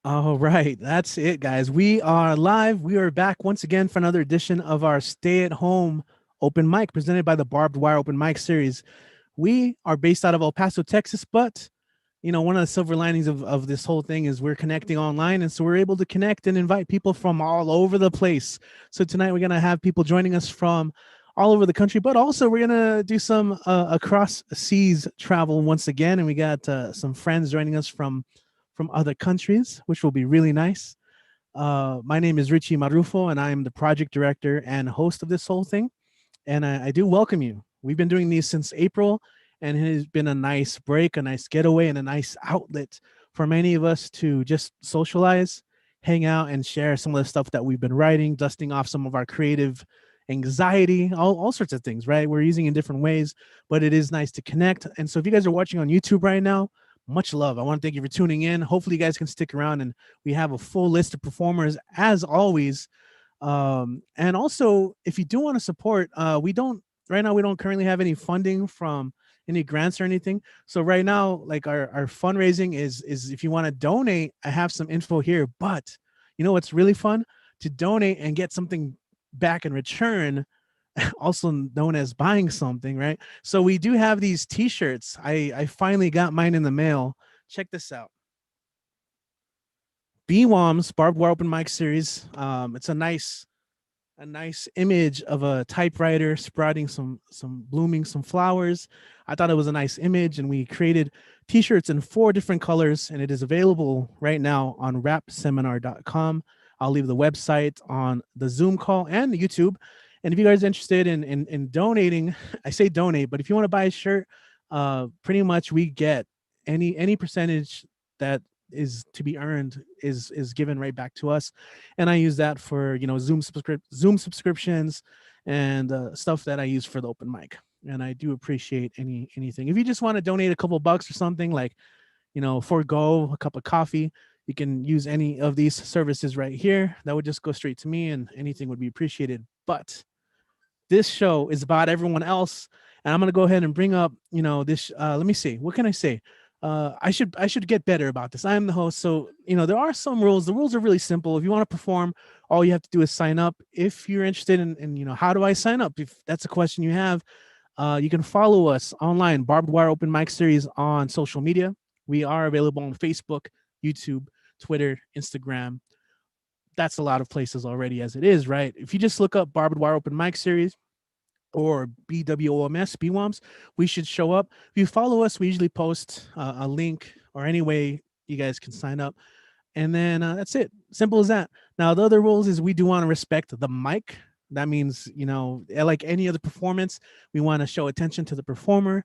All right, that's it, guys. We are live. We are back once again for another edition of our Stay at Home open mic presented by the Barbed Wire Open Mic Series. We are based out of El Paso, Texas, but one of the silver linings of this whole thing is we're connecting online. And so we're able to connect and invite people from all over the place. So tonight we're going to have people joining us from all over the country, but also we're going to do some across seas travel once again. And we got some friends joining us from other countries, which will be really nice. My name is Richie Marrufo, and I am the project director and host of this whole thing. And I do welcome you. We've been doing these since April, and it has been a nice break, a nice getaway, and a nice outlet for many of us to just socialize, hang out, and share some of the stuff that we've been writing, dusting off some of our creative anxiety, all sorts of things, right? We're using in different ways, but it is nice to connect. And so if you guys are watching on YouTube right now, much love. I want to thank you for tuning in. Hopefully, you guys can stick around, and we have a full list of performers as always. And also, if you do want to support, we don't right now. We don't currently have any funding from any grants or anything. So right now, like our fundraising is if you want to donate, I have some info here. But you know what's really fun to donate and get something back in return, also known as buying something, right? So we do have these T-shirts. I finally got mine in the mail. Check this out. BWOMS Barbed Wire Open Mic Series. It's a nice image of a typewriter sprouting some blooming some flowers. I thought it was a nice image, and we created T-shirts in 4 different colors, and it is available right now on rapseminar.com. I'll leave the website on the Zoom call and the YouTube. And if you guys are interested in donating, I say donate, but if you want to buy a shirt, pretty much we get any percentage that is to be earned is given right back to us, and I use that for Zoom subscriptions and stuff that I use for the open mic. And I do appreciate anything. If you just want to donate a couple bucks or something, like forego a cup of coffee, you can use any of these services right here. That would just go straight to me, and anything would be appreciated. But this show is about everyone else, and I'm gonna go ahead and bring up this. Let me see, what can I say. I should get better about this. I am the host, so there are some rules. The rules are really simple. If you want to perform, all you have to do is sign up. If you're interested in how do I sign up, if that's a question you have, you can follow us online, Barbed Wire Open Mic Series, on social media. We are available on Facebook, YouTube, Twitter, Instagram. That's a lot of places already as it is, right? If you just look up Barbed Wire Open Mic Series or BWOMS, BWOMS, we should show up. If you follow us, we usually post a link or any way you guys can sign up. And then that's it. Simple as that. Now, the other rules is we do want to respect the mic. That means, like any other performance, we want to show attention to the performer,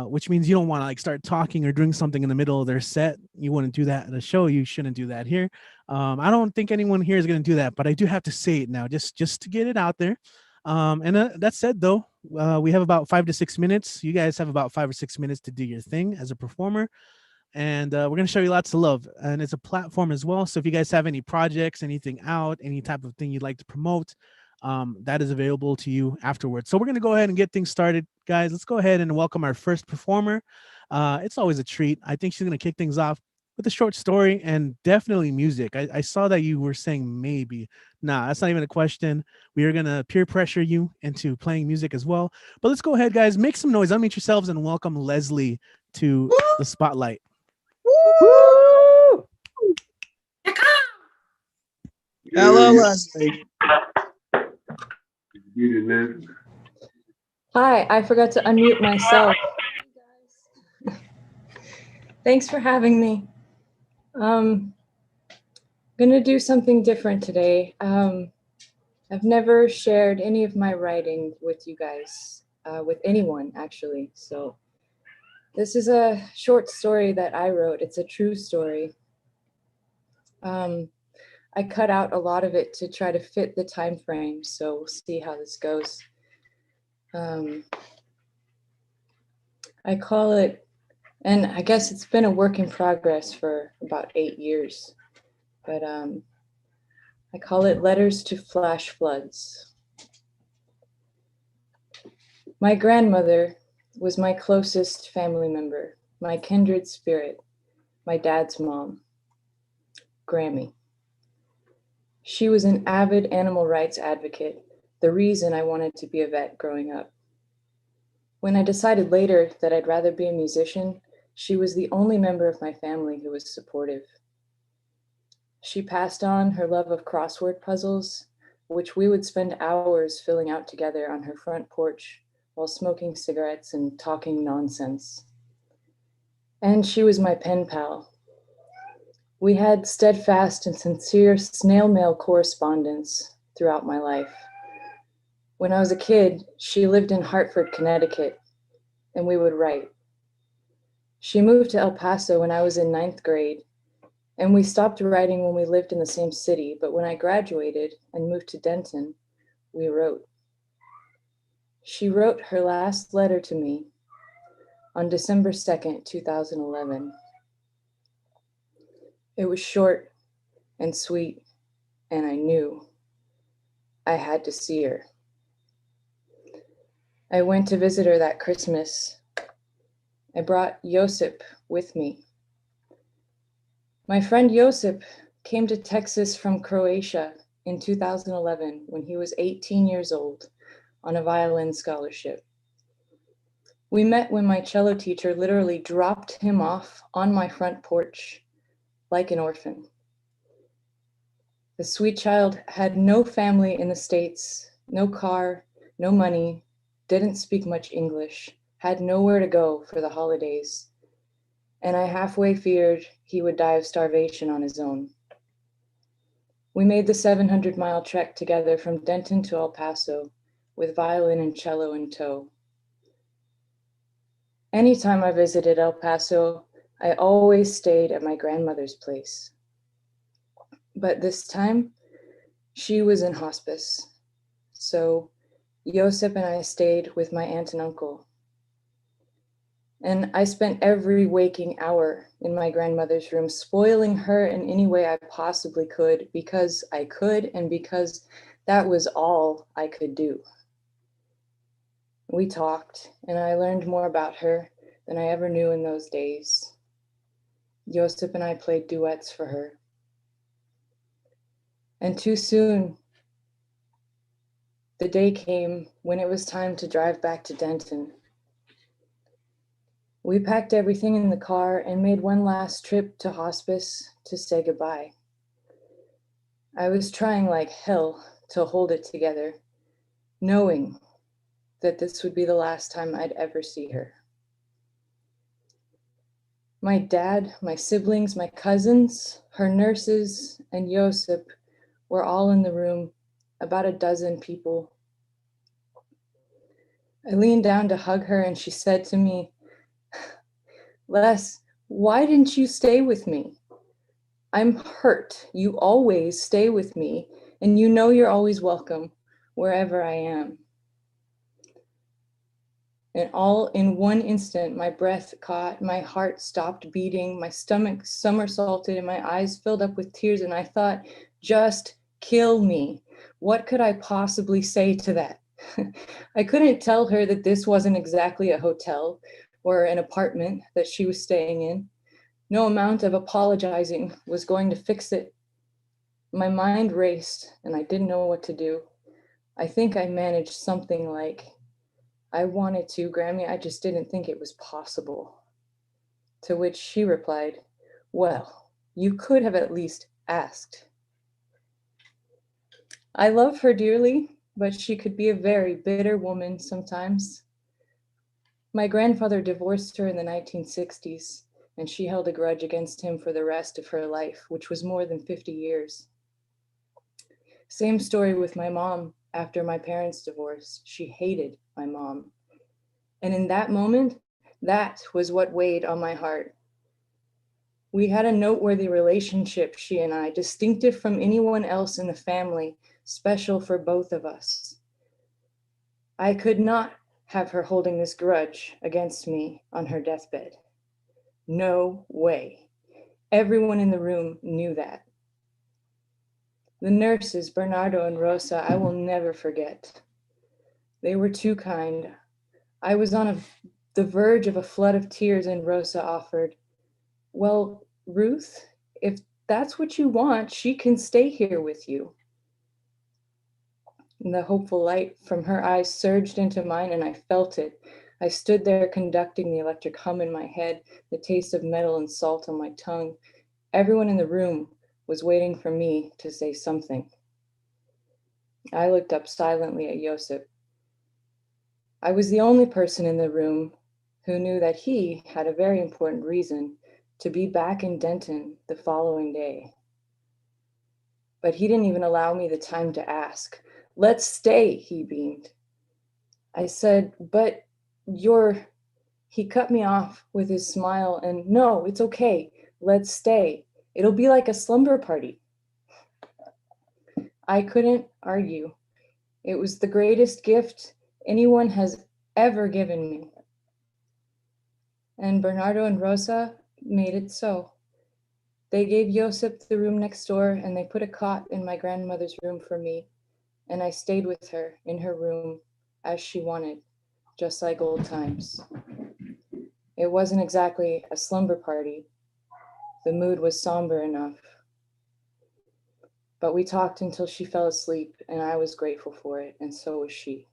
which means you don't want to like start talking or doing something in the middle of their set. You wouldn't do that at a show. You shouldn't do that here. I don't think anyone here is going to do that, but I do have to say it now, just to get it out there. And that said, though, we have about 5 to 6 minutes. You guys have about 5 or 6 minutes to do your thing as a performer. And we're going to show you lots of love. And it's a platform as well. So if you guys have any projects, anything out, any type of thing you'd like to promote, that is available to you afterwards. So we're going to go ahead and get things started. Guys, let's go ahead and welcome our first performer. It's always a treat. I think she's going to kick things off with a short story and definitely music. I saw that you were saying maybe. Nah, that's not even a question. We are going to peer pressure you into playing music as well. But let's go ahead, guys. Make some noise. Unmute yourselves and welcome Leslie to the spotlight. Woo! Hello, Leslie. Hi, I forgot to unmute myself. Thanks for having me. I'm gonna do something different today. I've never shared any of my writing with you guys, with anyone actually. So this is a short story that I wrote. It's a true story. I cut out a lot of it to try to fit the time frame, so we'll see how this goes. I call it, and I guess it's been a work in progress for about 8 years, but I call it Letters to Flash Floods. My grandmother was my closest family member, my kindred spirit, my dad's mom. Grammy. She was an avid animal rights advocate, the reason I wanted to be a vet growing up. When I decided later that I'd rather be a musician, she was the only member of my family who was supportive. She passed on her love of crossword puzzles, which we would spend hours filling out together on her front porch while smoking cigarettes and talking nonsense. And she was my pen pal. We had steadfast and sincere snail mail correspondence throughout my life. When I was a kid, she lived in Hartford, Connecticut, and we would write. She moved to El Paso when I was in 9th grade, and we stopped writing when we lived in the same city, but when I graduated and moved to Denton, we wrote. She wrote her last letter to me on December 2nd, 2011. It was short and sweet, and I knew I had to see her. I went to visit her that Christmas. I brought Josip with me. My friend Josip came to Texas from Croatia in 2011 when he was 18 years old on a violin scholarship. We met when my cello teacher literally dropped him off on my front porch like an orphan. The sweet child had no family in the States, no car, no money, didn't speak much English, had nowhere to go for the holidays, and I halfway feared he would die of starvation on his own. We made the 700-mile trek together from Denton to El Paso with violin and cello in tow. Anytime I visited El Paso, I always stayed at my grandmother's place. But this time, she was in hospice. So Josip and I stayed with my aunt and uncle. And I spent every waking hour in my grandmother's room, spoiling her in any way I possibly could, because I could and because that was all I could do. We talked, and I learned more about her than I ever knew in those days. Josip and I played duets for her. And too soon, the day came when it was time to drive back to Denton. We packed everything in the car and made one last trip to hospice to say goodbye. I was trying like hell to hold it together, knowing that this would be the last time I'd ever see her. My dad, my siblings, my cousins, her nurses, and Josip were all in the room, about a dozen people. I leaned down to hug her and she said to me, "Les, why didn't you stay with me? I'm hurt. You always stay with me, and you know you're always welcome wherever I am." And all in one instant, my breath caught, my heart stopped beating, my stomach somersaulted, and my eyes filled up with tears. And I thought, just kill me. What could I possibly say to that? I couldn't tell her that this wasn't exactly a hotel or an apartment that she was staying in. No amount of apologizing was going to fix it. My mind raced and I didn't know what to do. I think I managed something like, "I wanted to, Grammy, I just didn't think it was possible." To which she replied, "Well, you could have at least asked." I love her dearly, but she could be a very bitter woman sometimes. My grandfather divorced her in the 1960s, and she held a grudge against him for the rest of her life, which was more than 50 years. Same story with my mom. After my parents' divorce, she hated my mom. And in that moment, that was what weighed on my heart. We had a noteworthy relationship, she and I, distinctive from anyone else in the family, special for both of us. I could not have her holding this grudge against me on her deathbed. No way. Everyone in the room knew that. The nurses, Bernardo and Rosa, I will never forget. They were too kind. I was on the verge of a flood of tears, and Rosa offered, "Well, Ruth, if that's what you want, she can stay here with you. And the hopeful light from her eyes surged into mine, and I felt it. I stood there conducting the electric hum in my head, the taste of metal and salt on my tongue. Everyone in the room was waiting for me to say something. I looked up silently at Josip. I was the only person in the room who knew that he had a very important reason to be back in Denton the following day. But he didn't even allow me the time to ask. Let's stay, he beamed. I said, but he cut me off with his smile and, no, it's okay. Let's stay. It'll be like a slumber party. I couldn't argue. It was the greatest gift anyone has ever given me. And Bernardo and Rosa made it so. They gave Josip the room next door, and they put a cot in my grandmother's room for me, and I stayed with her in her room as she wanted, just like old times. It wasn't exactly a slumber party. The mood was somber enough. But we talked until she fell asleep, and I was grateful for it, and so was she.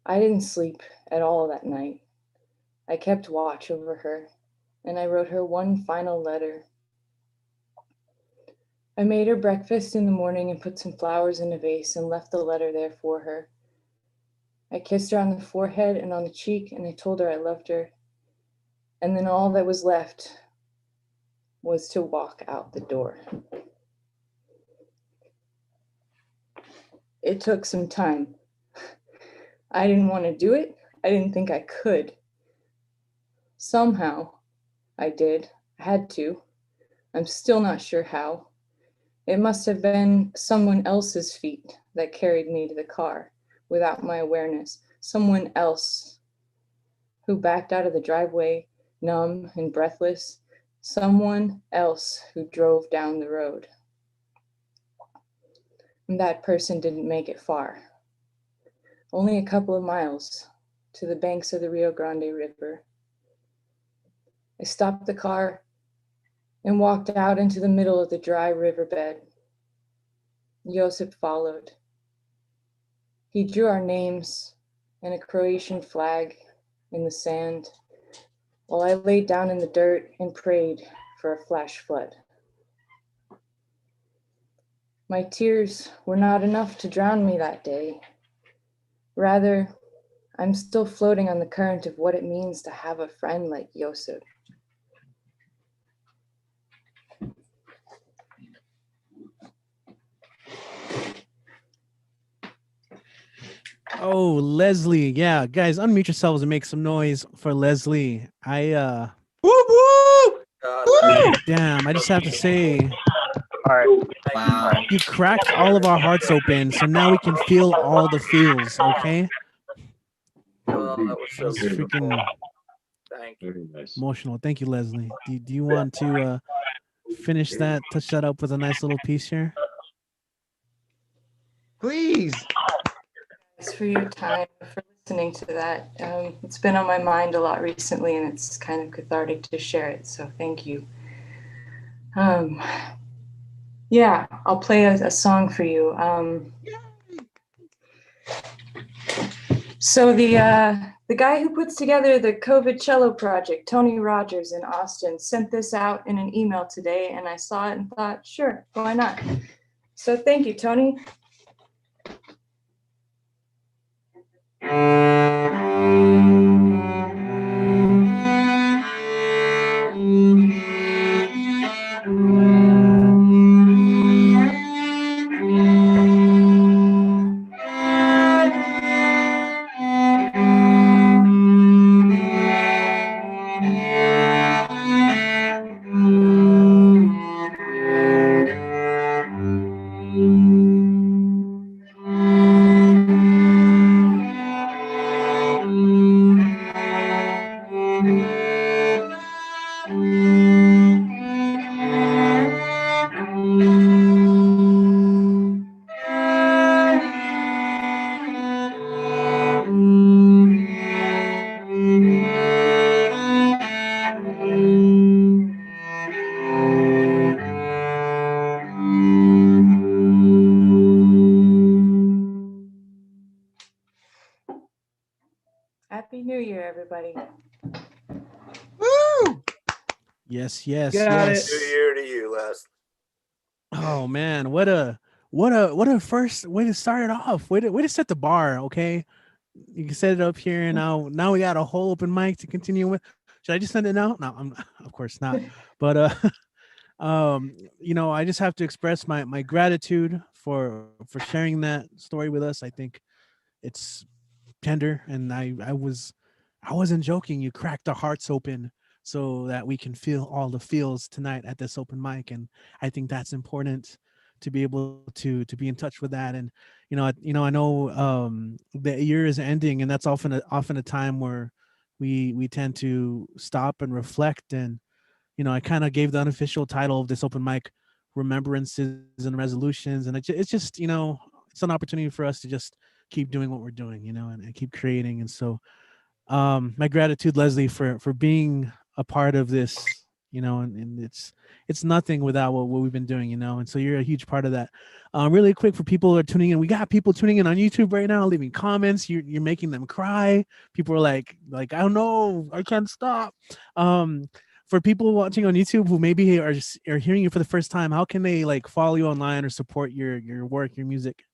I didn't sleep at all that night. I kept watch over her, and I wrote her one final letter. I made her breakfast in the morning and put some flowers in a vase and left the letter there for her. I kissed her on the forehead and on the cheek, and I told her I loved her. And then all that was left was to walk out the door. It took some time. I didn't want to do it. I didn't think I could. Somehow, I did. I had to. I'm still not sure how. It must have been someone else's feet that carried me to the car without my awareness. Someone else who backed out of the driveway, numb and breathless. Someone else who drove down the road. And that person didn't make it far. Only a couple of miles to the banks of the Rio Grande River. I stopped the car and walked out into the middle of the dry riverbed. Josip followed. He drew our names and a Croatian flag in the sand, while I laid down in the dirt and prayed for a flash flood. My tears were not enough to drown me that day. Rather, I'm still floating on the current of what it means to have a friend like Josip. Oh, Leslie. Yeah, guys, unmute yourselves and make some noise for Leslie. Woo woo! Damn, I just have to say, Wow. you cracked all of our hearts open, so now we can feel all the feels, okay? Oh, that was so That was beautiful. freaking Thank you. Very nice. emotional. Thank you, Leslie. Do you want to finish that, touch that up with a nice little piece here? Please. Thanks for your time, for listening to that. It's been on my mind a lot recently, and it's kind of cathartic to share it, so thank you. Yeah, I'll play a song for you. So the guy who puts together the COVID Cello project, Tony Rogers in Austin, sent this out in an email today, and I saw it and thought, sure, why not? So thank you, Tony. everybody. Woo! Yes, yes, Got yes. New year to you, Les. Oh man, what a first way to start it off. Way to set the bar. Okay, you can set it up here, and now we got a whole open mic to continue with. Should I just send it now? No, I'm of course not. But I just have to express my gratitude for sharing that story with us. I think it's tender, and I wasn't joking. You cracked our hearts open so that we can feel all the feels tonight at this open mic, and I think that's important to be able to be in touch with that. And I know the year is ending, and that's often a time where we tend to stop and reflect. And I kind of gave the unofficial title of this open mic remembrances and resolutions, and it's just it's an opportunity for us to just keep doing what we're doing, and keep creating. And so my gratitude, Leslie, for being a part of this, and it's nothing without what we've been doing, and so you're a huge part of that. Really quick, for people who are tuning in, we got people tuning in on YouTube right now, leaving comments. You're making them cry. People are like I don't know, I can't stop. For people watching on YouTube who maybe are hearing you for the first time, how can they follow you online or support your work, your music?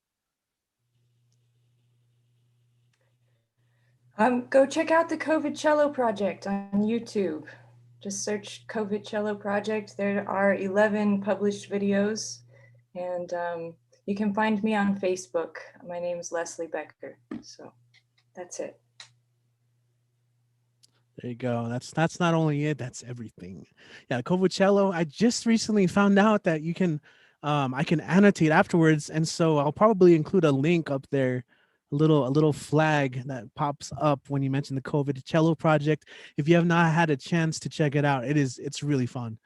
Go check out the COVID Cello Project on YouTube. Just search COVID Cello Project. There are 11 published videos, and you can find me on Facebook. My name is Leslie Becker. So that's it. There you go. That's not only it, that's everything. Yeah, Covicello. I just recently found out that you can I can annotate afterwards, and so I'll probably include a link up there, a little flag that pops up when you mention the Covicello project. If you have not had a chance to check it out, it's really fun.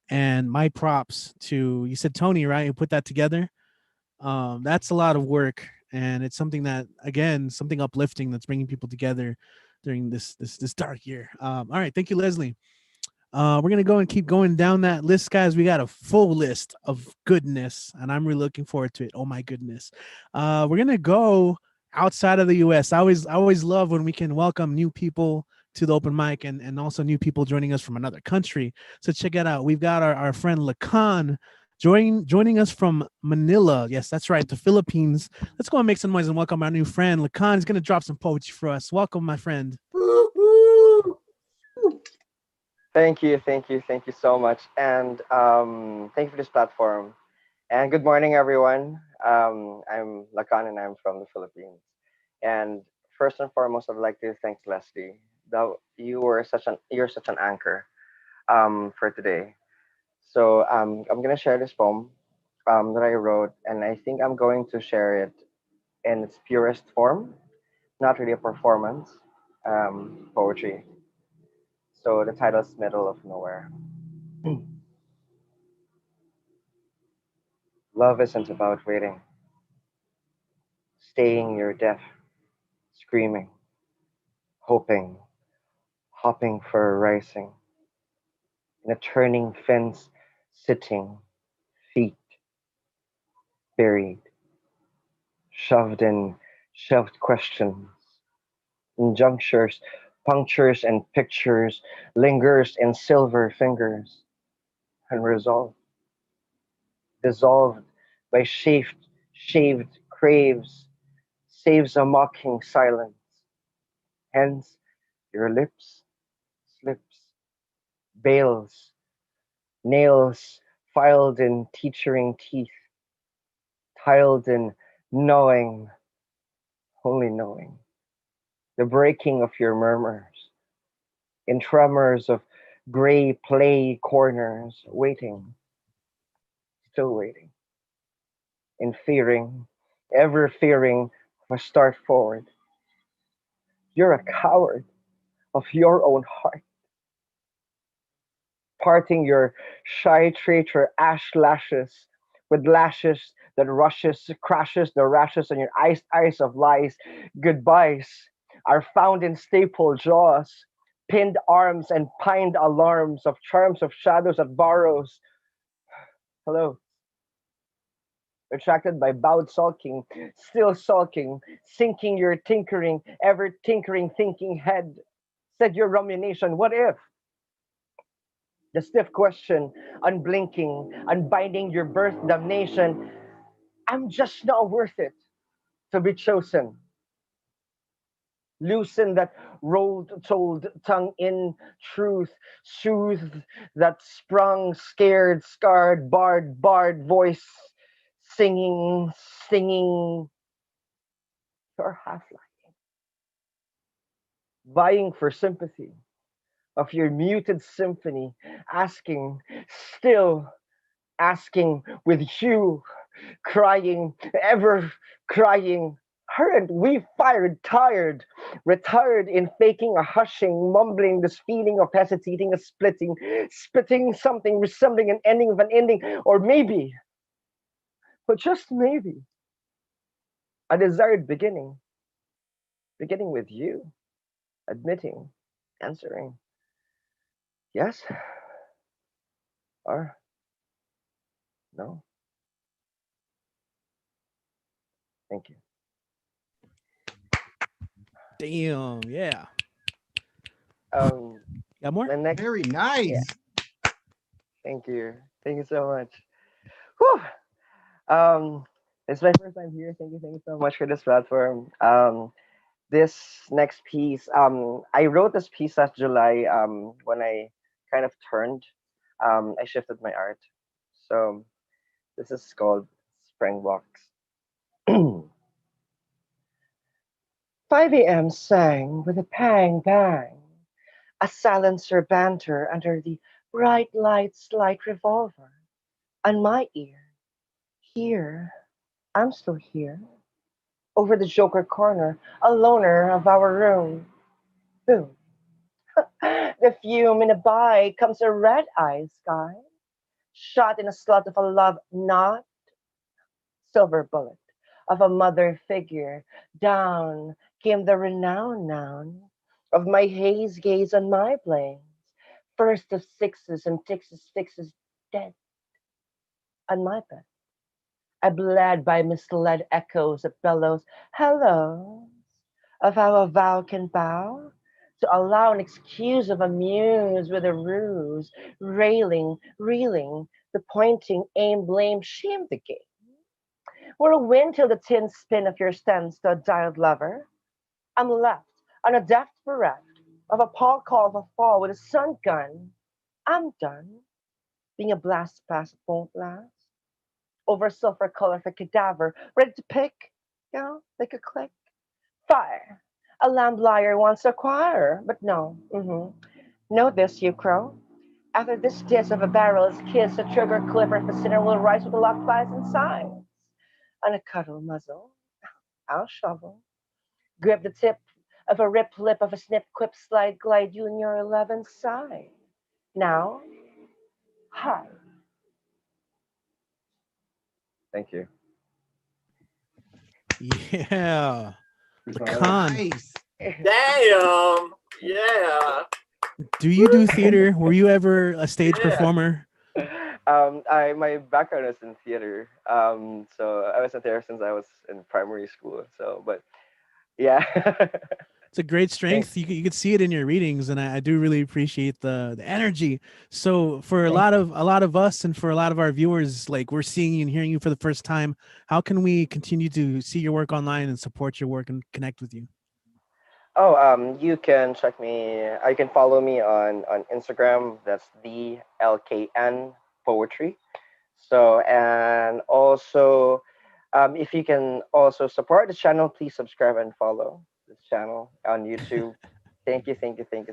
And my props to, you said Tony, right? Who put that together? That's a lot of work, and it's something that, again, something uplifting that's bringing people together during this dark year. All right, thank you, Leslie. We're gonna go and keep going down that list, guys. We got a full list of goodness, and I'm really looking forward to it. Oh my goodness. We're gonna go outside of the U.S. I always love when we can welcome new people to the open mic, and also new people joining us from another country. So check it out. We've got our friend Lacan joining us from Manila. Yes, that's right, the Philippines. Let's go and make some noise and welcome our new friend. Lacan is going to drop some poetry for us. Welcome, my friend. Woo, woo. Thank you so much, and thank you for this platform. And good morning, everyone. I'm Lakan, and I'm from the Philippines. And first and foremost, I'd like to thank Leslie. That you're such an anchor for today. So I'm gonna share this poem that I wrote, and I think I'm going to share it in its purest form, not really a performance, poetry. So the title is Middle of Nowhere. Love isn't about waiting, staying near death, screaming, hoping, hopping for a rising, in a turning fence, sitting, feet buried, shoved in, shoved questions, injunctures, punctures and pictures, lingers in silver fingers, unresolved, dissolved by shaved craves, saves a mocking silence. Hence, your lips slips, veils, nails filed in teetering teeth, tiled in knowing, only knowing, the breaking of your murmurs, in tremors of gray play corners, waiting, still waiting, in fearing, ever fearing of a start forward. You're a coward of your own heart, parting your shy traitor ash lashes with lashes that rushes, crashes the rashes on your eyes of lies. Goodbyes are found in staple jaws, pinned arms and pined alarms of charms of shadows that borrows. Hello, attracted by bowed sulking, still sulking, sinking your tinkering, ever tinkering thinking head, said your rumination, what if? The stiff question, unblinking, unbinding your birth damnation. I'm just not worth it to be chosen. Loosen that rolled, told tongue in truth, soothed that sprung, scared, scarred, barred voice, singing, singing your half life, vying for sympathy of your muted symphony, asking, still asking with you, crying, ever crying. Aren't we fired, tired, retired in faking a hushing, mumbling this feeling of hesitating, a splitting, spitting something resembling an ending of an ending, or maybe, but just maybe, a desired beginning, beginning with you, admitting, answering, yes or no. Thank you. Damn. Yeah. Um, Got more? the next, Very yeah, nice. thank you so much. Whew. It's my first time here. Thank you so much for this platform. This next piece, I wrote this piece last July. When I kind of turned, I shifted my art. So this is called Spring Walks. 5 a.m. sang with a pang bang, a silencer banter under the bright light's light revolver on my ear. Here, I'm still here. Over the Joker corner, a loner of our room. Boom. The fume in a bite comes a red-eyed sky, shot in a slot of a love knot, silver bullet of a mother figure. Down came the renowned noun of my haze gaze on my blaze. First of sixes and Texas fixes dead on my bed. I bled by misled echoes of bellows, hellos, of how a vow can bow, to allow an excuse of a muse with a ruse, railing, reeling, the pointing, aim, blame, shame the game. Whirlwind till the tin spin of your stems to a dialed lover. I'm left on a deft bereft of a paw call of a fall with a sun gun. I'm done being a blast past won't last. Over sulfur color for cadaver, ready to pick, like a click. Fire. A lamb liar wants to acquire, but no. Know this, you crow. After this diss of a barrel is kissed, a trigger clipper for sinner will rise with the locked flies inside. On a cuddle muzzle, I'll shovel. Grip the tip of a rip lip of a snip quip slide glide you in your 11th side. Now, hi. Thank you. Yeah. Lacan. Nice. Damn. Yeah. Do you do theater? Were you ever a stage Yeah. performer? My background is in theater. So I was in theater since I was in primary school. So, but yeah. It's a great strength. You could see it in your readings, and I do really appreciate the energy. So for a lot of us and for a lot of our viewers, like we're seeing you and hearing you for the first time, how can we continue to see your work online and support your work and connect with you? Oh, you can check me. You can follow me on Instagram. That's the LKN Poetry. So, and also, if you can also support the channel, please subscribe and follow this channel on YouTube. Thank you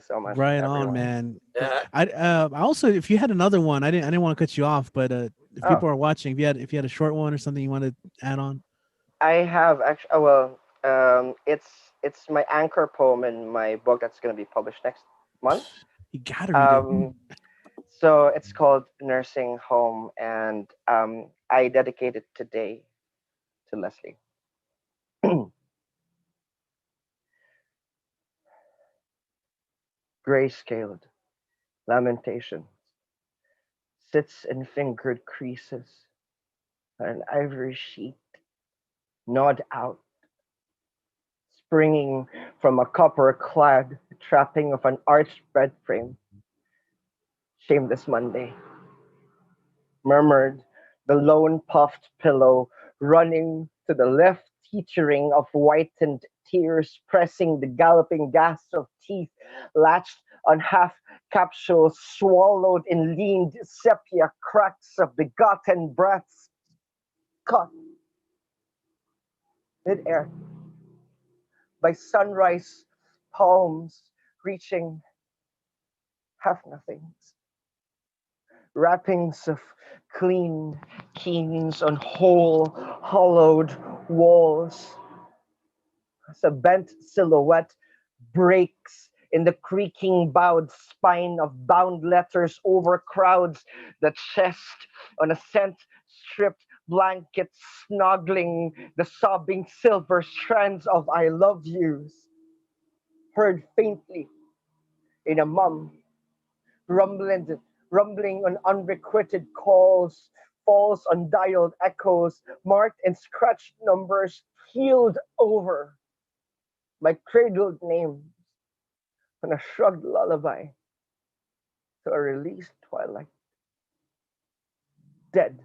so much, Right on, everyone. man. Yeah. I also, if you had another one, I didn't want to cut you off, but if people Oh, are watching, if you had a short one or something you want to add on. I have actually. Oh, well, it's my anchor poem in my book that's going to be published next month. You gotta read it. Um, so it's called Nursing Home, and I dedicate it today to Leslie. Gray-scaled lamentation sits in fingered creases on an ivory sheet, gnawed out, springing from a copper-clad trapping of an arched bed frame. Shameless Monday, murmured the lone puffed pillow, running to the left, teetering of whitened tears, pressing the galloping gas of teeth, latched on half capsules, swallowed in lean sepia cracks of begotten breaths, caught midair by sunrise palms reaching half nothings, wrappings of clean keens on whole, hollowed walls. As a bent silhouette breaks in the creaking bowed spine of bound letters over crowds, the chest on a scent stripped blanket snuggling the sobbing silver strands of I love yous, heard faintly in a mum, rumbling, rumbling on unrequited calls, falls on dialed echoes, marked and scratched numbers, healed over by cradled names on a shrugged lullaby to a released twilight, dead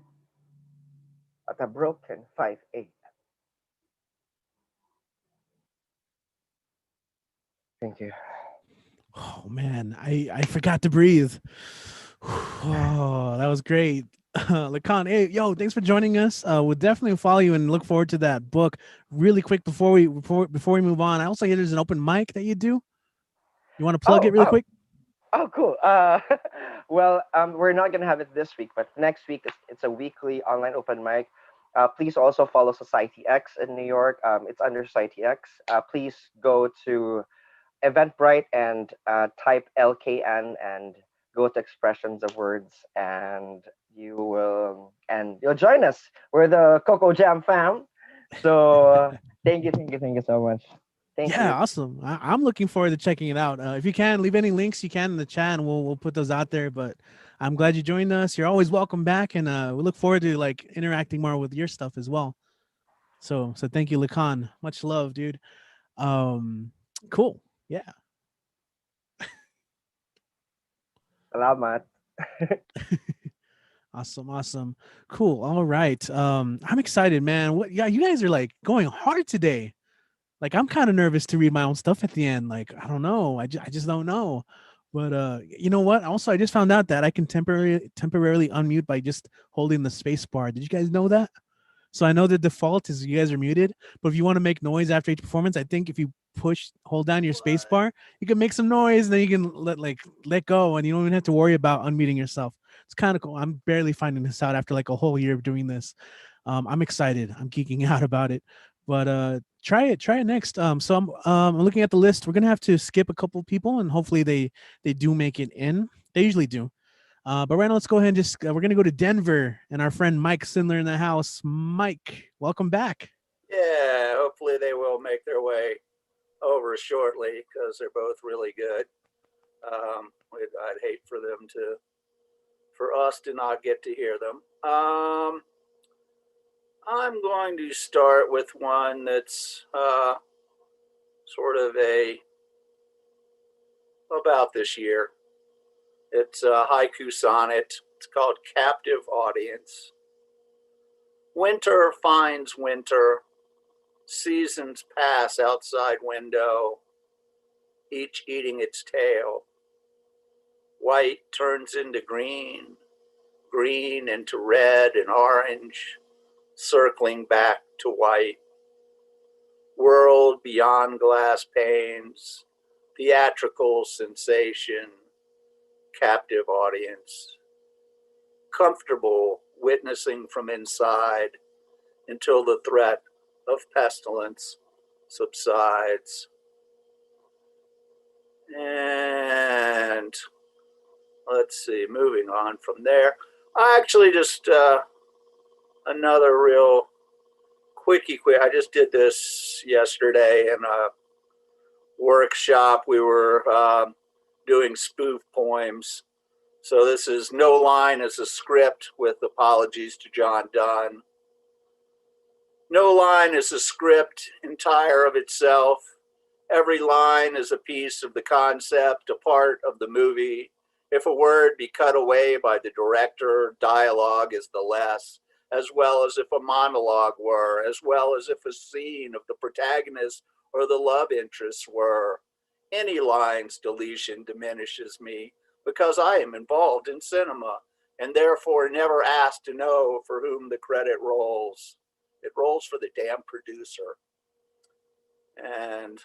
at a broken 5 a.m. Thank you. Oh man, I forgot to breathe. Oh, that was great. Lacan, hey, yo, thanks for joining us. We'll definitely follow you and look forward to that book. Really quick before we move on, I also hear there's an open mic that you do. You want to plug it really quick? Oh, cool. We're not gonna have it this week, but next week it's a weekly online open mic. Please also follow Society X in New York. It's under Society X. Please go to Eventbrite and type LKN and go to expressions of words, and you'll join us. We're the Coco Jam fam. So thank you so much. Thank you. Awesome. I'm looking forward to checking it out. If you can leave any links, you can in the chat, and we'll put those out there. But I'm glad you joined us. You're always welcome back, and we look forward to like interacting more with your stuff as well. So thank you, Lacan. Much love, dude. Cool. Yeah. Salamat. Awesome. Cool. All right. I'm excited, man. You guys are like going hard today. Like I'm kind of nervous to read my own stuff at the end. Like, I don't know. I just don't know. But you know what? Also, I just found out that I can temporarily unmute by just holding the space bar. Did you guys know that? So I know the default is you guys are muted, but if you want to make noise after each performance, I think if you hold down your space bar, you can make some noise, and then you can let go, and you don't even have to worry about unmuting yourself. It's kind of cool. I'm barely finding this out after like a whole year of doing this. I'm excited. I'm geeking out about it. But try it next. So I'm looking at the list. We're gonna have to skip a couple people, and hopefully they do make it in. They usually do. But right now, let's go ahead and just we're gonna go to Denver, and our friend Mike Sindler in the house. Mike, welcome back. Yeah, hopefully they will make their way over shortly because they're both really good. I'd hate for us to not get to hear them. I'm going to start with one that's sort of about this year. It's a haiku sonnet. It's called Captive Audience. Winter finds winter. Seasons pass outside window, each eating its tail. White turns into green, green into red and orange, circling back to white. World beyond glass panes, theatrical sensation, captive audience. Comfortable witnessing from inside until the threat of pestilence subsides. And let's see, moving on from there. I actually just another real quickie. I just did this yesterday in a workshop. We were doing spoof poems. So this is no line as a script with apologies to John Donne. No line is a script entire of itself. Every line is a piece of the concept, a part of the movie. If a word be cut away by the director, dialogue is the less, as well as if a monologue were, as well as if a scene of the protagonist or the love interest were. Any line's deletion diminishes me because I am involved in cinema and therefore never asked to know for whom the credit rolls. It rolls for the damn producer. And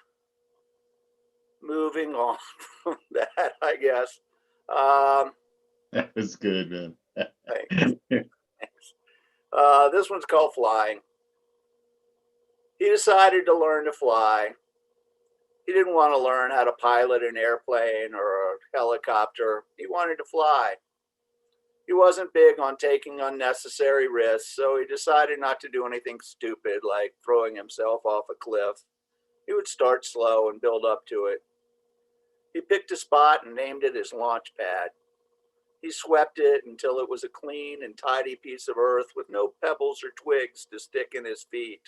moving on from that, I guess. That was good, man. Thanks. This one's called Flying. He decided to learn to fly. He didn't want to learn how to pilot an airplane or a helicopter. He wanted to fly. He wasn't big on taking unnecessary risks, so he decided not to do anything stupid like throwing himself off a cliff. He would start slow and build up to it. He picked a spot and named it his launch pad. He swept it until it was a clean and tidy piece of earth with no pebbles or twigs to stick in his feet.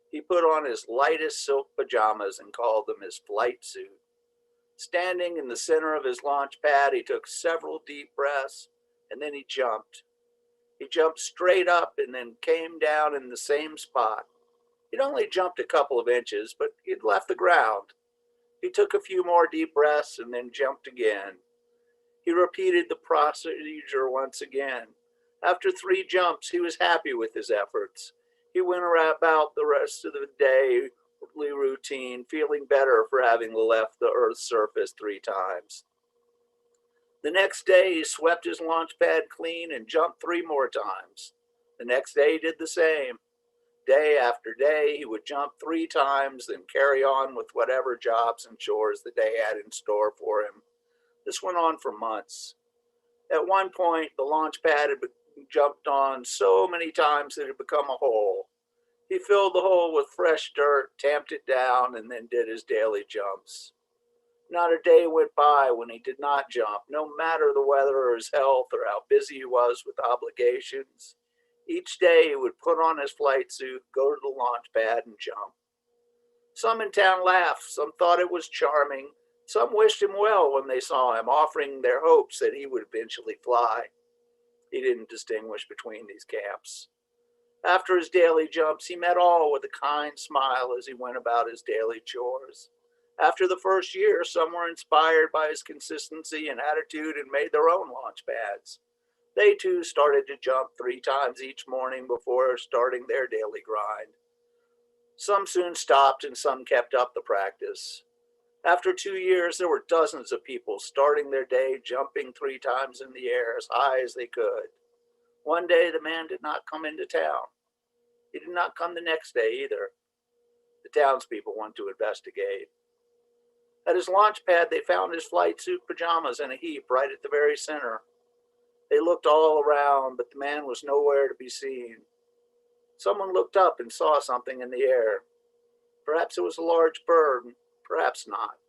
He put on his lightest silk pajamas and called them his flight suit. Standing in the center of his launch pad, he took several deep breaths, and then he jumped. He jumped straight up and then came down in the same spot. He'd only jumped a couple of inches, but he'd left the ground. He took a few more deep breaths and then jumped again. He repeated the procedure once again. After 3 jumps, he was happy with his efforts. He went about the rest of the day routine, feeling better for having left the Earth's surface 3 times. The next day, he swept his launch pad clean and jumped 3 more times. The next day, he did the same. Day after day, he would jump 3 times, then carry on with whatever jobs and chores the day had in store for him. This went on for months. At one point, the launch pad had been jumped on so many times that it had become a hole. He filled the hole with fresh dirt, tamped it down, and then did his daily jumps. Not a day went by when he did not jump, no matter the weather or his health or how busy he was with obligations. Each day he would put on his flight suit, go to the launch pad, and jump. Some in town laughed, some thought it was charming, some wished him well when they saw him, offering their hopes that he would eventually fly. He didn't distinguish between these camps. After his daily jumps, he met all with a kind smile as he went about his daily chores. After the first year, some were inspired by his consistency and attitude and made their own launch pads. They too started to jump 3 times each morning before starting their daily grind. Some soon stopped and some kept up the practice. After 2 years, there were dozens of people starting their day jumping 3 times in the air as high as they could. One day, the man did not come into town. He did not come the next day either. The townspeople went to investigate. At his launch pad, they found his flight suit pajamas in a heap right at the very center. They looked all around, but the man was nowhere to be seen. Someone looked up and saw something in the air. Perhaps it was a large bird, perhaps not.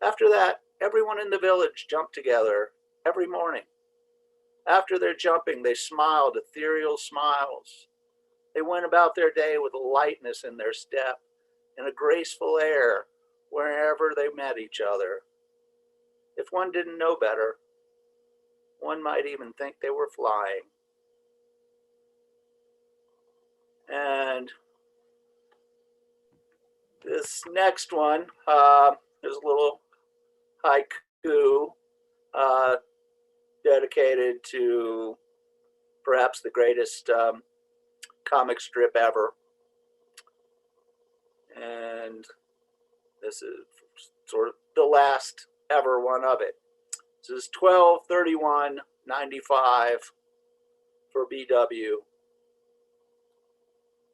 After that, everyone in the village jumped together every morning. After their jumping, they smiled ethereal smiles. They went about their day with a lightness in their step and a graceful air wherever they met each other. If one didn't know better, one might even think they were flying. And this next one is a little haiku dedicated to perhaps the greatest comic strip ever. And this is sort of the last ever one of it. This is 12/31/95 for BW.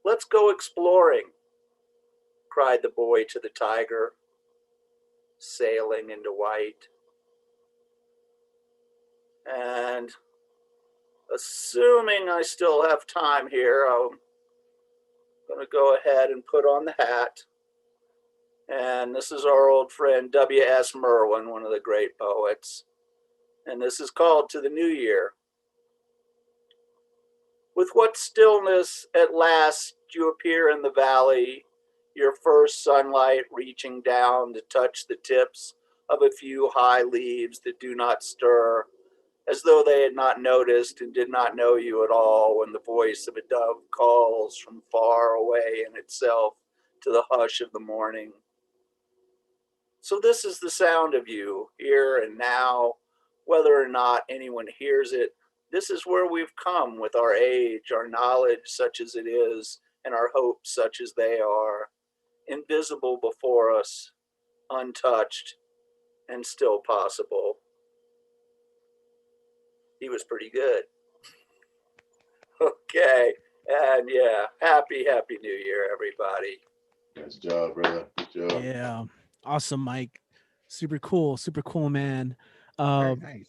"Let's go exploring," cried the boy to the tiger, sailing into white. And assuming I still have time here, I'm going to go ahead and put on the hat. And this is our old friend W.S. Merwin, one of the great poets. And this is called "To the New Year." With what stillness at last you appear in the valley, your first sunlight reaching down to touch the tips of a few high leaves that do not stir, as though they had not noticed and did not know you at all when the voice of a dove calls from far away in itself to the hush of the morning. So this is the sound of you, here and now, whether or not anyone hears it. This is where we've come with our age, our knowledge such as it is, and our hopes such as they are, invisible before us, untouched, and still possible. He was pretty good. Okay, and yeah, happy New Year, everybody. Nice job, brother. Good job. Yeah, awesome, Mike. Super cool, man. Very nice.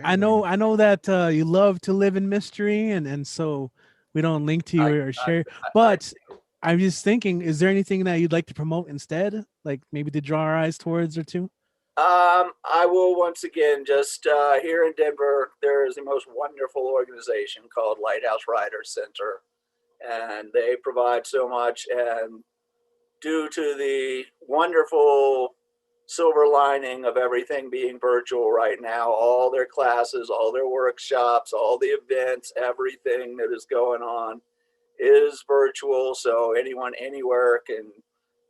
I know that you love to live in mystery, and so we don't link to you or share. But I'm just thinking, is there anything that you'd like to promote instead, like maybe to draw our eyes towards or two? I will once again just here in Denver, there is the most wonderful organization called Lighthouse Writers Center, and they provide so much. And due to the wonderful silver lining of everything being virtual right now, all their classes, all their workshops, all the events, everything that is going on is virtual. So anyone anywhere can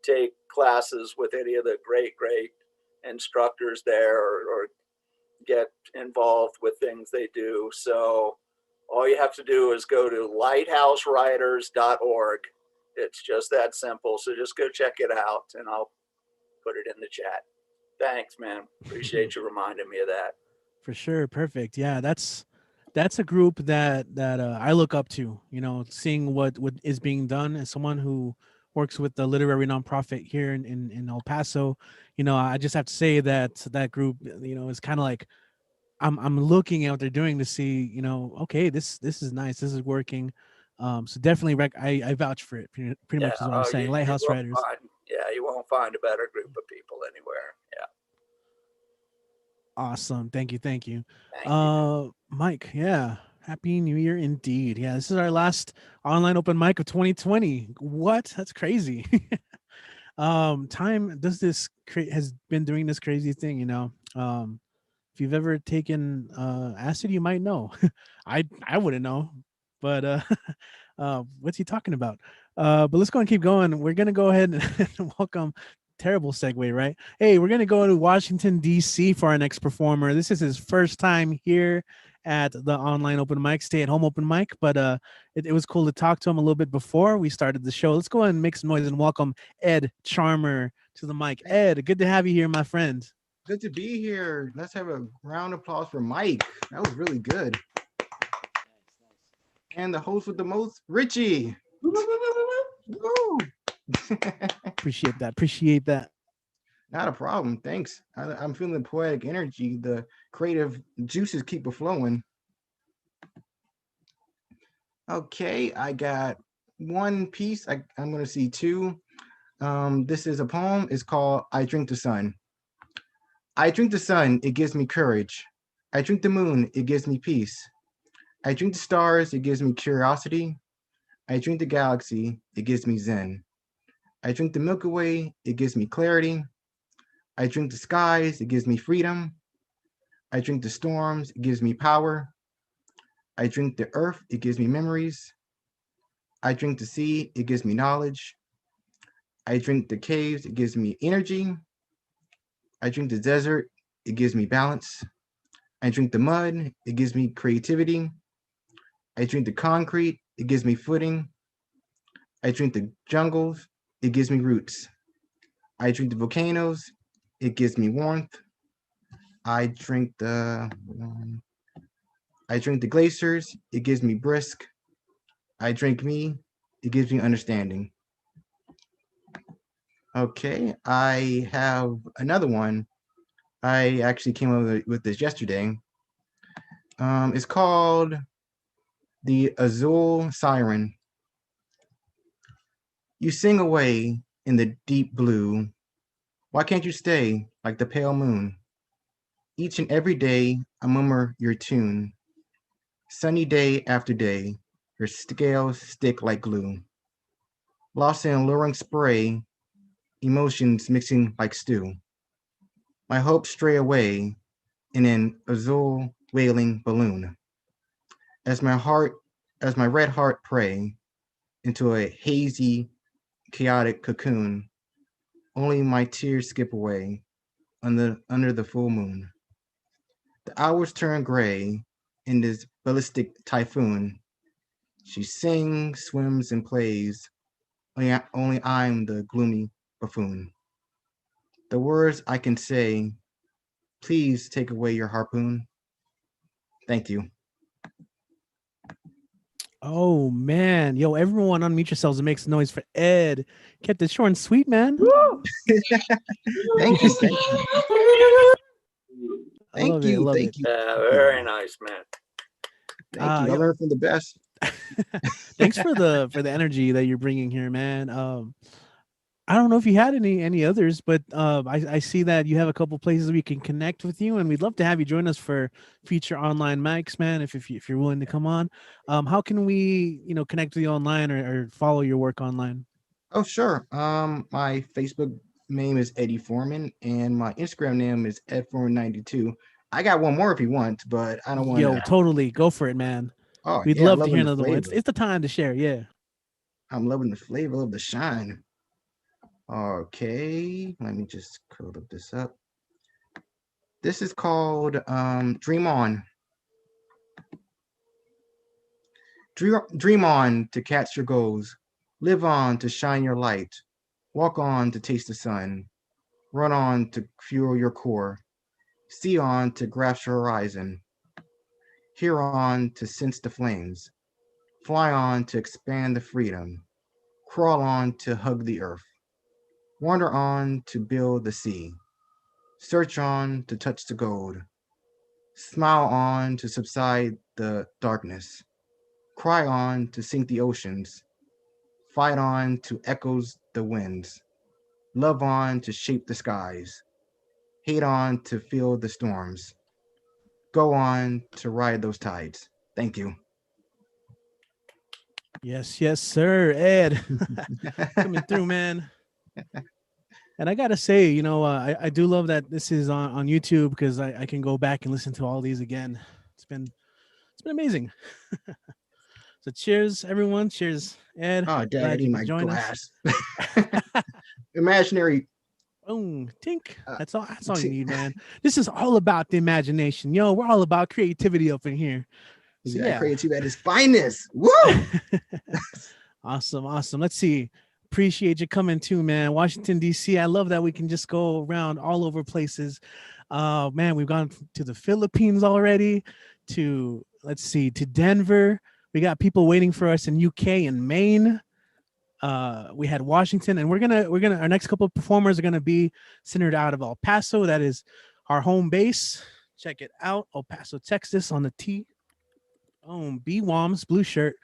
take classes with any of the great instructors there, or get involved with things they do. So all you have to do is go to lighthousewriters.org. It's just that simple. So just go check it out, and I'll put it in the chat. Thanks, man. Appreciate you reminding me of that. For sure. Perfect. Yeah, that's a group that I look up to, seeing what is being done as someone who works with the literary nonprofit here in El Paso. I just have to say that group, is kind of like I'm looking at what they're doing to see, okay, this is nice. This is working. So definitely I vouch for it. Pretty much is what I'm saying. Lighthouse Writers. You won't find a better group of people anywhere. Yeah. Awesome. Thank you. Thank you. Mike, yeah. Happy New Year indeed. Yeah, this is our last online open mic of 2020. What? That's crazy. Time has been doing this crazy thing, if you've ever taken acid, you might know. I wouldn't know, but what's he talking about? But let's go and keep going. We're gonna go ahead and welcome. Terrible segue, right? Hey, we're gonna go to Washington D.C. for our next performer. This is his first time here at the online open mic, stay-at-home open mic, but it was cool to talk to him a little bit before we started the show. Let's go ahead and make some noise and welcome Ed Charmer to the mic. Ed, good to have you here, my friend. Good to be here. Let's have a round of applause for Mike. That was really good. And the host with the most, Richie. Woo! Appreciate that. Not a problem. Thanks. I'm feeling the poetic energy. The creative juices keep flowing. Okay, I got one piece. I'm going to see two. This is a poem. It's called I Drink the Sun. I drink the sun, it gives me courage. I drink the moon, it gives me peace. I drink the stars, it gives me curiosity. I drink the galaxy, it gives me zen. I drink the Milky Way, it gives me clarity. I drink the skies, it gives me freedom. I drink the storms, it gives me power. I drink the earth, it gives me memories. I drink the sea, it gives me knowledge. I drink the caves, it gives me energy. I drink the desert, it gives me balance. I drink the mud, it gives me creativity. I drink the concrete, it gives me footing. I drink the jungles, it gives me roots. I drink the volcanoes, it gives me warmth. I drink the glaciers, it gives me brisk. I drink me, it gives me understanding. Okay, I have another one. I actually came up with this yesterday. It's called the Azul Siren. You sing away in the deep blue. Why can't you stay like the pale moon? Each and every day, I murmur your tune. Sunny day after day, her scales stick like glue. Lost in alluring spray, emotions mixing like stew. My hopes stray away in an azul wailing balloon. As my red heart pray into a hazy, chaotic cocoon, only my tears skip away under the full moon. The hours turn gray in this ballistic typhoon. She sings, swims, and plays. Only I'm the gloomy buffoon. The words I can say, please take away your harpoon. Thank you. Oh man, yo, everyone unmute yourselves and make some noise for Ed. Kept it short and sweet, man. Thank you. Thank you. Thank you. Love Thank it. you. Very nice, man. Thank you. I yo- learned from the best. Thanks for the energy that you're bringing here, man. I don't know if you had any others, but I see that you have a couple places we can connect with you, and we'd love to have you join us for future online mics, man. If you're willing to come on, how can we connect with you online or follow your work online? Oh, sure. My Facebook name is Eddie Foreman, and my Instagram name is Ed492. I got one more if you want, but I don't want Yo, to. totally go for it, man. Oh, We'd yeah, I'm love to hear loving the another one. flavor. It's the time to share. Yeah. I'm loving the flavor of the shine. Okay, let me just code up this up. This is called Dream On. Dream on to catch your goals. Live on to shine your light. Walk on to taste the sun. Run on to fuel your core. See on to grasp your horizon. Hear on to sense the flames. Fly on to expand the freedom. Crawl on to hug the earth. Wander on to build the sea. Search on to touch the gold. Smile on to subside the darkness. Cry on to sink the oceans. Fight on to echoes the winds. Love on to shape the skies. Hate on to feel the storms. Go on to ride those tides. Thank you. Yes, sir, Ed. Coming through, man. And I gotta say, I do love that this is on YouTube because I can go back and listen to all these again. It's been amazing. So cheers, everyone. Cheers, Ed. Oh, Glad Daddy, you my could join glass. us. Imaginary. Boom, tink. That's all you need, man. This is all about the imagination. Yo, we're all about creativity up in here. So yeah. Creativity at its finest. Woo! Awesome. Let's see. Appreciate you coming too, man. Washington, D.C. I love that we can just go around all over places. Man, we've gone to the Philippines already, to Denver. We got people waiting for us in UK and Maine. We had Washington, and we're gonna our next couple of performers are gonna be centered out of El Paso. That is our home base. Check it out, El Paso, Texas, on the T. BWOMS blue shirt.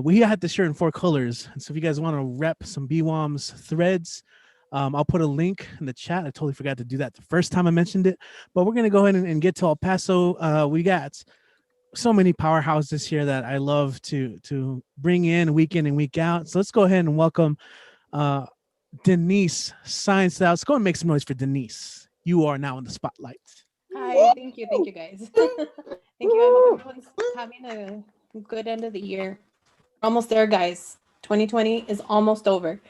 We had the shirt in 4 colors, and so if you guys want to rep some BWOMS threads, I'll put a link in the chat. I totally forgot to do that the first time I mentioned it, but we're gonna go ahead and get to El Paso. We got so many powerhouses here that I love to bring in week and week out. So let's go ahead and welcome Denise Science Out. Let's go and make some noise for Denise. You are now in the spotlight. Hi, thank you guys. Thank you. I hope everyone's having a good end of the year. Almost there, guys. 2020 is almost over.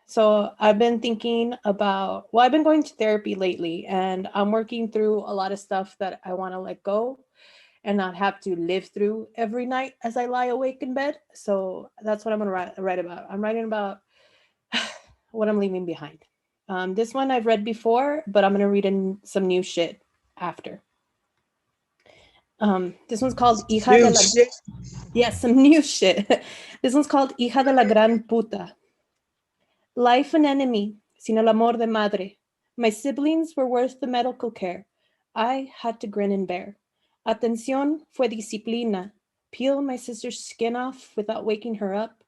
So I've been thinking about, I've been going to therapy lately, and I'm working through a lot of stuff that I want to let go and not have to live through every night as I lie awake in bed. So that's what I'm going to write about. I'm writing about what I'm leaving behind. This one I've read before, but I'm going to read in some new shit after. This one's called Hija de la... shit. Yes, some new shit. This one's called Hija de la Gran Puta. Life an enemy, sin el amor de madre. My siblings were worth the medical care. I had to grin and bear. Atención fue disciplina. Peel my sister's skin off without waking her up.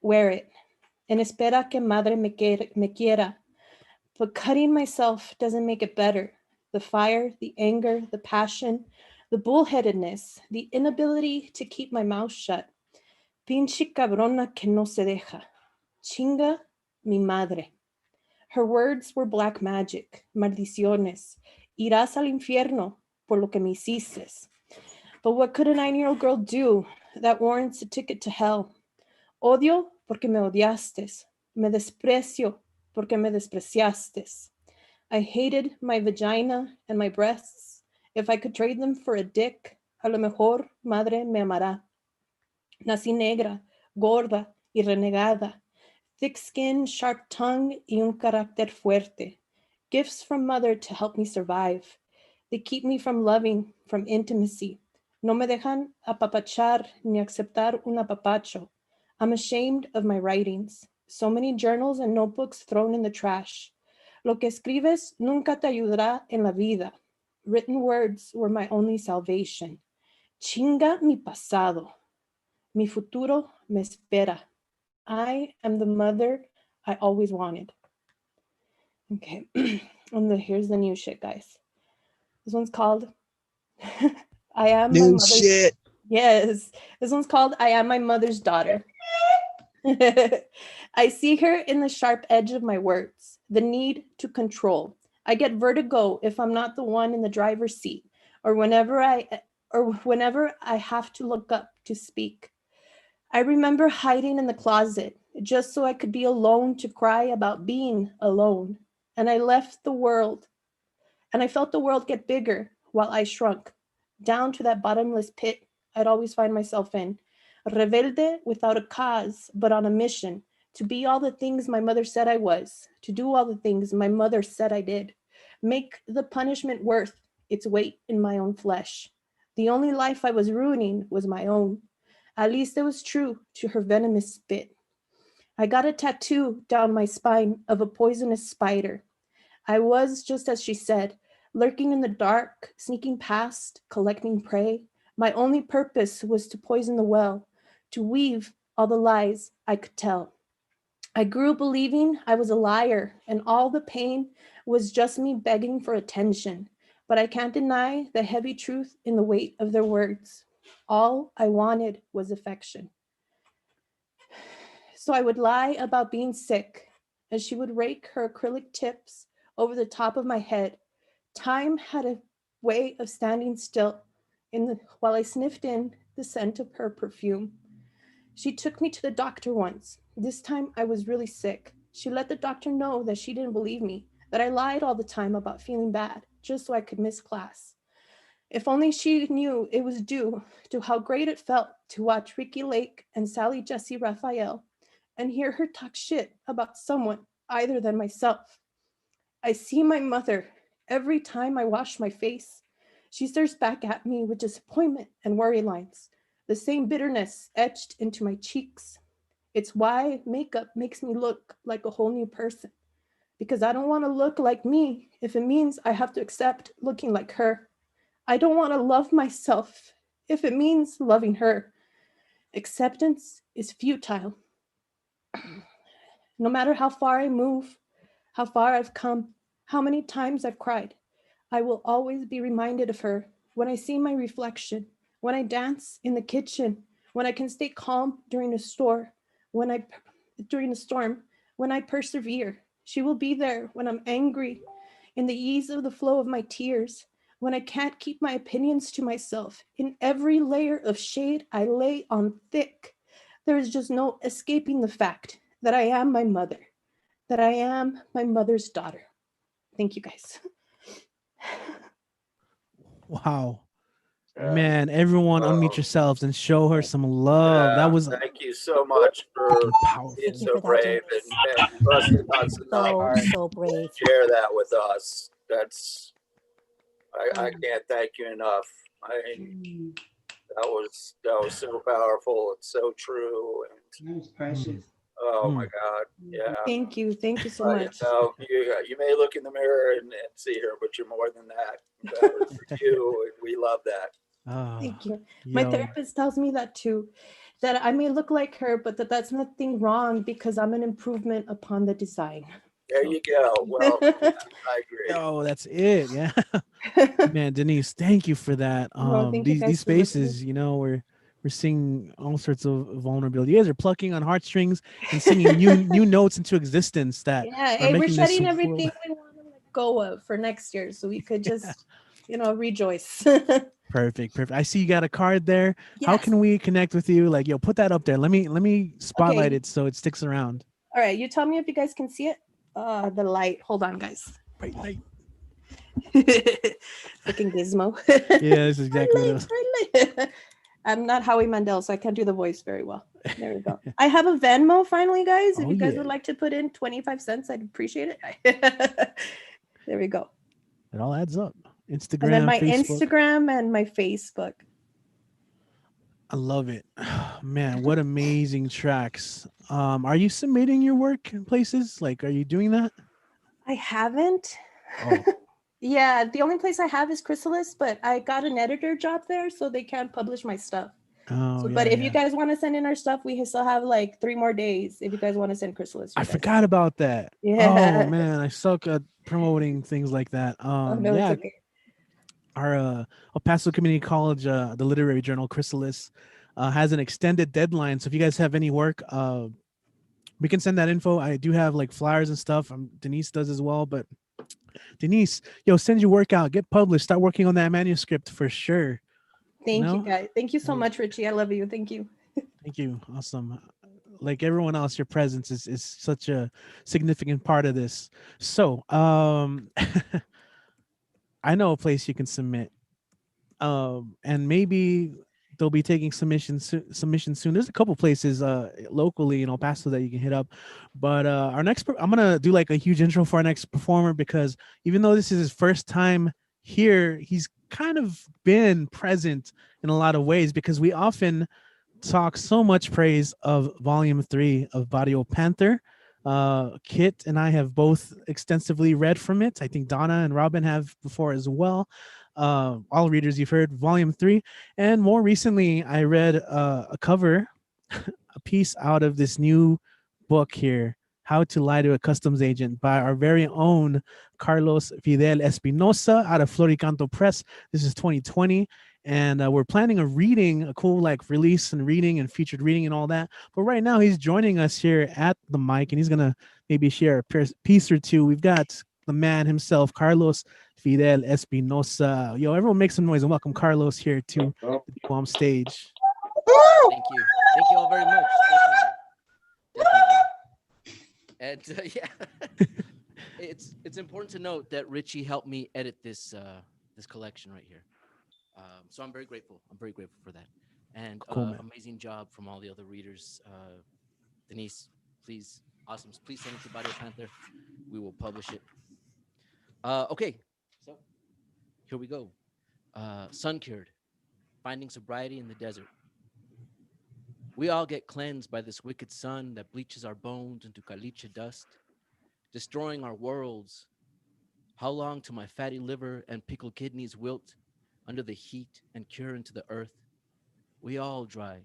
Wear it. En espera que madre me quiera. But cutting myself doesn't make it better. The fire, the anger, the passion, the bullheadedness, the inability to keep my mouth shut. Pinche cabrona que no se deja. Chinga mi madre. Her words were black magic, maldiciones. Irás al infierno por lo que me hiciste. But what could a 9-year-old girl do that warrants a ticket to hell? Odio porque me odiaste. Me desprecio porque me despreciaste. I hated my vagina and my breasts. If I could trade them for a dick, a lo mejor madre me amará. Nací negra, gorda y renegada. Thick skin, sharp tongue y un carácter fuerte. Gifts from mother to help me survive. They keep me from loving, from intimacy. No me dejan apapachar ni aceptar un apapacho. I'm ashamed of my writings. So many journals and notebooks thrown in the trash. Lo que escribes nunca te ayudará en la vida. Written words were my only salvation. Chinga mi pasado. Mi futuro me espera. I am the mother I always wanted. Okay, and here's the new shit, guys. This one's called I Am My Mother's shit. Yes, this one's called I Am My Mother's Daughter. I see her in the sharp edge of my words, the need to control. I get vertigo if I'm not the one in the driver's seat, or whenever I have to look up to speak. I remember hiding in the closet just so I could be alone to cry about being alone. And I left the world, and I felt the world get bigger while I shrunk down to that bottomless pit I'd always find myself in. Rebelde without a cause, but on a mission to be all the things my mother said I was, to do all the things my mother said I did, make the punishment worth its weight in my own flesh. The only life I was ruining was my own. At least it was true to her venomous spit. I got a tattoo down my spine of a poisonous spider. I was, just as she said, lurking in the dark, sneaking past, collecting prey. My only purpose was to poison the well, to weave all the lies I could tell. I grew believing I was a liar, and all the pain was just me begging for attention. But I can't deny the heavy truth in the weight of their words. All I wanted was affection. So I would lie about being sick, and she would rake her acrylic tips over the top of my head. Time had a way of standing still while I sniffed in the scent of her perfume. She took me to the doctor once. This time I was really sick. She let the doctor know that she didn't believe me, that I lied all the time about feeling bad, just so I could miss class. If only she knew it was due to how great it felt to watch Ricky Lake and Sally Jesse Raphael and hear her talk shit about someone other than myself. I see my mother every time I wash my face. She stares back at me with disappointment and worry lines, the same bitterness etched into my cheeks. It's why makeup makes me look like a whole new person, because I don't want to look like me if it means I have to accept looking like her. I don't want to love myself if it means loving her. Acceptance is futile. No matter how far I move, how far I've come, how many times I've cried, I will always be reminded of her when I see my reflection, when I dance in the kitchen, when I can stay calm during a storm, when I persevere. She will be there when I'm angry, in the ease of the flow of my tears, when I can't keep my opinions to myself. In every layer of shade I lay on thick, there is just no escaping the fact that I am my mother, that I am my mother's daughter. Thank you, guys. Wow. Man, everyone unmute yourselves and show her some love. That was thank you so much for powerful. being so brave and trusting us enough So brave. to share that with us. I can't thank you enough. I mean, that was so powerful. It's so true. And That was precious. oh my God, yeah. Thank you so much. You may look in the mirror and see her, but you're more than that. That was for you. We love that. Thank you. My therapist tells me that too, that I may look like her, but that's nothing wrong because I'm an improvement upon the design. There you go. Well, yeah, I agree. Oh, that's it. Yeah. Man, Denise, thank you for that. No, thank you These guys for listening. spaces, we're seeing all sorts of vulnerability. You guys are plucking on heartstrings and singing new notes into existence that Yeah, are hey, we're making this shedding world. everything we want to let go of for next year, so we could just, rejoice. Perfect. I see you got a card there. How Yes. can we connect with you? Like, yo, put that up there. Let me spotlight Okay. it so it sticks around. All right, you tell me if you guys can see it. The light. Hold on, guys. Bright light. Freaking gizmo. Yeah, this is exactly what it was. Bright light. I'm not Howie Mandel, so I can't do the voice very well. There we go. I have a Venmo finally, guys. If Oh, you guys yeah. would like to put in 25 cents, I'd appreciate it. There we go. It all adds up. Instagram, And then my Facebook. Instagram and my Facebook. I love it. Man, what amazing tracks. Are you submitting your work in places? Like, are you doing that? I haven't. Oh. Yeah, the only place I have is Chrysalis, but I got an editor job there, so they can't publish my stuff. Oh, But yeah, if you guys want to send in our stuff, we still have like 3 more days. If you guys want to send Chrysalis, I you guys. forgot about that. Yeah. Oh man, I suck at promoting things like that. Oh, no, Yeah, it's okay. our El Paso Community College, the literary journal Chrysalis, has an extended deadline. So if you guys have any work, we can send that info. I do have like flyers and stuff. Denise does as well. But Denise, send your work out, get published, start working on that manuscript for sure. Thank you, guys. Thank you so much, Richie. I love you. Thank you. Thank you. Awesome. Like everyone else, your presence is such a significant part of this. So, I know a place you can submit, and maybe they'll be taking submissions soon. There's a couple places locally in El Paso that you can hit up, but our next I'm gonna do like a huge intro for our next performer, because even though this is his first time here, he's kind of been present in a lot of ways, because we often talk so much praise of Volume 3 of Barrio Panther. Kit and I have both extensively read from it. I think Donna and Robin have before as well. All readers, you've heard Volume 3. And more recently, I read a cover, a piece out of this new book here, How to Lie to a Customs Agent, by our very own Carlos Fidel Espinosa out of Floricanto Press. This is 2020. And we're planning a cool like release and reading and featured reading and all that. But right now he's joining us here at the mic, and he's gonna maybe share a piece or two. We've got the man himself, Carlos Fidel Espinosa. Yo, everyone make some noise and welcome Carlos here to the BWOMS stage. Thank you all very much. Definitely. And yeah, it's important to note that Richie helped me edit this collection right here. So I'm very grateful. I'm very grateful for that. And Cool, amazing job from all the other readers. Denise, please, awesome. Please send it to Barrio Panther. We will publish it. Okay, so here we go. Sun cured, finding sobriety in the desert. We all get cleansed by this wicked sun that bleaches our bones into caliche dust, destroying our worlds. How long till my fatty liver and pickled kidneys wilt under the heat and cure into the earth? We all dry,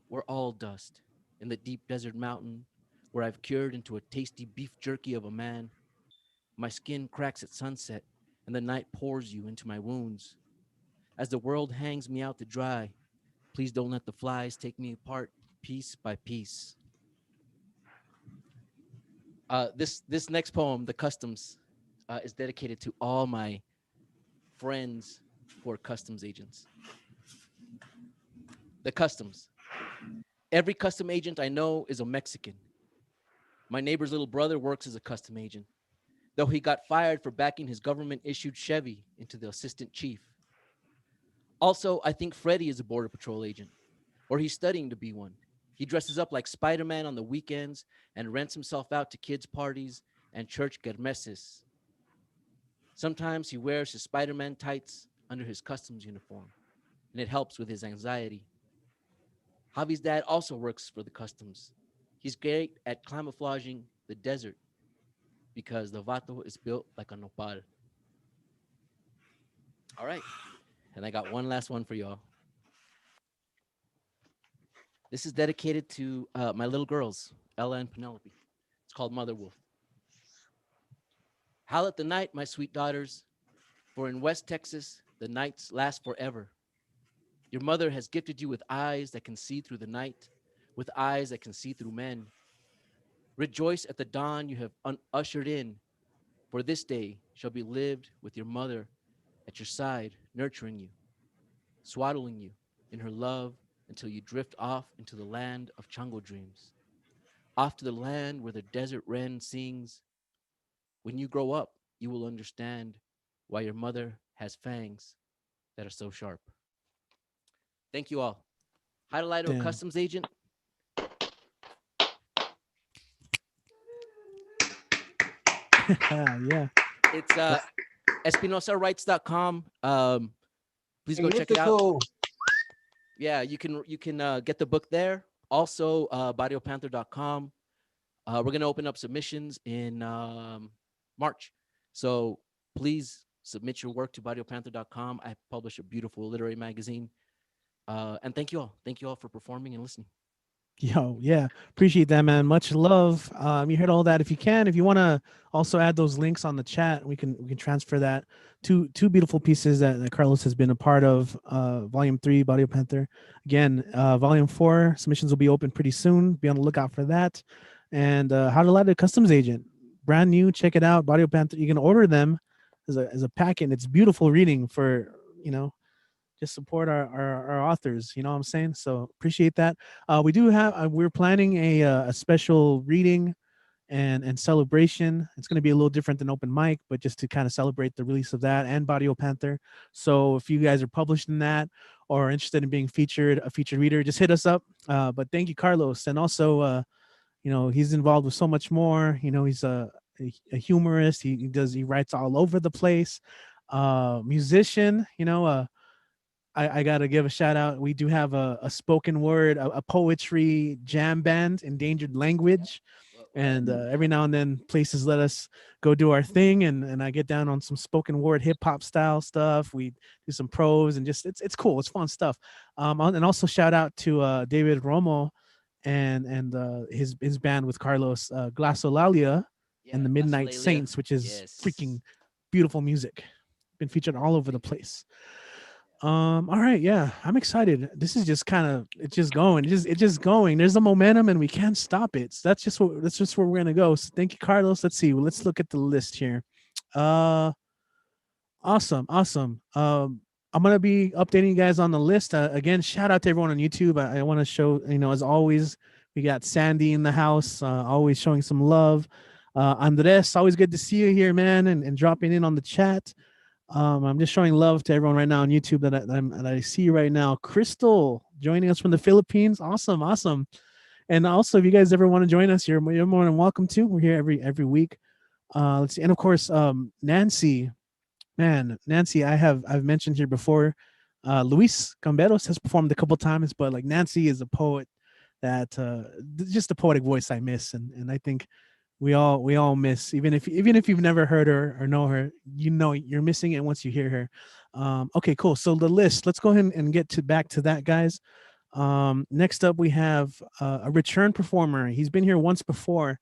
we're all dust, in the deep desert mountain, where I've cured into a tasty beef jerky of a man. My skin cracks at sunset, and the night pours you into my wounds. As the world hangs me out to dry, please don't let the flies take me apart piece by piece. This next poem, The Customs, is dedicated to all my friends who are customs agents. The Customs. Every custom agent I know is a Mexican. My neighbor's little brother works as a custom agent, though he got fired for backing his government-issued Chevy into the assistant chief. Also, I think Freddie is a Border Patrol agent, or he's studying to be one. He dresses up like Spider-Man on the weekends and rents himself out to kids' parties and church kermeses. Sometimes he wears his Spider-Man tights under his customs uniform, and it helps with his anxiety. Javi's dad also works for the customs. He's great at camouflaging the desert because the vato is built like a nopal. All right, and I got one last one for y'all. This is dedicated to my little girls, Ella and Penelope. It's called Mother Wolf. Howl at the night, my sweet daughters, for in West Texas, the nights last forever. Your mother has gifted you with eyes that can see through the night, with eyes that can see through men. Rejoice at the dawn you have ushered in, for this day shall be lived with your mother at your side, nurturing you, swaddling you in her love until you drift off into the land of Chango dreams, off to the land where the desert wren sings. When you grow up, you will understand why your mother has fangs that are so sharp. Thank you all. Highlighter Damn. Customs Agent. Yeah. It's EspinosaWrites.com. Please go check it out. Mythical. Yeah, you can get the book there. Also, BarrioPanther.com. We're gonna open up submissions in March, so please submit your work to BarrioPanther.com. I publish a beautiful literary magazine, and thank you all for performing and listening. Yo, yeah, appreciate that, man. Much love. You heard all that. If you want to also add those links on the chat, we can transfer that. Two beautiful pieces that Carlos has been a part of. Volume 3, Barrio Panther. Again, Volume 4 submissions will be open pretty soon. Be on the lookout for that. And How to Light a Customs Agent, brand new. Check it out, Barrio Panther. You can order them as a packet. It's beautiful reading for just support our authors, you know what I'm saying? So appreciate that. We do have we're planning a special reading and celebration. It's going to be a little different than open mic, but just to kind of celebrate the release of that and Barrio Panther. So if you guys are published in that or are interested in being a featured reader, just hit us up. But thank you, Carlos. And also he's involved with so much more. He's a humorist. He writes all over the place. Musician, I got to give a shout out. We do have a spoken word, a poetry jam band, Endangered Language. And every now and then places let us go do our thing. And I get down on some spoken word hip hop style stuff. We do some prose and just, it's cool. It's fun stuff. And also shout out to David Romo and his band with Carlos, Glasolalia and the Midnight Glasolalia. Saints, which is freaking beautiful music. Been featured all over the place. All right, yeah, I'm excited. This is just it's just going. It's just going. There's a momentum and we can't stop it. So that's just where we're gonna go. So thank you, Carlos. Let's see. Let's look at the list here. Awesome. I'm gonna be updating you guys on the list. Again, shout out to everyone on YouTube. I want to show, as always, we got Sandy in the house, always showing some love. Andres, always good to see you here, man, and dropping in on the chat. I'm just showing love to everyone right now on YouTube that I see right now. Crystal joining us from the Philippines. Awesome. And also, if you guys ever want to join us, you're more than welcome to. We're here every week. Let's see. And of course, Nancy, I've mentioned here before. Luis Camberos has performed a couple times, but like Nancy is a poet that just a poetic voice I miss, and I think we all miss, even if you've never heard her or know her, you're missing it once you hear her. Okay, cool. So the list, let's go ahead and get back to that, guys. Next up we have a return performer. He's been here once before.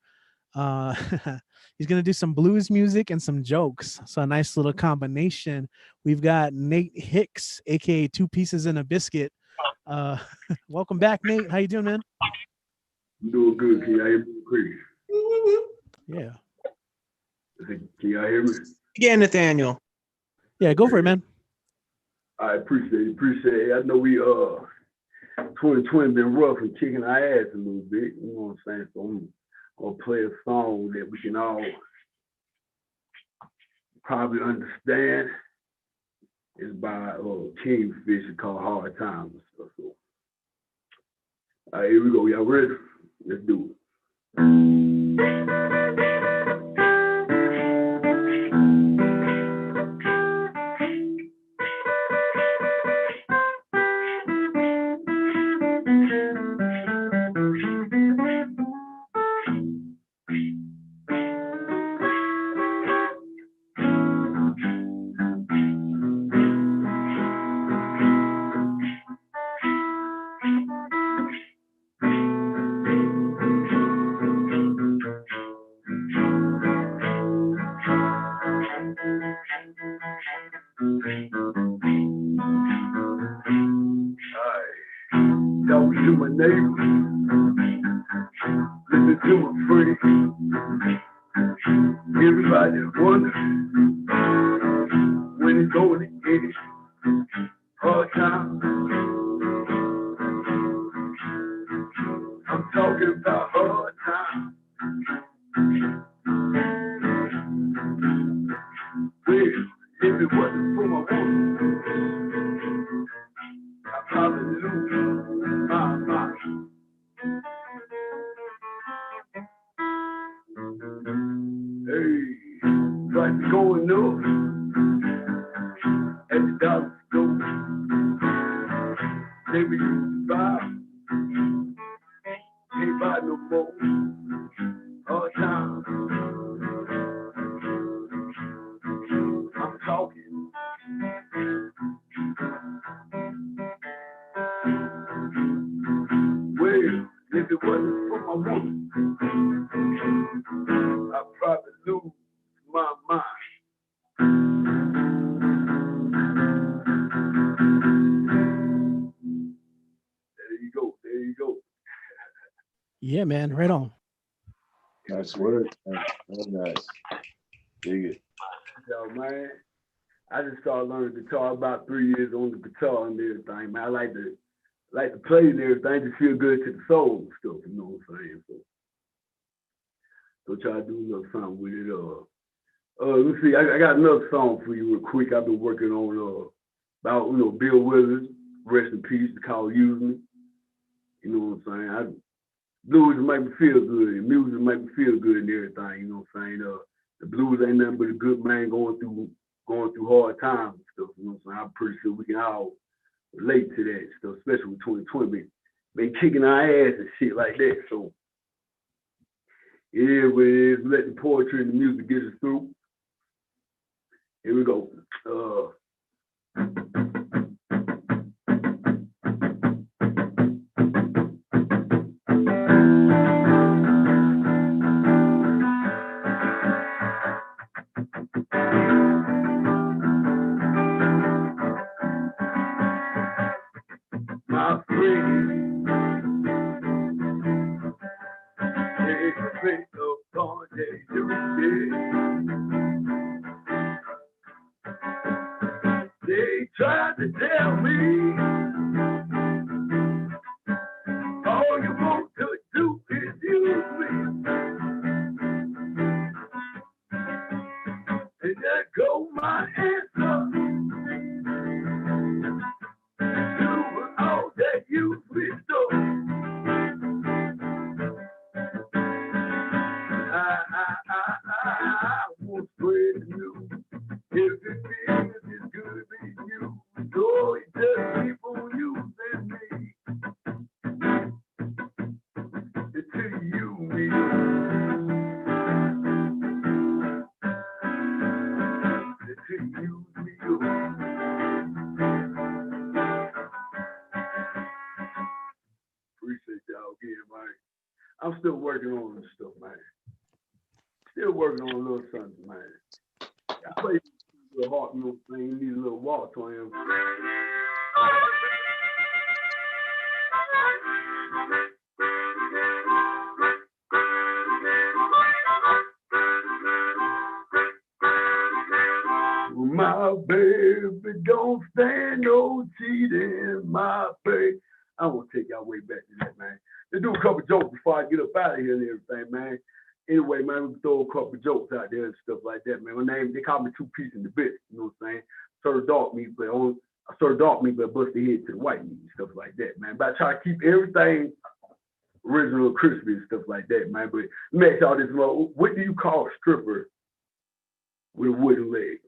He's gonna do some blues music and some jokes, so a nice little combination. We've got Nate Hicks, aka Two Pieces in a Biscuit. Welcome back, Nate. How you doing, man? I'm doing good. Can y'all hear me? Great. Yeah. Can y'all hear me? Yeah, Nathaniel. Yeah, go for it, man. I appreciate it. I know we 2020 been rough and kicking our ass a little bit. You know what I'm saying? So I'm gonna play a song that we can all probably understand. It's by Kingfish, called Hard Times. So, all right, here we go. Y'all ready? Let's do it. to my neighbors. Listen to my friends. Everybody wonders when it's going to end. Hard time. I'm talking about hard time. Well, if it wasn't for my woman, I'd probably lose my mind. Hey, price going up at the dollar store. Maybe you buy, can't buy no more. Hard time. I'm talking. Well, if it wasn't for my woman, I'd probably lose my mind. There you go. There you go. Yeah, man. Right on. Nice work. That's nice. Dig it. So, man, I just started learning guitar about 3 years on the guitar and everything, man. I like to play and everything, just feel good to the soul and stuff, you know what I'm saying? So try to do a little something with it. Let's see, I got another song for you real quick. I've been working on about, Bill Withers, rest in peace, it's called Use Me. You know what I'm saying? Blues make me feel good, and music make me feel good and everything, you know what I'm saying? The blues ain't nothing but a good man going through hard times and stuff, you know what I'm saying? I'm pretty sure we can all relate to that stuff, especially with 2020 been kicking our ass and shit like that. So yeah, we let the poetry and the music get us through. Here we go. My friend, it's a place upon that you did. They tried to tell me all you want to do is use me. And there go my answer. Do all that you bestow. I won't spread the news. If it feels it's good to be you, so it just keep on using me. Until you me. Until you me. Appreciate y'all again, man. I'm still working on this stuff, man. Still working on a little something, man. I play a little heart, you know what I'm saying? Need a little waltz on him. My baby don't stand no cheating, my baby. I want to take y'all way back to that, man. Let's do a couple jokes before I get up out of here and everything, man. Anyway, man, we can throw a couple jokes out there and stuff like that, man. My name, they call me Two Piece in the Bit, you know what I'm saying? Serve dark meat, but bust the head to the white meat and stuff like that, man. But I try to keep everything original, crispy and stuff like that, man. But let me ask y'all this, what do you call a stripper with a wooden leg?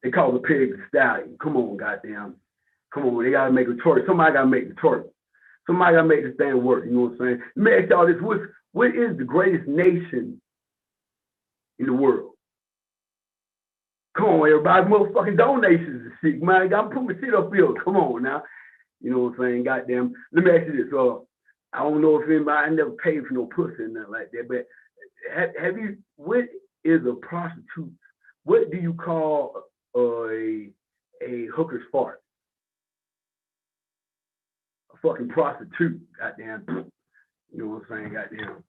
They call the pig the stallion. Come on, goddamn. Come on, they gotta make a twerk. Somebody gotta make the twerk. Somebody gotta make this thing work. You know what I'm saying? Let me ask y'all this: what is the greatest nation in the world? Come on, everybody, motherfucking donations and shit, man. I gotta put my shit up here. Come on now. You know what I'm saying? Goddamn. Let me ask you this: I don't know if anybody, I never paid for no pussy or nothing like that, but have you? What is a prostitute? What do you call a hooker's fart? fucking prostitute, goddamn. You know what I'm saying, goddamn.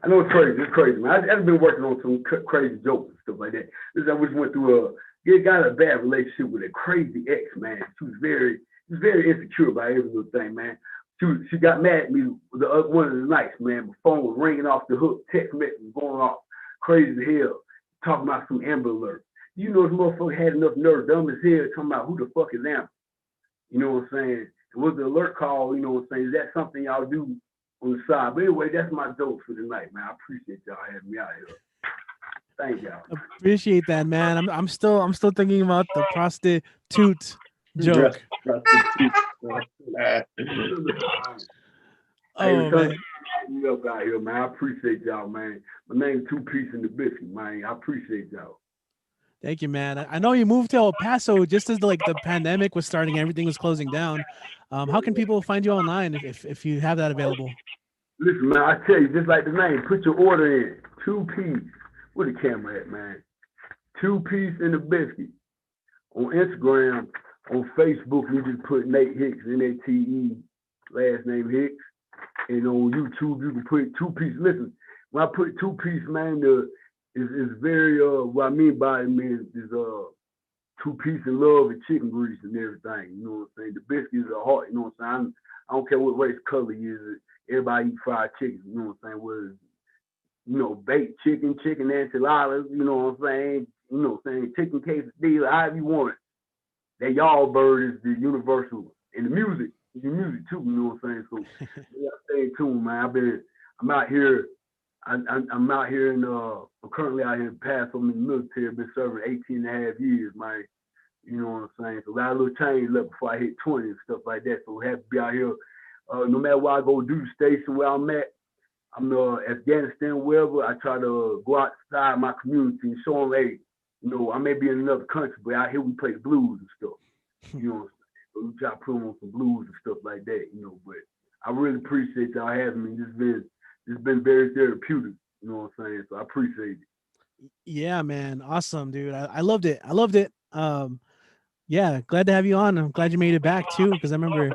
I know it's crazy, man. I've been working on some crazy jokes and stuff like that. I just went through got a bad relationship with a crazy ex, man. She was very insecure about every little thing, man. She got mad at me one of the nights, man. My phone was ringing off the hook, text message going off, crazy as hell, talking about some Amber Alert. You know, this motherfucker had enough nerve, dumb as hell, talking about who the fuck is Amber. You know what I'm saying? It was the alert call, you know what I'm saying? Is that something y'all do on the side? But anyway, that's my joke for the night, man. I appreciate y'all having me out here. Thank y'all. Appreciate that, man. I'm still thinking about the prostitute joke. Oh, man. You up out here, man. I appreciate y'all, man. My name's Two Piece in the Biscuit, man. I appreciate y'all. Thank you, man. I know you moved to El Paso just as the pandemic was starting, everything was closing down. How can people find you online if you have that available? Listen, man, I tell you, just like the name, put your order in. 2 Piece. Where the camera at, man? 2 Piece in the Biscuit. On Instagram, on Facebook, you just put Nate Hicks, N-A-T-E, last name Hicks. And on YouTube, you can put 2 Piece. Listen, when I put 2 Piece, man, it's very, what I mean by it, man, is 2 Piece in love and chicken grease and everything. You know what I'm saying? The biscuit is a heart, you know what I'm saying? I don't care what race color he is. Everybody eat fried chicken, you know what I'm saying? Whether it's, you know, baked chicken enchiladas, you know what I'm saying? You know what I'm saying? Chicken quesadilla, however you want it. That y'all bird is the universal. And the music too, you know what I'm saying? So yeah, stay tuned, man. I'm out here. I'm out here I'm currently out here in Paso. I'm in the military. I've been serving 18 and a half years, man. You know what I'm saying? So I got a little change left before I hit 20 and stuff like that. So we have to be out here. No matter where I go do the station where I'm at, I'm Afghanistan, wherever, I try to go outside my community and show them, hey, you know, I may be in another country, but out here we play the blues and stuff. You know what I'm saying? So we try to put on some blues and stuff like that, you know. But I really appreciate y'all having me. It's been very therapeutic, you know what I'm saying? So I appreciate it. Yeah, man. Awesome, dude. I loved it. Yeah, glad to have you on. I'm glad you made it back too, because I remember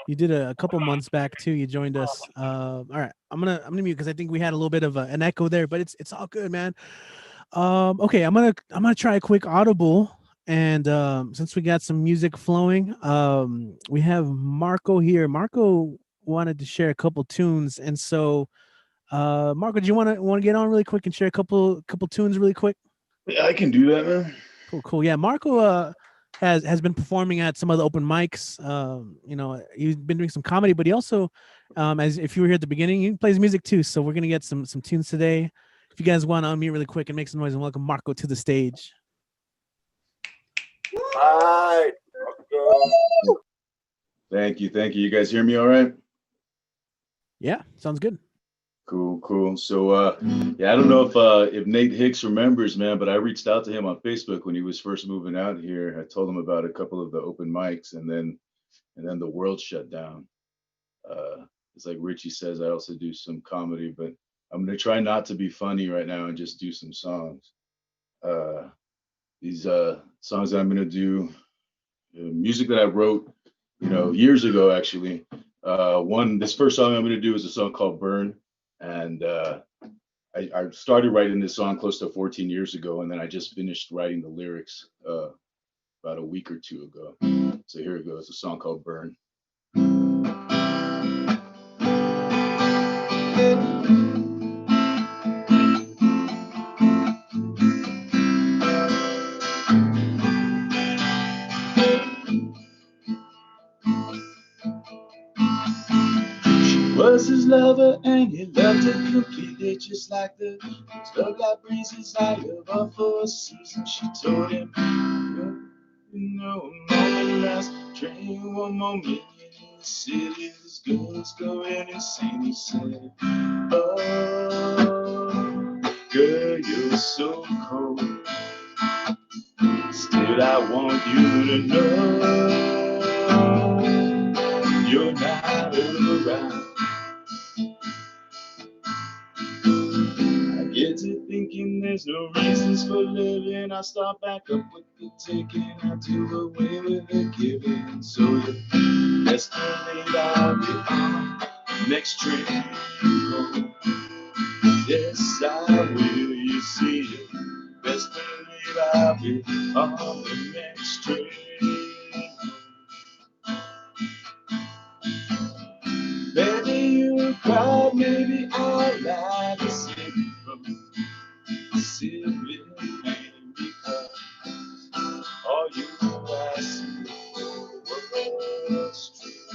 you did a couple months back too. You joined us. All right, I'm gonna mute because I think we had a little bit of an echo there, but it's all good, man. Okay, I'm gonna try a quick audible, and since we got some music flowing, we have Marco here. Marco wanted to share a couple tunes, and so Marco, do you want to get on really quick and share a couple tunes really quick? Yeah, I can do that, man. Cool. Yeah, Marco has been performing at some of the open mics. You know, he's been doing some comedy, but he also, as if you were here at the beginning, he plays music too. So we're gonna get some tunes today. If you guys want to unmute really quick and make some noise and welcome Marco to the stage. Hi. Thank you. You guys hear me all right? Yeah, sounds good. Cool. So yeah, I don't know if Nate Hicks remembers, man, but I reached out to him on Facebook when he was first moving out here. I told him about a couple of the open mics, and then the world shut down. It's like Richie says, I also do some comedy, but I'm gonna try not to be funny right now and just do some songs. These songs that I'm gonna do, music that I wrote, you know, years ago actually. This first song I'm gonna do is a song called Burn. And I started writing this song close to 14 years ago, and then I just finished writing the lyrics about a week or two ago. So here it goes, a song called Burn. Was his lover and he loved her completely, just like the love breezes high above four seasons. She told him, no more last train, one more minute in the city. This girl's going insane. He said, oh, girl, you're so cold. Still, I want you to know you're not around. Get to thinking there's no reasons for living. I start back up with the taking. I do away with the giving. So your destiny I'll be on the next train home. Yes, I will, you see it. Best believe I'll be on the next train home. Baby, you cried, maybe I'll lie to save you from sibling pain, because all you asked for was true.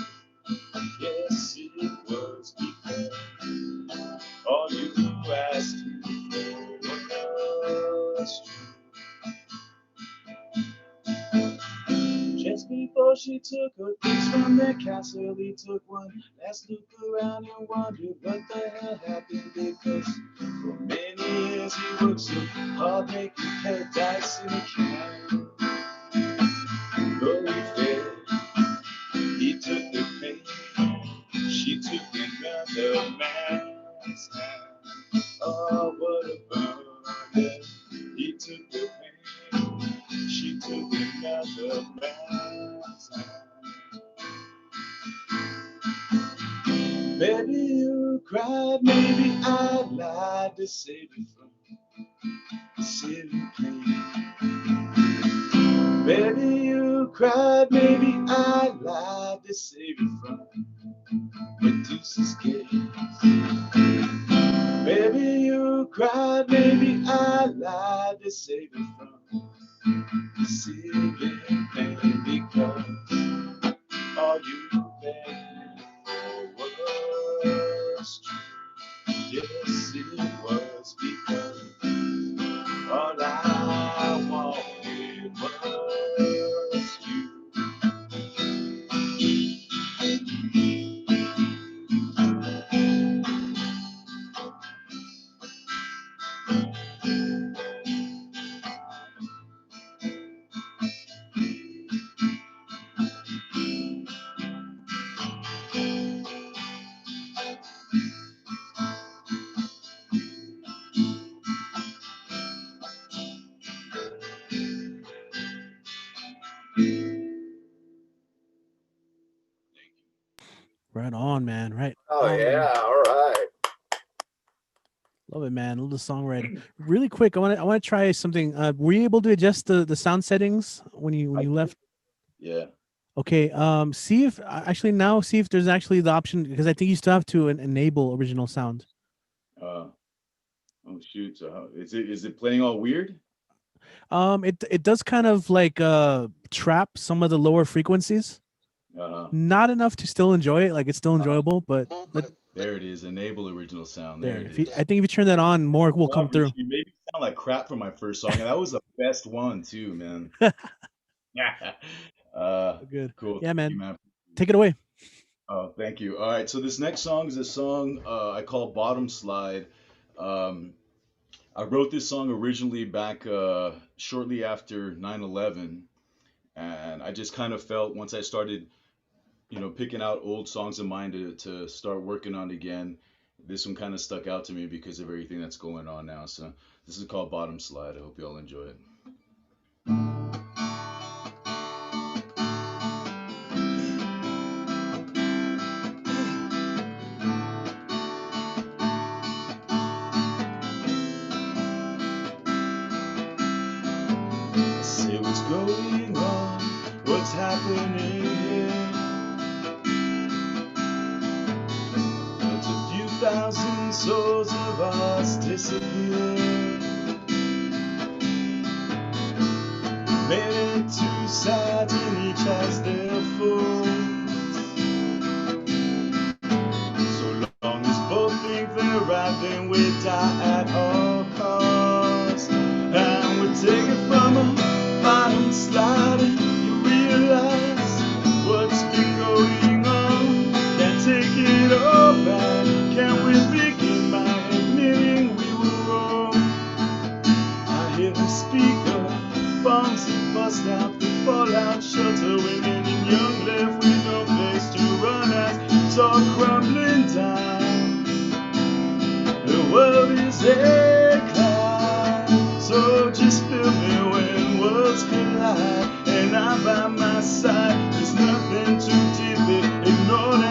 Yes, it was because all you asked for was true. Just before she took her things from their castle, he took one last look around and wondered what the hell happened, because for many years he worked so hard making paradise in a can. Though he failed, he took the pain, she took another man's hand. Oh, what a burden. He took the pain, she took another man's hand. Maybe you cried, maybe I lied to save you from the silly pain. Maybe you cried, maybe I lied to save you from Medusa's gaze. Maybe you cried, maybe I lied to save you from the silly pain, because all you begged for was true. Yes, it was because all I wanted was you. Right on, man. Right. Oh yeah, all right. Love it, man. Love the songwriter. Really quick, I want to try something. Were you able to adjust the sound settings when you left? Yeah. Okay. See if actually now see if there's actually the option, because I think you still have to enable original sound. Oh shoot. So is it playing all weird? It does kind of like trap some of the lower frequencies. Not enough to still enjoy it. Like it's still enjoyable, but there it is. Enable original sound. there. I think if you turn that on, more will come through. You made me sound like crap for my first song, and that was the best one too, man. Good. Cool. Yeah, Thank man. you, man. Take it away. Oh, thank you. All right, so this next song is a song I call Bottom Slide. I wrote this song originally back shortly after 9/11, and I just kind of felt once I started, picking out old songs of mine to start working on again, this one kind of stuck out to me because of everything that's going on now. So this is called Bottom Slide. I hope you all enjoy it. Say what's going on, what's happening here. But a few thousand souls of us disappeared. Made it two sides and each has their faults. So long as both think they're right, then we die at all costs. And we take it from them. Bottom slide, you realize what's been going on. Can't take it all back. Can we begin by admitting we were wrong? I hear them speak of bombs that bust out the fallout shelter. Women and young left with no place to run as it's all crumbling down. The world is inclined, so just feel me when worlds collide, and I'm by my side. There's nothing to dip it, ignore that.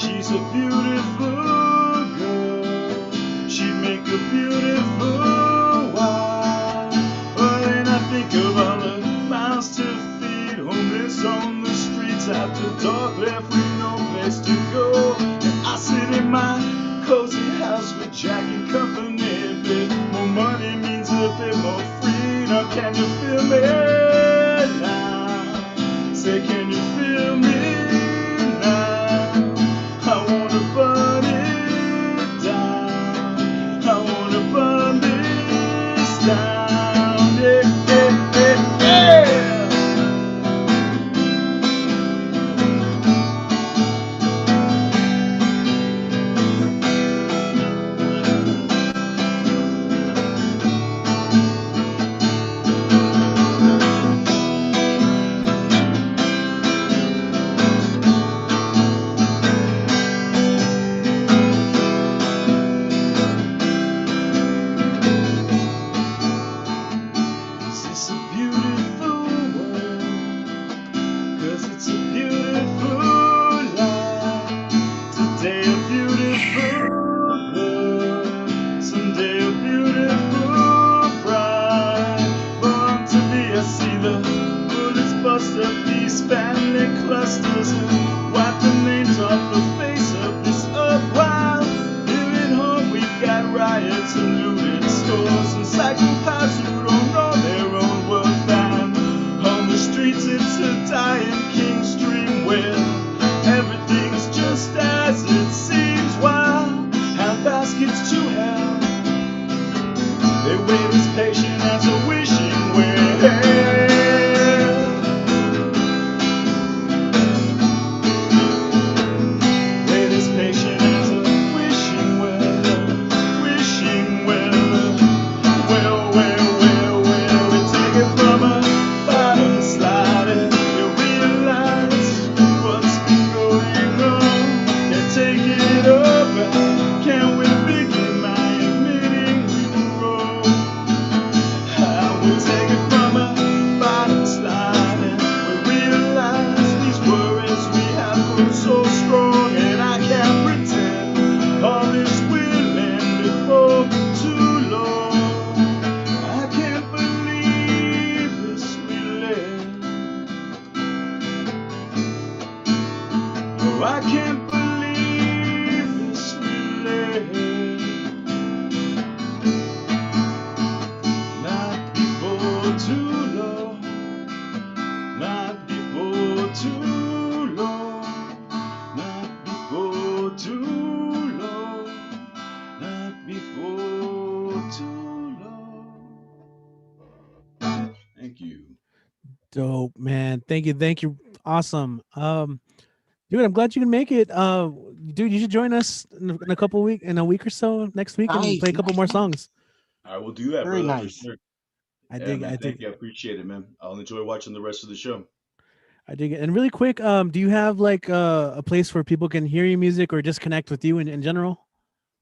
She's a beautiful girl. She'd make a beautiful wife. But then I think of all the miles to feed, homeless on the streets after dark, left with no place to go. And I sit in my cozy house with Jack and company. A bit more money means a bit more freedom. Can you feel me now? Say, can you feel me now? I wanna burn it down. I wanna burn this down. Yeah, yeah, yeah, yeah. It's a beautiful world, 'cause it's a beautiful life. Today a beautiful girl, someday a beautiful bride. Born to be, I see the bullets bust up these family clusters and wipe the names off the face of this earth. While here at home we've got riots and looted stores and psychopaths who don't know their own worth. And on the streets it's a dying King's dream where everything's just as it seems. While hand baskets to hell, they wait as patient as a wishing well. Wait as patient as a wishing well, wishing well. Well, well, well, well, we take it from a bottom sliding. You realize what's been going on. Can't take it over. Can't we begin by admitting we were wrong? How we take it from a bottom sliding. We realize these worries we have grown so strong, and I can't pretend all this will end before too long. I can't believe this will end. Oh, I can't believe this will end. Not before too long. Not before too long. Not before too long. Not before too long. Thank you. Dope, man. Thank you. Awesome. Dude, I'm glad you can make it. Dude, you should join us in a couple week in a week or so next week and Nice, play a couple more songs. I will do that, Very brother, nice. for sure. I Yeah, dig man. I Thank dig you. I appreciate it, man. I'll enjoy watching the rest of the show. I dig it. And really quick, do you have like a place where people can hear your music or just connect with you in general?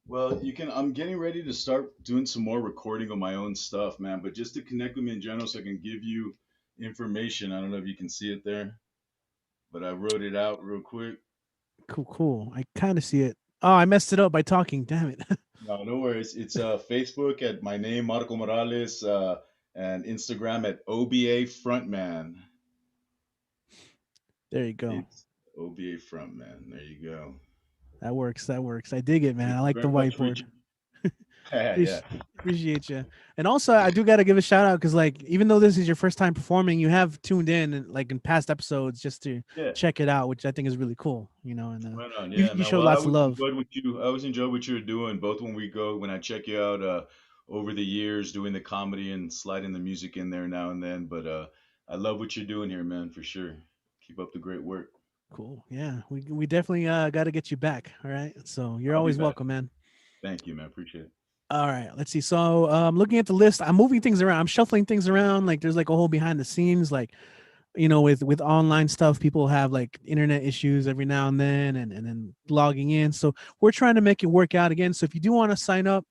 Well, you can. I'm getting ready to start doing some more recording of my own stuff, man. But just to connect with me in general, so I can give you information. I don't know if you can see it there, but I wrote it out real quick. Cool. I kind of see it. Oh, I messed it up by talking. Damn it. No, no worries. It's Facebook at my name, Marco Morales, and Instagram at OBA Frontman. There you go. It's OBA Frontman. There you go. That works. I dig it, man. Thank I you like the very much, whiteboard. Richie. Yeah. Appreciate you. And also, I do got to give a shout out because, like, even though this is your first time performing, you have tuned in and like in past episodes just to Yeah. check it out, which I think is really cool. You know, and Right on. you Yeah, man. show Well, lots of love. I always enjoyed what you were doing, both when I check you out over the years, doing the comedy and sliding the music in there now and then. But I love what you're doing here, man, for sure. Keep up the great work. Cool. Yeah, we definitely got to get you back. All right. So you're I'll be always back. welcome, man. Thank you, man. Appreciate it. All right, let's see. So looking at the list, I'm moving things around. I'm shuffling things around. Like there's like a whole behind the scenes, like, you know, with online stuff, people have like internet issues every now and then logging in. So we're trying to make it work out again. So if you do want to sign up,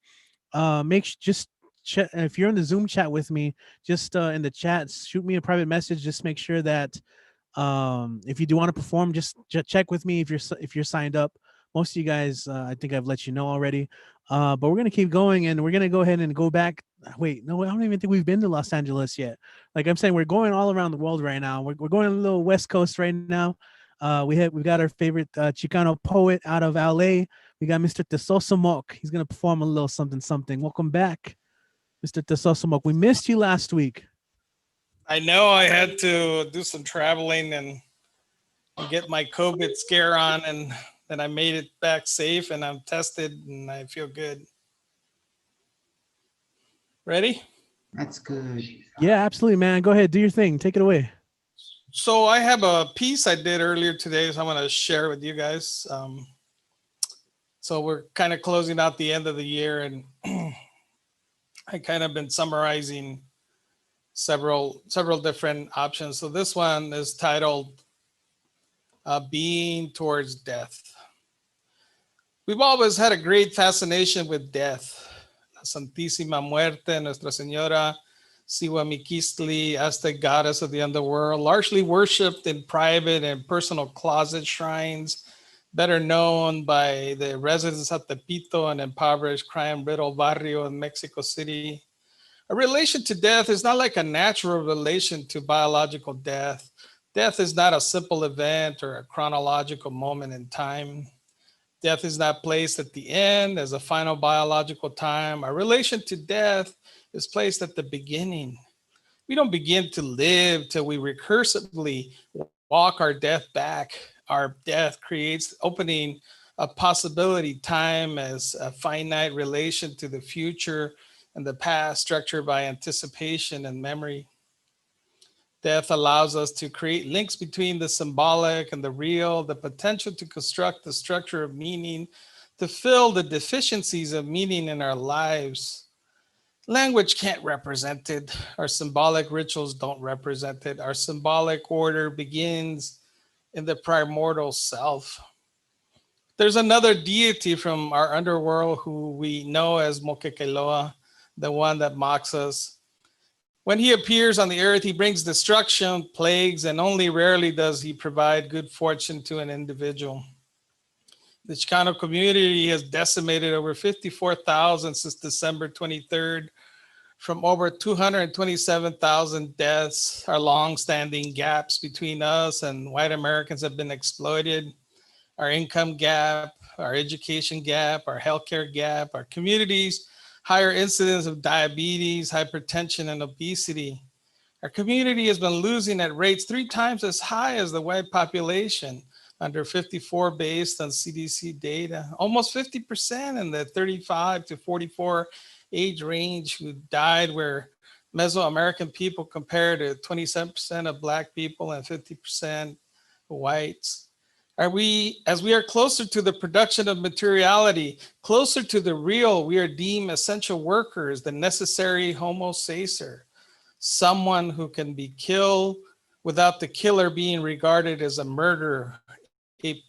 just check, if you're in the Zoom chat with me, just in the chat, shoot me a private message. Just make sure that if you do want to perform, just check with me if you're signed up. Most of you guys, I think I've let you know already. But we're gonna keep going, and we're gonna go ahead and go back. Wait, no, I don't even think we've been to Los Angeles yet. Like I'm saying, we're going all around the world right now. We're going a little West Coast right now. We've got our favorite Chicano poet out of LA. We got Mr. Tesosomok. He's gonna perform a little something something. Welcome back, Mr. Tesosomok. We missed you last week. I know I had to do some traveling and get my COVID scare on, and then I made it back safe, and I'm tested and I feel good. Ready? That's good. Yeah, absolutely, man. Go ahead, do your thing. Take it away. So I have a piece I did earlier today, so I'm going to share with you guys. So we're kind of closing out the end of the year, and I kind of been summarizing several different options. So this one is titled Being Towards Death. We've always had a great fascination with death. La Santísima Muerte, Nuestra Señora Siwamikistli, Aztec goddess of the underworld, largely worshipped in private and personal closet shrines, better known by the residents of Tepito, an impoverished crime-riddled barrio in Mexico City. A relation to death is not like a natural relation to biological death. Death is not a simple event or a chronological moment in time. Death is not placed at the end as a final biological time. Our relation to death is placed at the beginning. We don't begin to live till we recursively walk our death back. Our death creates opening a possibility time as a finite relation to the future and the past, structured by anticipation and memory. Death allows us to create links between the symbolic and the real, the potential to construct the structure of meaning, to fill the deficiencies of meaning in our lives. Language can't represent it. Our symbolic rituals don't represent it. Our symbolic order begins in the primordial self. There's another deity from our underworld who we know as Mokekeloa, the one that mocks us. When he appears on the earth, he brings destruction, plagues, and only rarely does he provide good fortune to an individual. The Chicano community has decimated over 54,000 since December 23rd, from over 227,000 deaths. Our long-standing gaps between us and white Americans have been exploited. Our income gap, our education gap, our healthcare gap, our communities, higher incidence of diabetes, hypertension, and obesity. Our community has been losing at rates 3 times as high as the white population, under 54 based on CDC data. Almost 50% in the 35 to 44 age range who died were Mesoamerican people compared to 27% of Black people and 50% whites. As we are closer to the production of materiality, closer to the real, we are deemed essential workers, the necessary homo sacer, someone who can be killed without the killer being regarded as a murderer,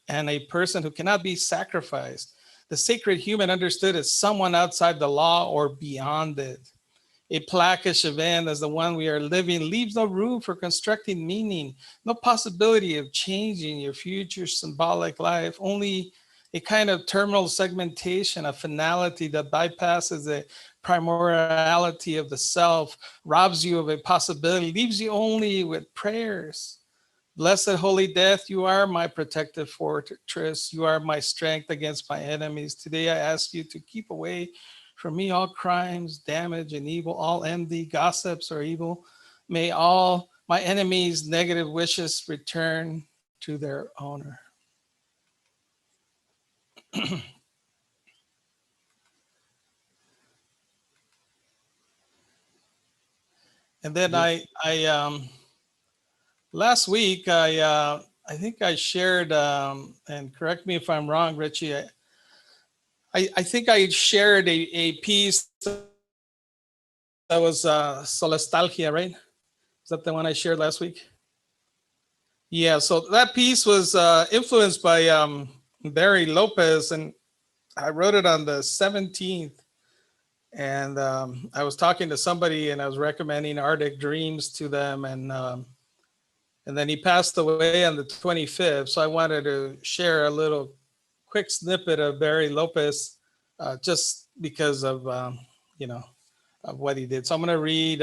and a person who cannot be sacrificed. The sacred human understood as someone outside the law or beyond it. A plackish event as the one we are living leaves no room for constructing meaning, no possibility of changing your future symbolic life, only a kind of terminal segmentation, a finality that bypasses the primordiality of the self, robs you of a possibility, leaves you only with prayers. Blessed holy death, you are my protective fortress. You are my strength against my enemies. Today I ask you to keep away from me all crimes, damage, and evil, all envy, gossips, or evil. May all my enemies' negative wishes return to their owner. And then last week, I think I shared, and correct me if I'm wrong, Richie, I think I shared a piece that was Solastalgia, right? Is that the one I shared last week? Yeah, so that piece was influenced by Barry Lopez, and I wrote it on the 17th. And I was talking to somebody and I was recommending Arctic Dreams to them, and then he passed away on the 25th. So I wanted to share a little quick snippet of Barry Lopez, just because of of what he did. So I'm going to read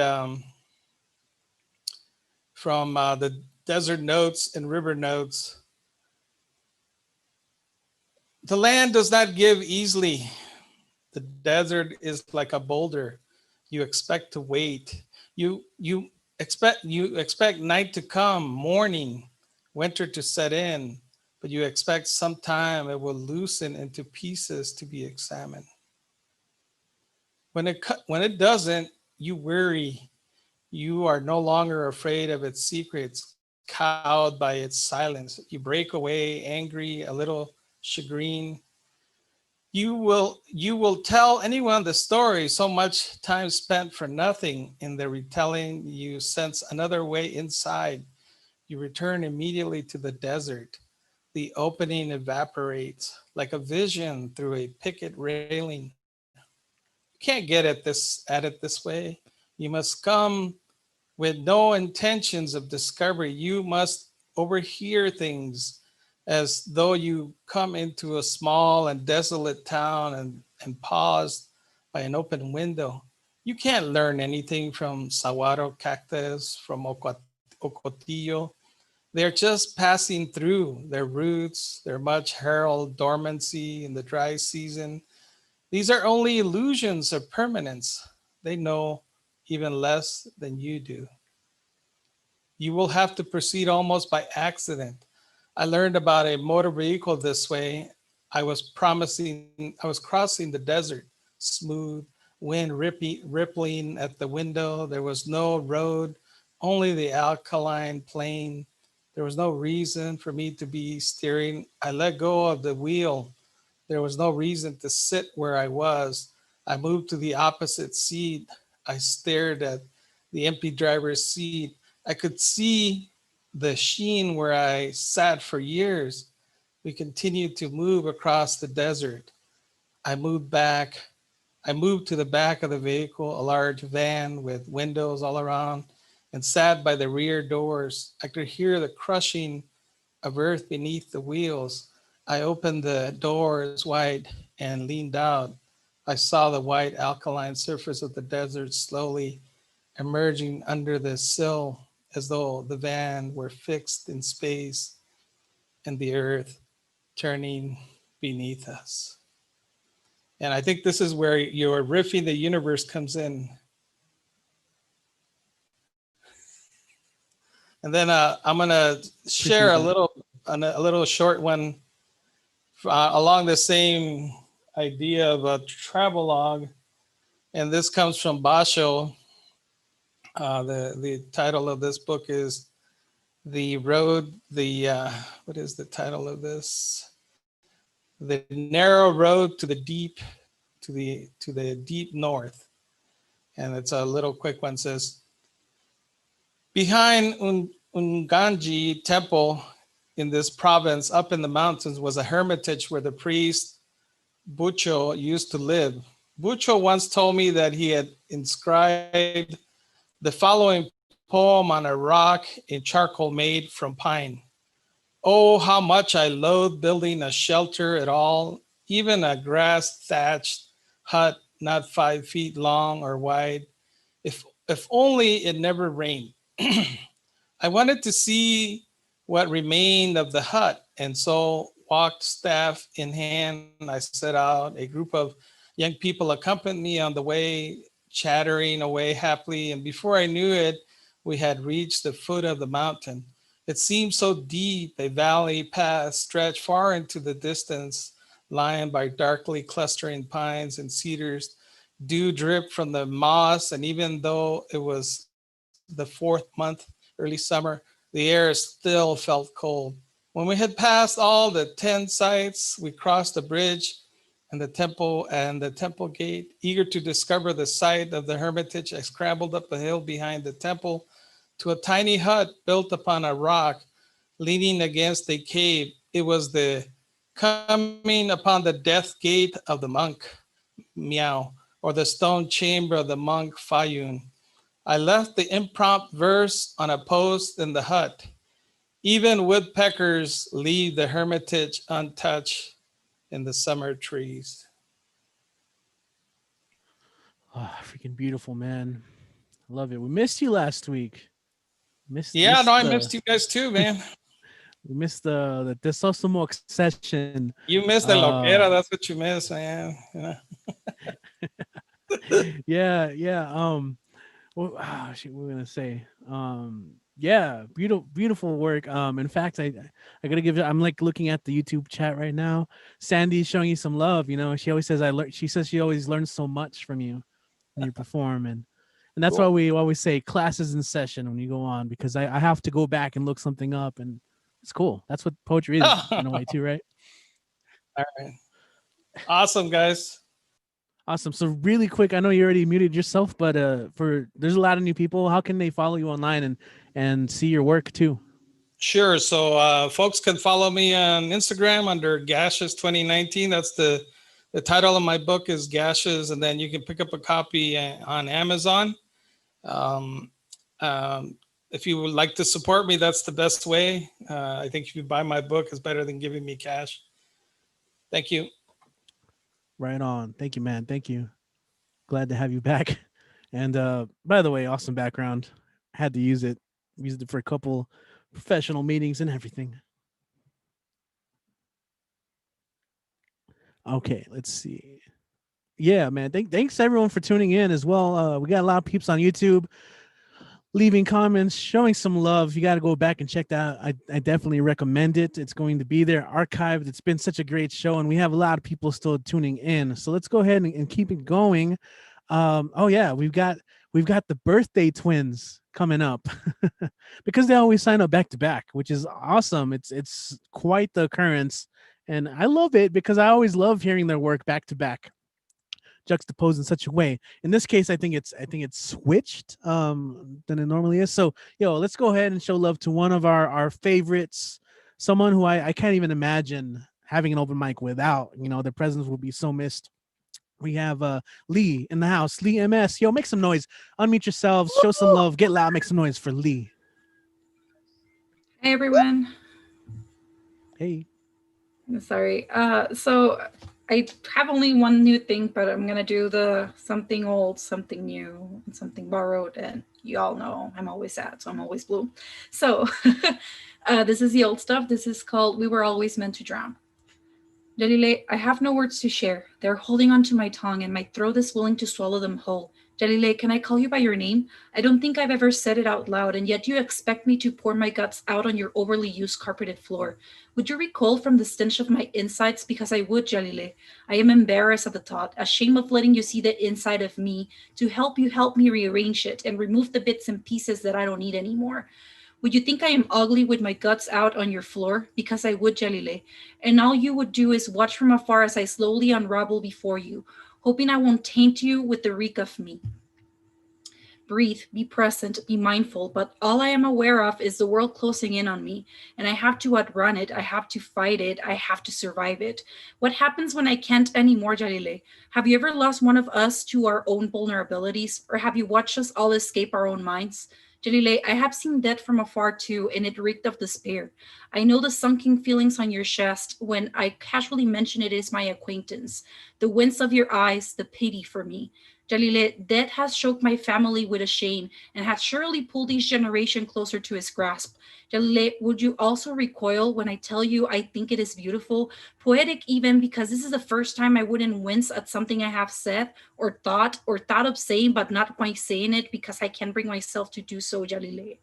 from the Desert Notes and River Notes. The land does not give easily. The desert is like a boulder. You expect to wait. You expect night to come, morning, winter to set in, but you expect sometime it will loosen into pieces to be examined. When it doesn't, you worry. You are no longer afraid of its secrets, cowed by its silence. You break away, angry, a little chagrined. You will tell anyone the story. So much time spent for nothing. In the retelling, you sense another way inside. You return immediately to the desert. The opening evaporates like a vision through a picket railing. You can't get at it this way. You must come with no intentions of discovery. You must overhear things as though you come into a small and desolate town and pause by an open window. You can't learn anything from saguaro cactus, from ocotillo. They're just passing through. Their roots, their much herald dormancy in the dry season. These are only illusions of permanence. They know even less than you do. You will have to proceed almost by accident. I learned about a motor vehicle this way. I was crossing the desert, smooth, wind rippling at the window. There was no road, only the alkaline plain. There was no reason for me to be steering. I let go of the wheel. There was no reason to sit where I was. I moved to the opposite seat. I stared at the empty driver's seat. I could see the sheen where I sat for years. We continued to move across the desert. I moved to the back of the vehicle, a large van with windows all around, and sat by the rear doors. I could hear the crushing of earth beneath the wheels. I opened the doors wide and leaned out. I saw the white alkaline surface of the desert slowly emerging under the sill, as though the van were fixed in space and the earth turning beneath us. And I think this is where your riffing the universe comes in. And then I'm gonna share a little short one along the same idea of a travelogue. And this comes from Basho. The title of this book is what is the title of this? The Narrow Road to the Deep, to the Deep North. And it's a little quick one. It says, behind Unganji temple in this province, up in the mountains, was a hermitage where the priest Bucho used to live. Bucho once told me that he had inscribed the following poem on a rock in charcoal made from pine. Oh, how much I loathe building a shelter at all, even a grass thatched hut not 5 feet long or wide. If only it never rained. I wanted to see what remained of the hut, and so walked staff in hand. I set out. A group of young people accompanied me on the way, chattering away happily, and before I knew it, we had reached the foot of the mountain. It seemed so deep, a valley path stretched far into the distance, lined by darkly clustering pines and cedars. Dew dripped from the moss, and even though it was the 4th month, early summer, the air still felt cold. When we had passed all the 10 sites, we crossed the bridge and the temple gate. Eager to discover the site of the hermitage, I scrambled up the hill behind the temple to a tiny hut built upon a rock, leaning against a cave. It was the coming upon the death gate of the monk, Miao, or the stone chamber of the monk, Fayun. I left the impromptu verse on a post in the hut. Even woodpeckers leave the hermitage untouched. in the summer trees. Oh, freaking beautiful, man. Love it. We missed you last week. Yeah, no, I missed you guys too, man. We missed the Desosomo session. You missed the loquera. That's what you missed, man. Yeah. What we're gonna say? Yeah, beautiful work. In fact, I gotta give you. I'm like looking at the YouTube chat right now. Sandy's showing you some love. You know, she always says She says she always learns so much from you when you perform, and that's Cool. why we always say classes in session when you go on, because I have to go back and look something up, and it's cool. That's what poetry is in a way too, right? All right. Awesome, guys. Awesome. So really quick, I know you already muted yourself, but there's a lot of new people. How can they follow you online and see your work too? Sure. So folks can follow me on Instagram under Gashes 2019. That's the title of my book is Gashes, and then you can pick up a copy on Amazon. If you would like to support me, that's the best way. I think if you buy my book, it's better than giving me cash. Thank you. Right on. Thank you, man. Thank you. Glad to have you back. And by the way, awesome background. Had to use it. Used it for a couple professional meetings and everything. Okay, let's see. Yeah, man. Thanks everyone for tuning in as well. We got a lot of peeps on YouTube leaving comments, showing some love. You got to go back and check that out. I definitely recommend it. It's going to be there archived. It's been such a great show, and we have a lot of people still tuning in. So let's go ahead and keep it going. Oh yeah, we've got the birthday twins coming up because they always sign up back to back, which is awesome. It's quite the occurrence, and I love it because I always love hearing their work back to back, juxtaposed in such a way. In this case, I think it's switched than it normally is. So let's go ahead and show love to one of our favorites, someone who I can't even imagine having an open mic without. Their presence will be so missed. We have Lee in the house. Lee MS. Make some noise. Unmute yourselves. Show some love. Get loud. Make some noise for Lee. Hey everyone. Hey. Sorry. So I have only one new thing, but I'm gonna do the something old, something new, and something borrowed. And you all know I'm always sad, so I'm always blue. So this is the old stuff. This is called "We Were Always Meant to Drown." Jalile, I have no words to share. They're holding onto my tongue and my throat is willing to swallow them whole. Jalile, can I call you by your name? I don't think I've ever said it out loud, and yet you expect me to pour my guts out on your overly used carpeted floor. Would you recoil from the stench of my insides? Because I would, Jalile. I am embarrassed at the thought, ashamed of letting you see the inside of me, to help me rearrange it and remove the bits and pieces that I don't need anymore. Would you think I am ugly with my guts out on your floor? Because I would, Jalile. And all you would do is watch from afar as I slowly unravel before you, hoping I won't taint you with the reek of me. Breathe, be present, be mindful, but all I am aware of is the world closing in on me, and I have to outrun it, I have to fight it, I have to survive it. What happens when I can't anymore, Jalile? Have you ever lost one of us to our own vulnerabilities, or have you watched us all escape our own minds? Jalile, I have seen death from afar too, and it reeked of despair. I know the sunken feelings on your chest when I casually mention it is my acquaintance, the wince of your eyes, the pity for me. Jalile, death has choked my family with a shame and has surely pulled each generation closer to his grasp. Jalile, would you also recoil when I tell you I think it is beautiful, poetic even, because this is the first time I wouldn't wince at something I have said or thought of saying, but not quite saying it because I can't bring myself to do so, Jalile.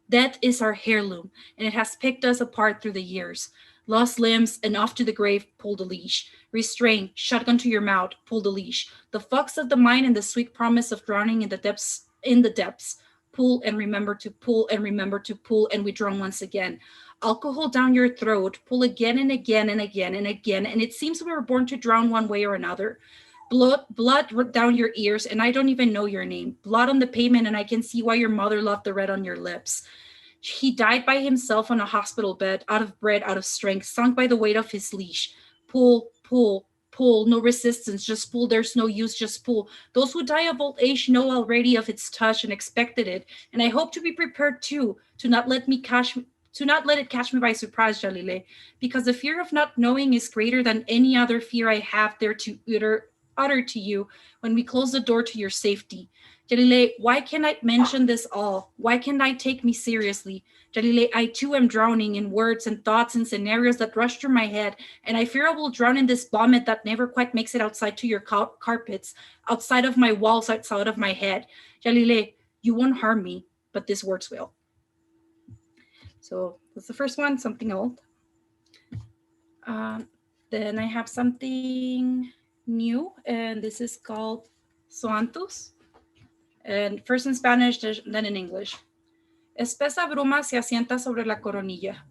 Death is our heirloom, and it has picked us apart through the years. Lost limbs and off to the grave, pull the leash. Restrain, shotgun to your mouth, pull the leash. The fox of the mind and the sweet promise of drowning in the depths. Pull and remember to pull and remember to pull, and we drown once again. Alcohol down your throat, pull again and again and again and again, and it seems we were born to drown one way or another. Blood down your ears, and I don't even know your name. Blood on the pavement, and I can see why your mother left the red on your lips. He died by himself on a hospital bed, out of breath, out of strength, sunk by the weight of his leash. Pull, pull, pull, no resistance, just pull, there's no use, just pull. Those who die of old age know already of its touch and expected it, and I hope to be prepared too, to not let me catch Do not let it catch me by surprise, Jalile, because the fear of not knowing is greater than any other fear I have there to utter to you when we close the door to your safety. Jalile, why can't I mention this all? Why can't I take me seriously? Jalile, I too am drowning in words and thoughts and scenarios that rush through my head, and I fear I will drown in this vomit that never quite makes it outside to your carpets, outside of my walls, outside of my head. Jalile, you won't harm me, but these words will. So that's the first one, something old. Then I have something new, and this is called Soantus. And first in Spanish, then in English. Espesa bruma se asienta sobre la coronilla.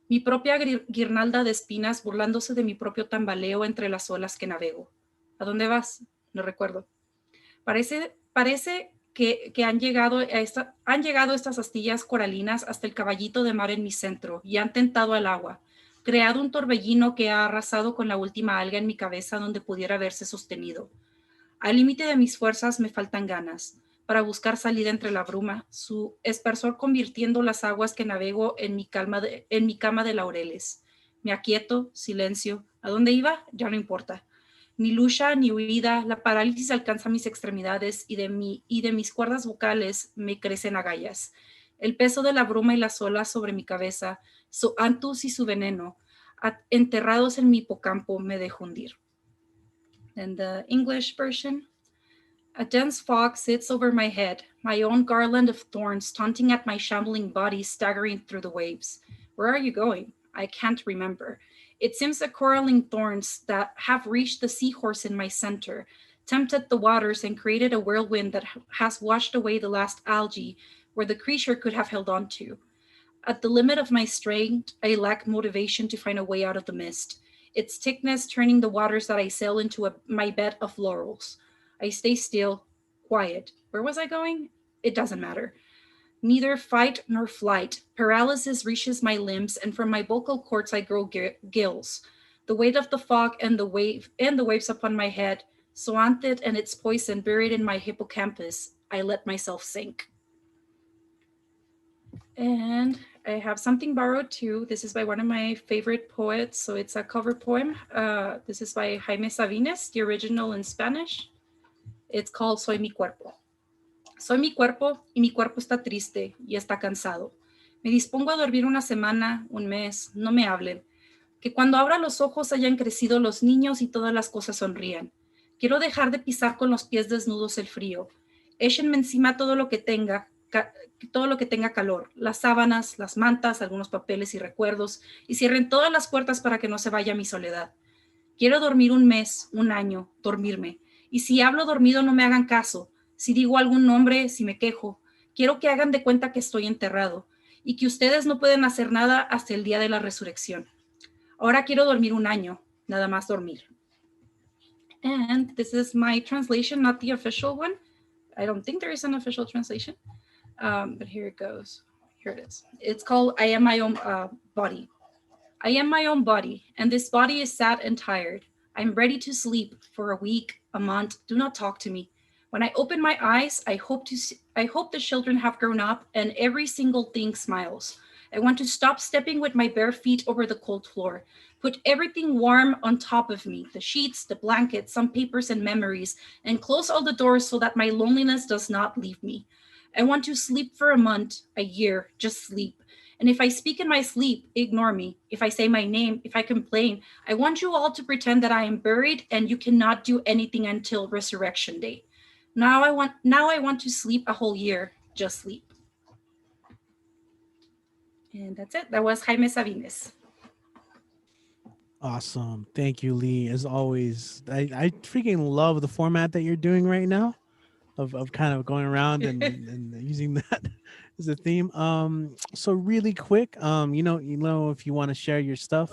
Mi propia guirnalda de espinas burlándose de mi propio tambaleo entre las olas que navego. ¿A dónde vas? No recuerdo. Parece que han llegado estas astillas coralinas hasta el caballito de mar en mi centro y han tentado al agua, creado un torbellino que ha arrasado con la última alga en mi cabeza donde pudiera haberse sostenido. Al límite de mis fuerzas me faltan ganas para buscar salida entre la bruma, su espersor convirtiendo las aguas que navego en mi cama de laureles. Me aquieto, silencio. ¿A dónde iba? Ya no importa. Ni lucha ni huida, la parálisis alcanza mis extremidades y de mis cuerdas vocales me crecen agallas. El peso de la bruma y las olas sobre mi cabeza, su antus y su veneno, enterrados en mi hipocampo, me dejo hundir. And the English version. A dense fog sits over my head, my own garland of thorns taunting at my shambling body, staggering through the waves. Where are you going? I can't remember. It seems the coralline thorns that have reached the seahorse in my center, tempted the waters and created a whirlwind that has washed away the last algae where the creature could have held on to. At the limit of my strength, I lack motivation to find a way out of the mist, its thickness turning the waters that I sail into my bed of laurels. I stay still, quiet. Where was I going? It doesn't matter. Neither fight nor flight. Paralysis reaches my limbs, and from my vocal cords I grow gills. The weight of the fog and the waves upon my head, Soanthid and its poison buried in my hippocampus, I let myself sink. And I have something borrowed too. This is by one of my favorite poets, so it's a cover poem. This is by Jaime Sabines, the original in Spanish. It's called Soy mi cuerpo. Soy mi cuerpo y mi cuerpo está triste y está cansado. Me dispongo a dormir una semana, un mes, no me hablen. Que cuando abra los ojos hayan crecido los niños y todas las cosas sonrían. Quiero dejar de pisar con los pies desnudos el frío. Échenme encima todo lo que tenga calor. Las sábanas, las mantas, algunos papeles y recuerdos. Y cierren todas las puertas para que no se vaya mi soledad. Quiero dormir un mes, un año, dormirme. Y si hablo dormido no me hagan caso. Si digo algún nombre, si me quejo, quiero que hagan de cuenta que estoy enterrado y que ustedes no pueden hacer nada hasta el día de la resurrección. Ahora quiero dormir un año, nada más dormir. And this is my translation, not the official one. I don't think there is an official translation, but here it goes. Here it is. It's called I Am My Own Body. I am my own body, and this body is sad and tired. I'm ready to sleep for a week, a month. Do not talk to me. When I open my eyes, I hope the children have grown up and every single thing smiles. I want to stop stepping with my bare feet over the cold floor. Put everything warm on top of me, the sheets, the blankets, some papers and memories, and close all the doors so that my loneliness does not leave me. I want to sleep for a month, a year, just sleep. And if I speak in my sleep, ignore me. If I say my name, if I complain, I want you all to pretend that I am buried and you cannot do anything until resurrection day. Now I want to sleep a whole year, just sleep. And that's it. That was Jaime Sabines. Awesome. Thank you, Lee. As always, I freaking love the format that you're doing right now of kind of going around and using that as a theme. So really quick, you know, if you want to share your stuff,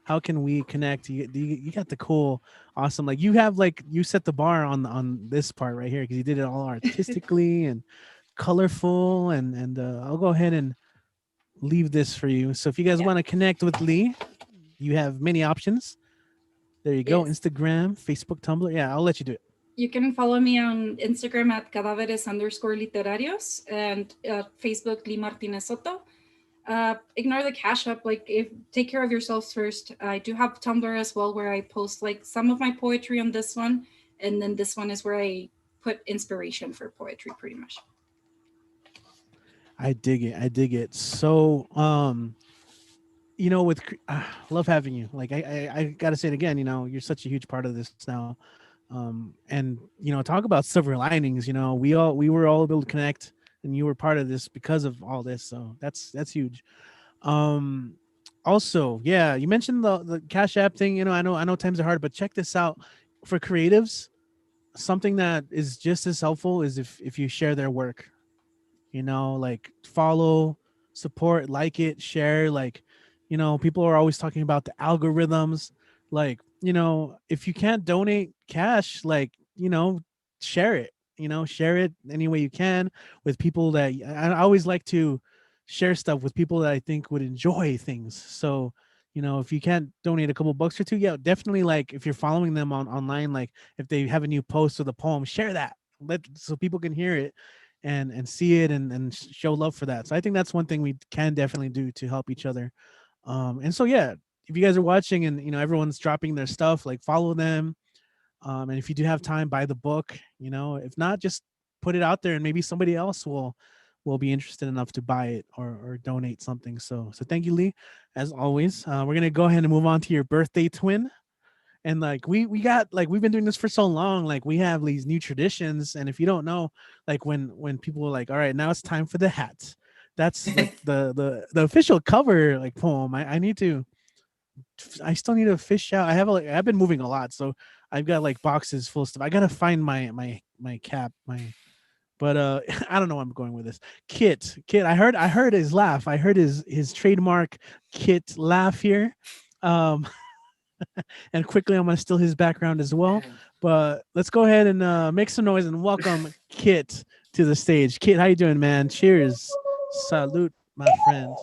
how can we connect? You got the cool, awesome, like you have, like you set the bar on this part right here because you did it all artistically and colorful, and I'll go ahead and leave this for you. So if you guys want to connect with Lee, you have many options. There you go. Yes. Instagram, Facebook, Tumblr. Yeah, I'll let you do it. You can follow me on Instagram at cadáveres_literarios and Facebook Lee Martinez Soto. Ignore the Cash App. Like, take care of yourselves first. I do have Tumblr as well, where I post like some of my poetry on this one, and then this one is where I put inspiration for poetry, pretty much. I dig it. I dig it. So, with love having you. Like I gotta say it again. You're such a huge part of this now. And talk about silver linings. We were all able to connect, and you were part of this because of all this. So that's huge. Also, yeah, you mentioned the Cash App thing. I know times are hard, but check this out. For creatives, something that is just as helpful is if you share their work. Like follow, support, like it, share. Like, people are always talking about the algorithms. Like, if you can't donate cash, like, share it. Share it any way you can with people that I always like to share stuff with people that I think would enjoy things. So, if you can't donate a couple bucks or two, yeah, definitely. Like if you're following them online, like if they have a new post with a poem, share that. So people can hear it and see it and show love for that. So I think that's one thing we can definitely do to help each other. And so, yeah, if you guys are watching and, everyone's dropping their stuff, like follow them. And if you do have time, buy the book, if not, just put it out there and maybe somebody else will be interested enough to buy it or donate something. So thank you, Lee, as always. We're going to go ahead and move on to your birthday twin. And like we got, like, we've been doing this for so long, like we have these new traditions. And if you don't know, like when people are like, all right, now it's time for the hat, that's like the official cover like poem. I still need to fish out. I've been moving a lot, so I've got like boxes full of stuff. I gotta find my cap, but I don't know where I'm going with this. Kit, I heard his laugh. I heard his trademark Kit laugh here. And quickly I'm gonna steal his background as well. But let's go ahead and make some noise and welcome Kit to the stage. Kit, how you doing, man? Cheers. Salute, my friend.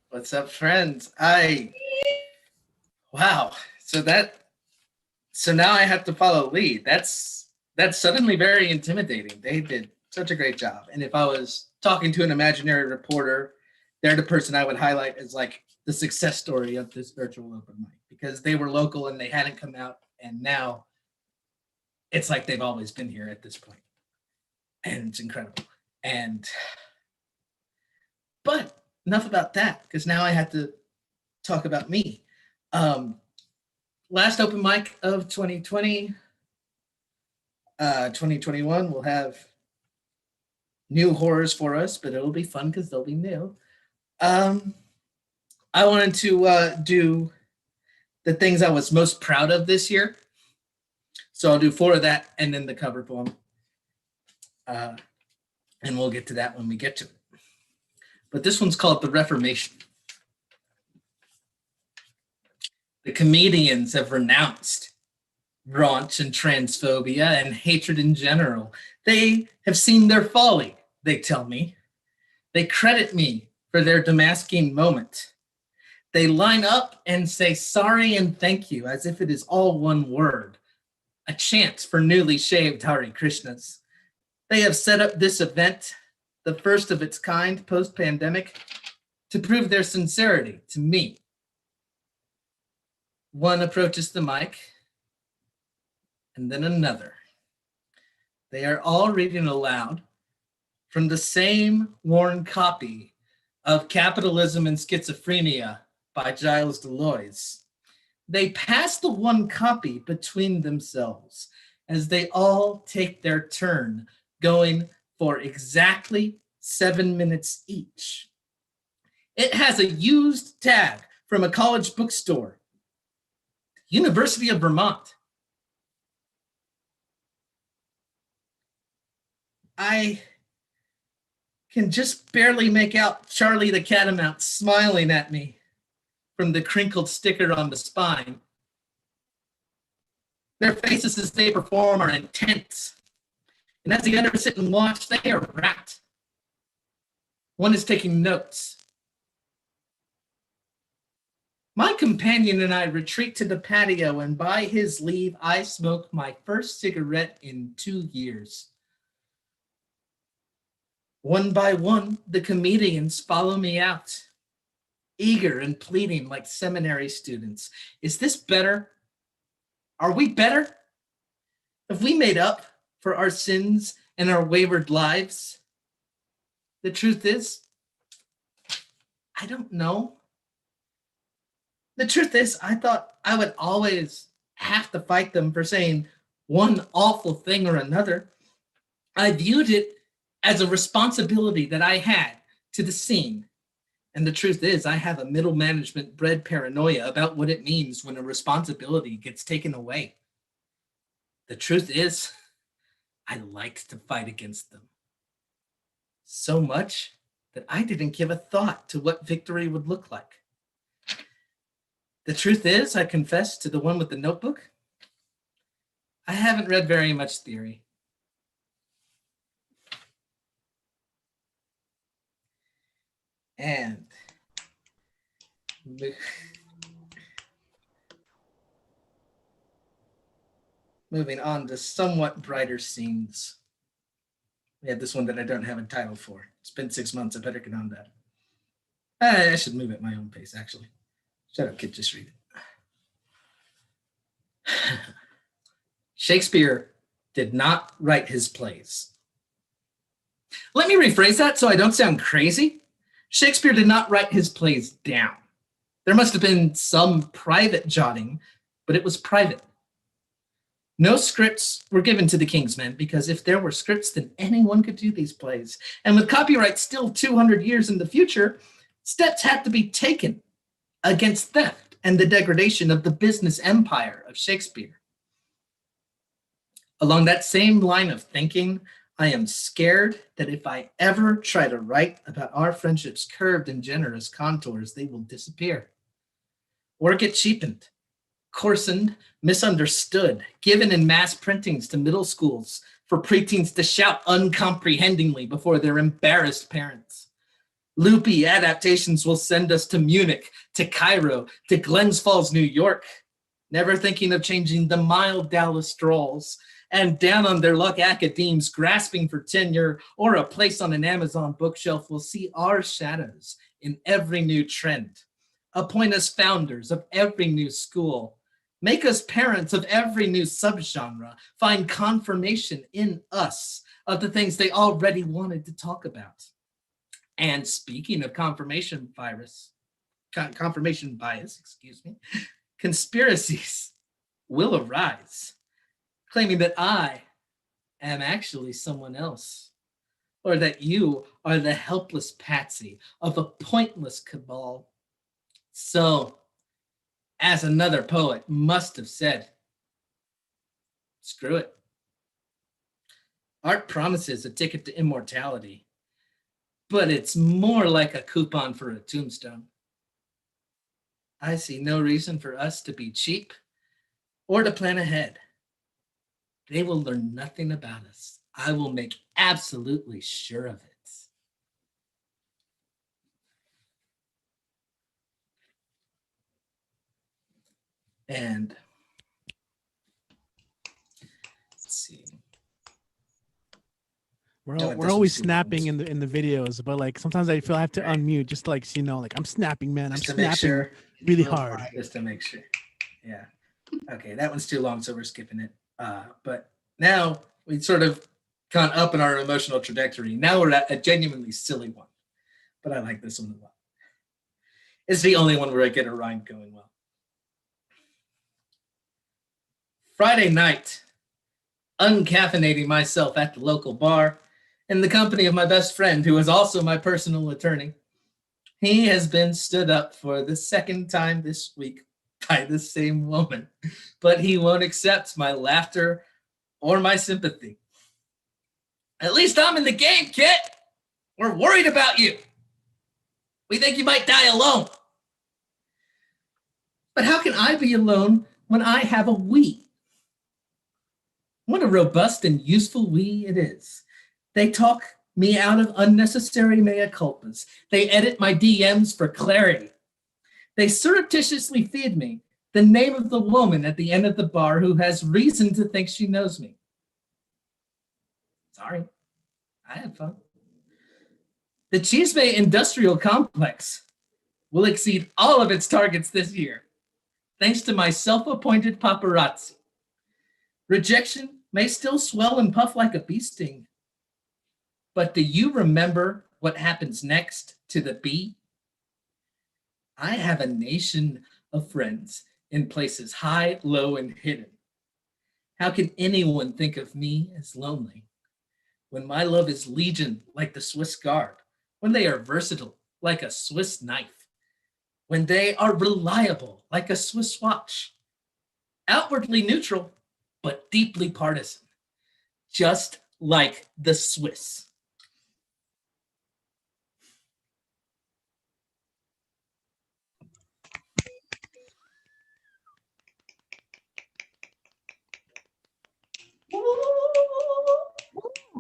What's up, friends? Wow. So now I have to follow Lee. That's suddenly very intimidating. They did such a great job. And if I was talking to an imaginary reporter, they're the person I would highlight as like the success story of this virtual open mic, because they were local and they hadn't come out, and now it's like they've always been here at this point. And it's incredible. But enough about that, because now I have to talk about me. Last open mic of 2020, 2021 will have new horrors for us, but it'll be fun because they'll be new. I wanted to do the things I was most proud of this year. So I'll do 4 of that and then the cover poem. And we'll get to that when we get to it. But this one's called The Reformation. The comedians have renounced raunch and transphobia and hatred in general. They have seen their folly, they tell me. They credit me for their Damascene moment. They line up and say sorry and thank you as if it is all one word, a chant for newly shaved Hare Krishnas. They have set up this event, the first of its kind post-pandemic, to prove their sincerity to me. One approaches the mic, and then another. They are all reading aloud from the same worn copy of Capitalism and Schizophrenia by Giles Deleuze. They pass the one copy between themselves as they all take their turn, going for exactly 7 minutes each. It has a used tag from a college bookstore, University of Vermont. I can just barely make out Charlie the Catamount smiling at me from the crinkled sticker on the spine. Their faces as they perform are intense. And as the others sit and watch, they are rapt. One is taking notes. My companion and I retreat to the patio, and by his leave, I smoke my first cigarette in 2 years. One by one, the comedians follow me out, eager and pleading like seminary students. Is this better? Are we better? Have we made up for our sins and our wayward lives? The truth is, I don't know. The truth is, I thought I would always have to fight them for saying one awful thing or another. I viewed it as a responsibility that I had to the scene. And the truth is, I have a middle management bred paranoia about what it means when a responsibility gets taken away. The truth is, I liked to fight against them. So much that I didn't give a thought to what victory would look like. The truth is, I confess to the one with the notebook, I haven't read very much theory. And moving on to somewhat brighter scenes. We have this one that I don't have a title for. It's been 6 months. I better get on that. I should move at my own pace, actually. Shut up, kid. Just read it. Shakespeare did not write his plays. Let me rephrase that so I don't sound crazy. Shakespeare did not write his plays down. There must have been some private jotting, but it was private. No scripts were given to the King's Men, because if there were scripts, then anyone could do these plays. And with copyright still 200 years in the future, steps had to be taken against theft and the degradation of the business empire of Shakespeare. Along that same line of thinking, I am scared that if I ever try to write about our friendship's curved and generous contours, they will disappear or get cheapened, coarsened, misunderstood, given in mass printings to middle schools for preteens to shout uncomprehendingly before their embarrassed parents. Loopy adaptations will send us to Munich, to Cairo, to Glens Falls, New York, never thinking of changing the mild Dallas strolls, and down on their luck academes grasping for tenure or a place on an Amazon bookshelf will see our shadows in every new trend, appoint us founders of every new school, make us parents of every new subgenre, find confirmation in us of the things they already wanted to talk about. And speaking of confirmation bias, conspiracies will arise, claiming that I am actually someone else, or that you are the helpless patsy of a pointless cabal. So, as another poet must have said, screw it. Art promises a ticket to immortality, but it's more like a coupon for a tombstone. I see no reason for us to be cheap or to plan ahead. They will learn nothing about us. I will make absolutely sure of it. And let's see. We're always snapping in the videos, but like sometimes I feel I have to unmute just to like so you know, like I'm snapping, man. I'm snapping really hard. Just to make sure. Yeah. Okay, that one's too long, so we're skipping it. But now we sort of gone up in our emotional trajectory. Now we're at a genuinely silly one, but I like this one a lot. It's the only one where I get a rhyme going well. Friday night, uncaffeinating myself at the local bar in the company of my best friend, who is also my personal attorney. He has been stood up for the second time this week by the same woman, but he won't accept my laughter or my sympathy. At least I'm in the game, kid. We're worried about you. We think you might die alone. But how can I be alone when I have a we? What a robust and useful we it is. They talk me out of unnecessary mea culpas. They edit my DMs for clarity. They surreptitiously feed me the name of the woman at the end of the bar who has reason to think she knows me. Sorry, I had fun. The Chisme Industrial Complex will exceed all of its targets this year, thanks to my self-appointed paparazzi. Rejection may still swell and puff like a bee sting, but do you remember what happens next to the bee? I have a nation of friends in places high, low, and hidden. How can anyone think of me as lonely when my love is legion like the Swiss Guard, when they are versatile like a Swiss knife, when they are reliable like a Swiss watch, outwardly neutral but deeply partisan, just like the Swiss.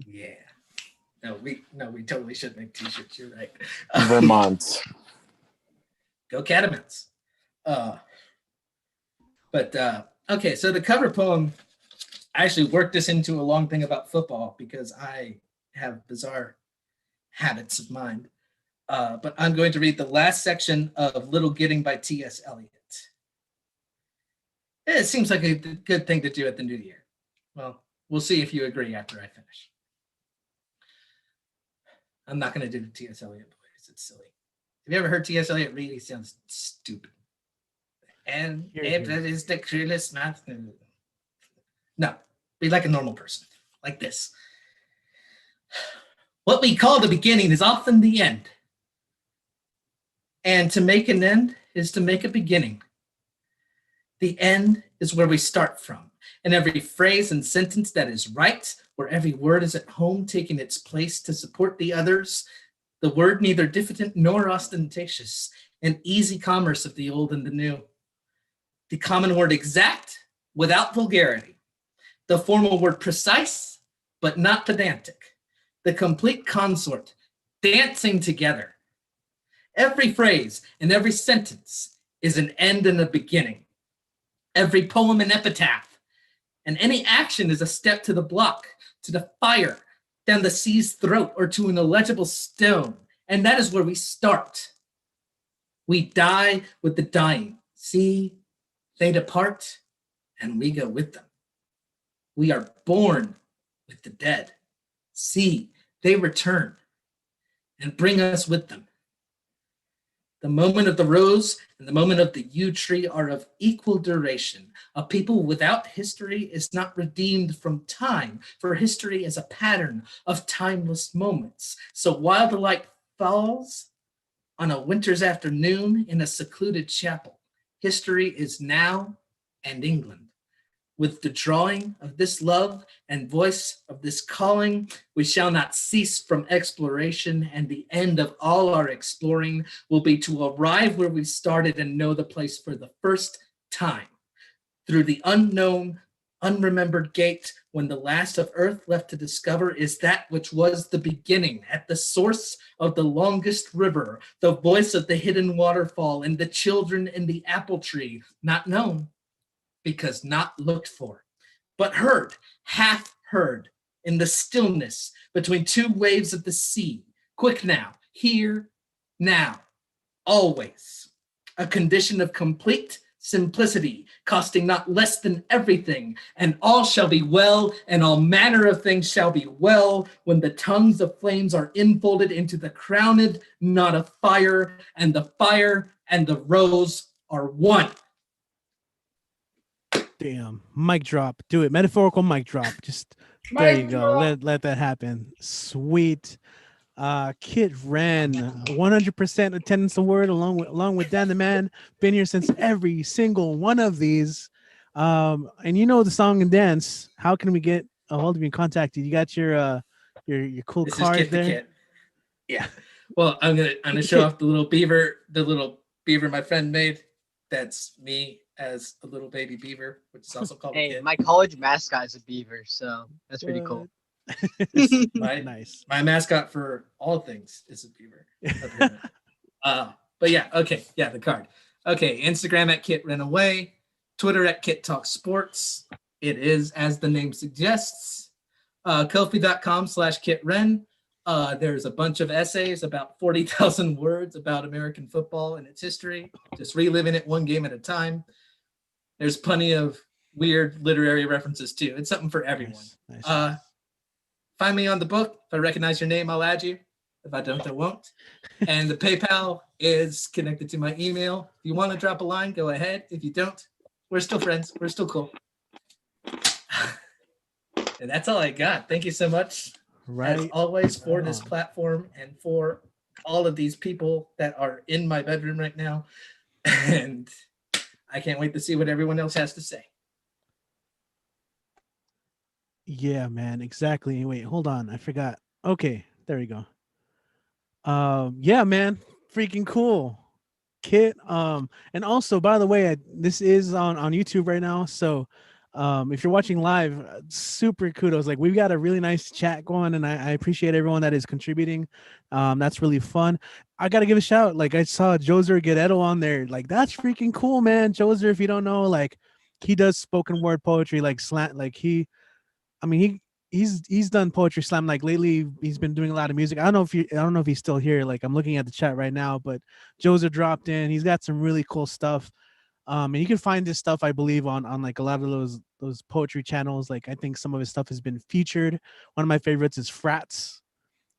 Yeah. No, we totally should make t-shirts. You're right. Vermont. Go Catamounts. Okay, so the cover poem, I actually worked this into a long thing about football because I have bizarre habits of mind. But I'm going to read the last section of Little Getting by T.S. Eliot. It seems like a good thing to do at the new year. Well, we'll see if you agree after I finish. I'm not going to do the T.S. Eliot voice. It's silly. Have you ever heard T.S. Eliot read? He sounds stupid. And it is the cruelest math. No, be like a normal person, like this. What we call the beginning is often the end. And to make an end is to make a beginning. The end is where we start from, and every phrase and sentence that is right, where every word is at home taking its place to support the others, the word neither diffident nor ostentatious, an easy commerce of the old and the new. The common word exact without vulgarity, the formal word precise but not pedantic, the complete consort dancing together. Every phrase and every sentence is an end and a beginning. Every poem an epitaph, and any action is a step to the block, to the fire, down the sea's throat, or to an illegible stone. And that is where we start. We die with the dying. See, they depart, and we go with them. We are born with the dead. See, they return, and bring us with them. The moment of the rose and the moment of the yew tree are of equal duration. A people without history is not redeemed from time, for history is a pattern of timeless moments. So while the light falls on a winter's afternoon in a secluded chapel, history is now and England. With the drawing of this love and voice of this calling, we shall not cease from exploration, and the end of all our exploring will be to arrive where we started and know the place for the first time. Through the unknown, unremembered gate, when the last of earth left to discover is that which was the beginning, at the source of the longest river, the voice of the hidden waterfall, and the children in the apple tree, not known, because not looked for, but heard, half heard, in the stillness between two waves of the sea. Quick now, here, now, always. A condition of complete simplicity, costing not less than everything, and all shall be well, and all manner of things shall be well, when the tongues of flames are enfolded into the crowned knot of fire, and the fire and the rose are one. Damn, mic drop. Do it. Metaphorical mic drop. Just there you go. Let that happen. Sweet. Kit Ren, 100% attendance award along with Dan the Man. Been here since every single one of these. And you know the song and dance. How can we get a hold of you and contact you? You got your cool This card is Kit there. the Kit. Yeah. Well, I'm gonna show off the little beaver my friend made. That's me as a little baby beaver, which is also called a kid. My college mascot is a beaver, so that's pretty cool. Nice. My mascot for all things is a beaver. But yeah, okay, yeah, the card. Okay, Instagram at Kit Ren Away, Twitter at Kit Talk Sports. It is as the name suggests. Ko-fi.com/Kit Ren. There's a bunch of essays, about 40,000 words about American football and its history, just reliving it one game at a time. There's plenty of weird literary references too. It's something for everyone. Nice. Find me on the book. If I recognize your name, I'll add you. If I don't, I won't. And the PayPal is connected to my email. If you want to drop a line, go ahead. If you don't, we're still friends. We're still cool. And that's all I got. Thank you so much, as always, for this platform and for all of these people that are in my bedroom right now. And I can't wait to see what everyone else has to say. Yeah, man, exactly. Wait, hold on. I forgot. Okay, there we go. Yeah, man, freaking cool. Kit. And also, by the way, this is on YouTube right now. So if you're watching live, super kudos. Like, we've got a really nice chat going, and I appreciate everyone that is contributing. That's really fun. I gotta give a shout. Like, I saw Joser Guerrero on there. Like, that's freaking cool, man. Joser, if you don't know, like, he does spoken word poetry, like slant, like he's done poetry slam. Like, lately he's been doing a lot of music. I don't know if he's still here. Like, I'm looking at the chat right now, but Joser dropped in. He's got some really cool stuff. And you can find this stuff, I believe, on like a lot of those poetry channels. Like, I think some of his stuff has been featured. One of my favorites is Frats,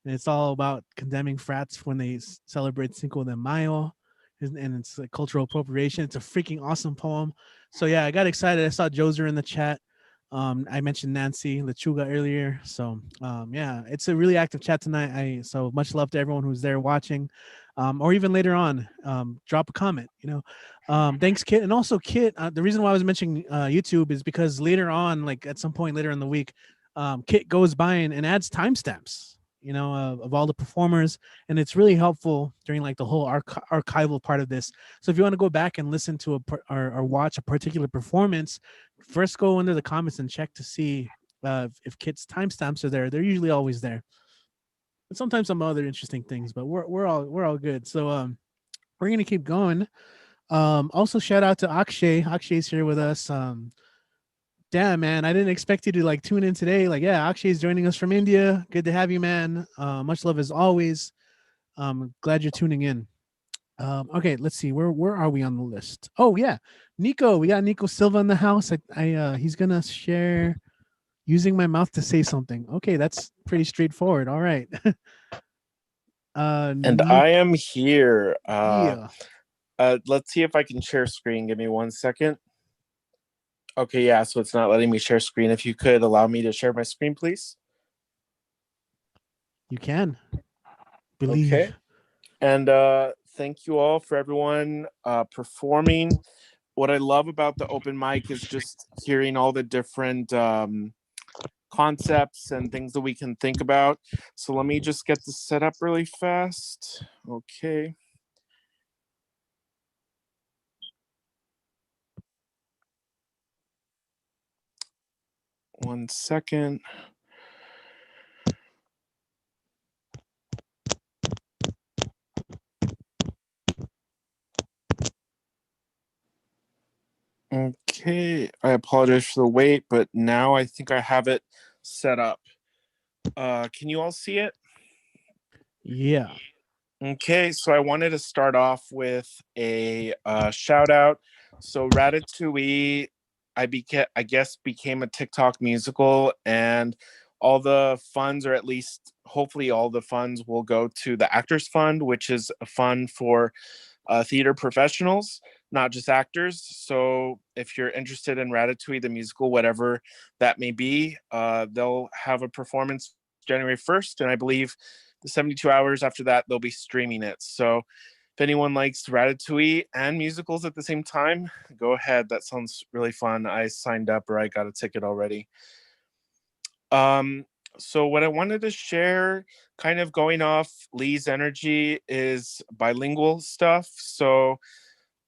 and it's all about condemning frats when they celebrate Cinco de Mayo, and it's like cultural appropriation. It's a freaking awesome poem. So yeah, I got excited. I saw Joser in the chat. I mentioned Nancy Lechuga earlier. So yeah, it's a really active chat tonight. So much love to everyone who's there watching, or even later on, drop a comment, thanks, Kit. And also, Kit, the reason why I was mentioning YouTube is because later on, like at some point later in the week, Kit goes by and adds timestamps, of all the performers, and it's really helpful during like the whole archival part of this. So if you want to go back and listen to or watch a particular performance, first go into the comments and check to see if Kit's timestamps are there. They're usually always there. And sometimes some other interesting things, but we're all good. So we're gonna keep going. Also, shout out to Akshay. Akshay's here with us. Damn, man, I didn't expect you to like tune in today. Like, yeah, Akshay's joining us from India. Good to have you, man. Much love as always. Glad you're tuning in. Okay, let's see. Where are we on the list? Oh yeah, Nico. We got Nico Silva in the house. He's gonna share using my mouth to say something. Okay, that's pretty straightforward. All right. And I am here. Yeah. Let's see if I can share screen. Give me 1 second. Okay, yeah, so it's not letting me share screen. If you could allow me to share my screen, please. You can. Believe. Okay. And thank you all for everyone performing. What I love about the open mic is just hearing all the different concepts and things that we can think about. So let me just get this set up really fast. Okay. One second. Okay, I apologize for the wait, but now I think I have it set up. Can you all see it? Yeah. Okay, so I wanted to start off with a shout out. So Ratatouille, I guess became a TikTok musical, and all the funds, or at least hopefully all the funds, will go to the Actors Fund, which is a fund for theater professionals, not just actors. So if you're interested in Ratatouille, the musical, whatever that may be, they'll have a performance January 1st, and I believe the 72 hours after that, they'll be streaming it. So if anyone likes Ratatouille and musicals at the same time, go ahead. That sounds really fun. I signed up, or I got a ticket already. So what I wanted to share, kind of going off Lee's energy, is bilingual stuff. So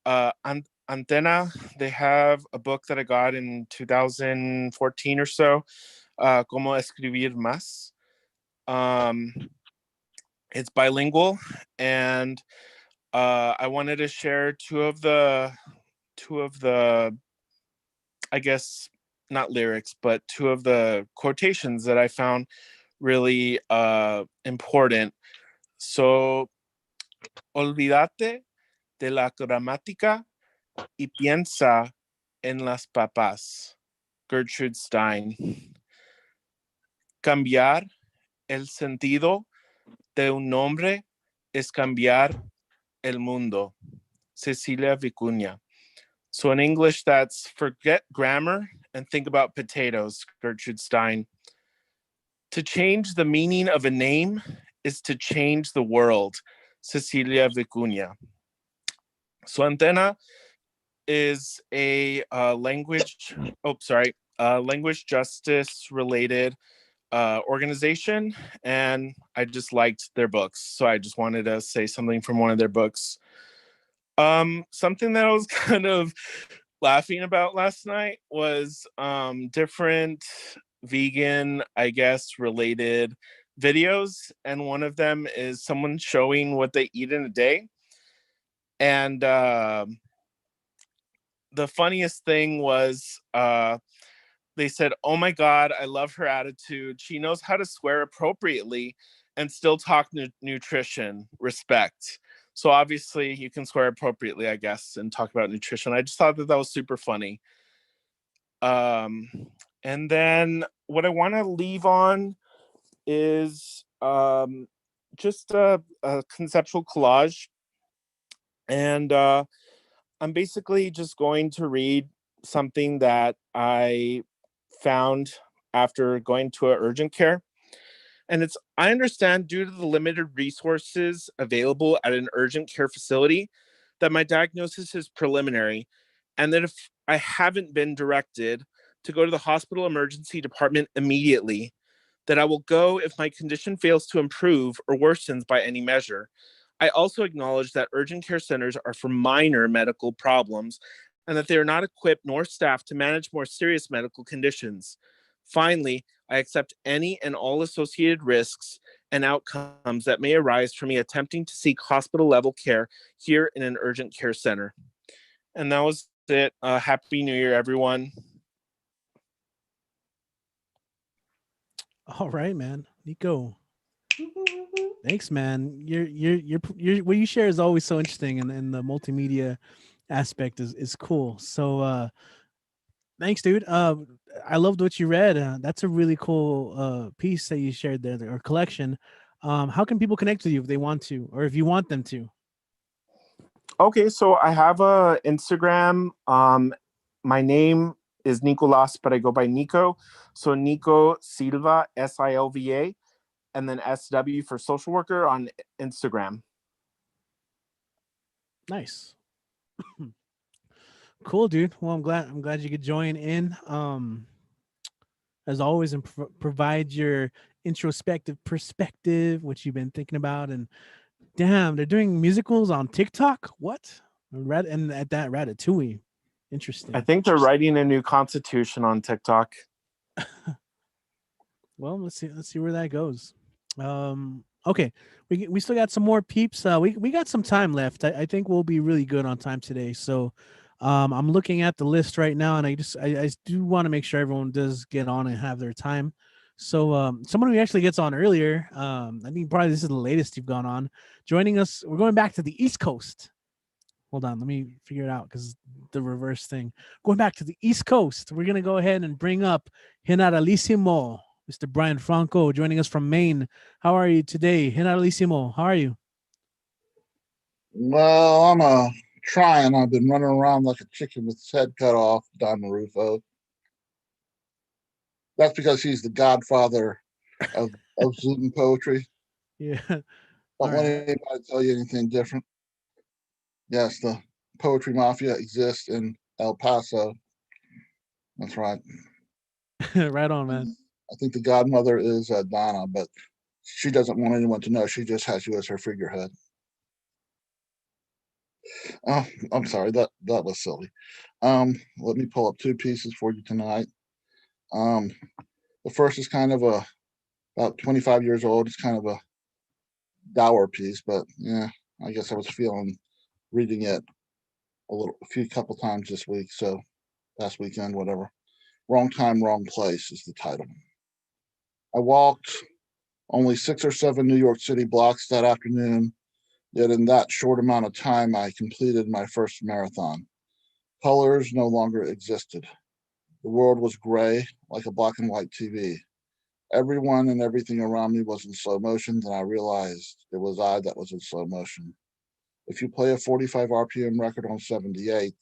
Antena, they have a book that I got in 2014 or so, Cómo Escribir Más. It's bilingual, and I wanted to share two of the, I guess, not lyrics, but two of the quotations that I found really important. So, olvídate de la gramática y piensa en las papas. Gertrude Stein. Cambiar el sentido de un nombre es cambiar el mundo. Cecilia Vicuña. So in English, that's forget grammar and think about potatoes. Gertrude Stein. To change the meaning of a name is to change the world. Cecilia Vicuña. So Antena is a language justice related organization, and I just liked their books, so I just wanted to say something from one of their books. Something that I was kind of laughing about last night was different vegan, I guess, related videos, and one of them is someone showing what they eat in a day. And the funniest thing was they said, "Oh my God, I love her attitude. She knows how to swear appropriately and still talk nutrition, respect." So obviously you can swear appropriately, I guess, and talk about nutrition. I just thought that was super funny. And then what I want to leave on is just a conceptual collage. And I'm basically just going to read something that I found after going to an urgent care. And it's, I understand due to the limited resources available at an urgent care facility that my diagnosis is preliminary, and that if I haven't been directed to go to the hospital emergency department immediately, that I will go if my condition fails to improve or worsens by any measure. I also acknowledge that urgent care centers are for minor medical problems and that they are not equipped nor staffed to manage more serious medical conditions. Finally, I accept any and all associated risks and outcomes that may arise from me attempting to seek hospital level care here in an urgent care center. And that was it. Happy New Year, everyone. All right, man. Nico. Thanks, man. Your what you share is always so interesting, and the multimedia aspect is cool. So thanks, dude. I loved what you read. That's a really cool piece that you shared there, or collection. How can people connect with you if they want to, or if you want them to? Okay, so I have a Instagram. My name is Nicolas, but I go by Nico. So Nico Silva, Silva, and then SW for social worker on Instagram. Nice. Cool, dude. Well, I'm glad you could join in. As always, and provide your introspective perspective, what you've been thinking about. And damn, they're doing musicals on TikTok. What? And at that, Ratatouille. Interesting. I think they're writing a new constitution on TikTok. Well, let's see where that goes. Okay, we still got some more peeps. We got some time left. I think we'll be really good on time today. So I'm looking at the list right now, and I do want to make sure everyone does get on and have their time. So someone who actually gets on earlier, I think probably this is the latest you've gone on, joining us. We're going back to the East Coast. Hold on, let me figure it out because the reverse thing. Going back to the East Coast, we're gonna go ahead and bring up Generalissimo, Mr. Brian Franco, joining us from Maine. How are you today, Generalissimo? How are you? Well, I'm trying. I've been running around like a chicken with its head cut off, Don Marrufo. That's because he's the godfather of Zoom poetry. Yeah. Don't let anybody tell you anything different. Yes, the poetry mafia exists in El Paso. That's right. Right on, man. I think the godmother is Donna, but she doesn't want anyone to know. She just has you as her figurehead. Oh, I'm sorry. That was silly. Let me pull up two pieces for you tonight. The first is kind of about 25 years old. It's kind of a dour piece, but yeah, I guess I was feeling reading it a few couple times this week. So last weekend, whatever. Wrong Time, Wrong Place is the title. I walked only 6 or 7 New York City blocks that afternoon. Yet in that short amount of time, I completed my first marathon. Colors no longer existed. The world was gray, like a black and white TV. Everyone and everything around me was in slow motion, and I realized it was I that was in slow motion. If you play a 45 RPM record on 78,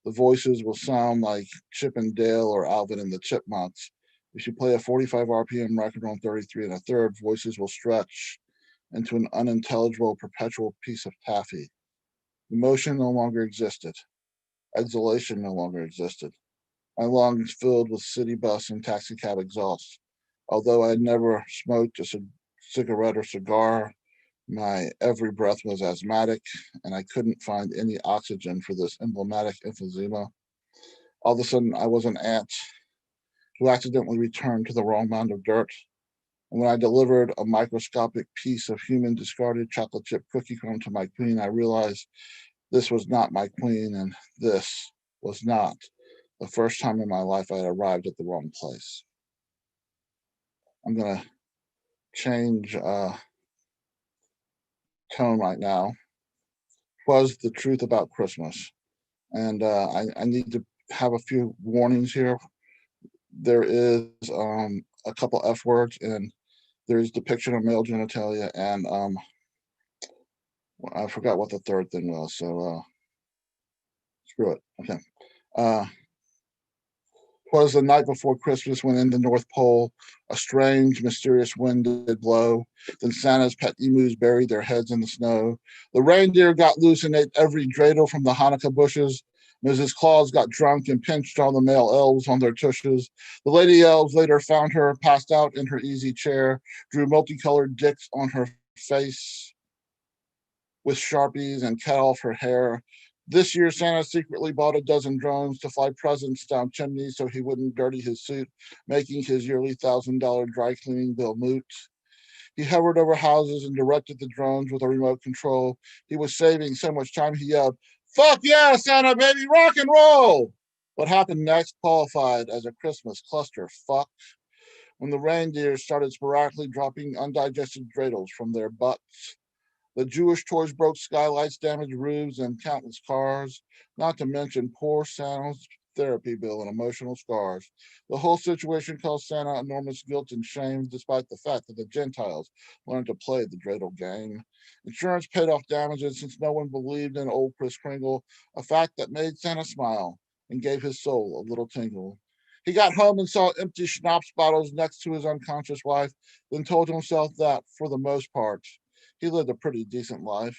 the voices will sound like Chip and Dale or Alvin and the Chipmunks. If you play a 45 RPM record on 33 1/3, voices will stretch into an unintelligible perpetual piece of taffy. Emotion no longer existed. Exhalation no longer existed. My lungs filled with city bus and taxi cab exhaust. Although I had never smoked a cigarette or cigar, my every breath was asthmatic, and I couldn't find any oxygen for this emblematic emphysema. All of a sudden, I was an ant who accidentally returned to the wrong mound of dirt. And when I delivered a microscopic piece of human discarded chocolate chip cookie crumb to my queen, I realized this was not my queen, and this was not the first time in my life I had arrived at the wrong place. I'm gonna change tone right now. Was the truth about Christmas? And I need to have a few warnings here. There is a couple F words, and there is depiction of male genitalia, and I forgot what the third thing was, so screw it. Okay. Was the night before Christmas when in the North Pole a strange, mysterious wind did blow. Then Santa's pet emus buried their heads in the snow. The reindeer got loose and ate every dreidel from the Hanukkah bushes. Mrs. Claus got drunk and pinched all the male elves on their tushes. The lady elves later found her passed out in her easy chair, drew multicolored dicks on her face with Sharpies and cut off her hair. This year, Santa secretly bought a dozen drones to fly presents down chimneys so he wouldn't dirty his suit, making his yearly $1,000 dry cleaning bill moot. He hovered over houses and directed the drones with a remote control. He was saving so much time, he yelled, "Fuck yeah, Santa, baby, rock and roll!" What happened next qualified as a Christmas cluster fuck when the reindeer started sporadically dropping undigested dreidels from their butts. The Jewish toys broke skylights, damaged roofs, and countless cars, not to mention poor Santa's therapy bill and emotional scars. The whole situation caused Santa enormous guilt and shame, despite the fact that the Gentiles learned to play the dreidel game. Insurance paid off damages since no one believed in old Kris Kringle, a fact that made Santa smile and gave his soul a little tingle. He got home and saw empty schnapps bottles next to his unconscious wife, then told himself that, for the most part, he lived a pretty decent life.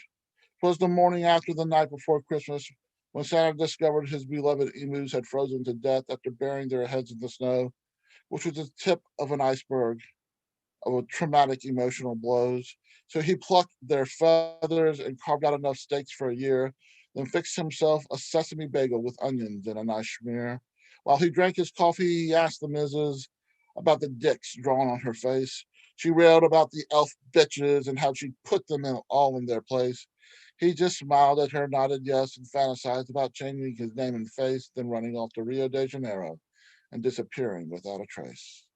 'Twas the morning after the night before Christmas when Santa discovered his beloved emus had frozen to death after burying their heads in the snow, which was the tip of an iceberg of traumatic emotional blows. So he plucked their feathers and carved out enough steaks for a year, then fixed himself a sesame bagel with onions and a nice schmear. While he drank his coffee, he asked the missus about the dicks drawn on her face. She railed about the elf bitches and how she put them all in their place. He just smiled at her, nodded yes, and fantasized about changing his name and face, then running off to Rio de Janeiro and disappearing without a trace.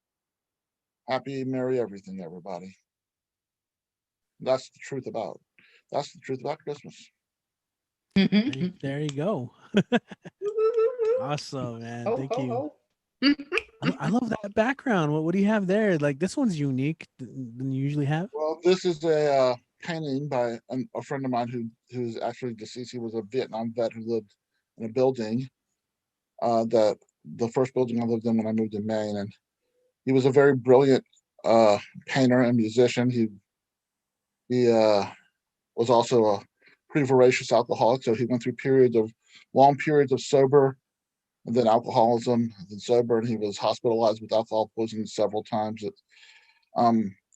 Happy, merry everything, everybody. That's the truth about Christmas. There you go. Awesome, man. Thank you. I love that background. What do you have there? Like, this one's unique than you usually have. Well, this is a painting by a friend of mine who's actually deceased. He was a Vietnam vet who lived in a building that the first building I lived in when I moved to Maine, and he was a very brilliant painter and musician. He was also a pretty voracious alcoholic, so he went through long periods of sober, and then alcoholism, and then sober, and he was hospitalized with alcohol poisoning several times.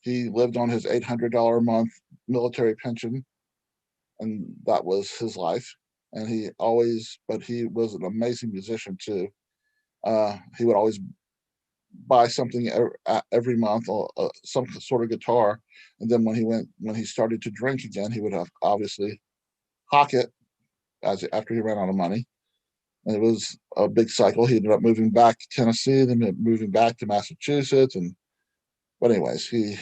He lived on his $800 a month military pension, and that was his life. And he was an amazing musician too. He would always buy something every month, or some sort of guitar, and then when he started to drink again, he would have obviously hock it after he ran out of money. And it was a big cycle. He ended up moving back to Tennessee, then moving back to Massachusetts, but anyways, he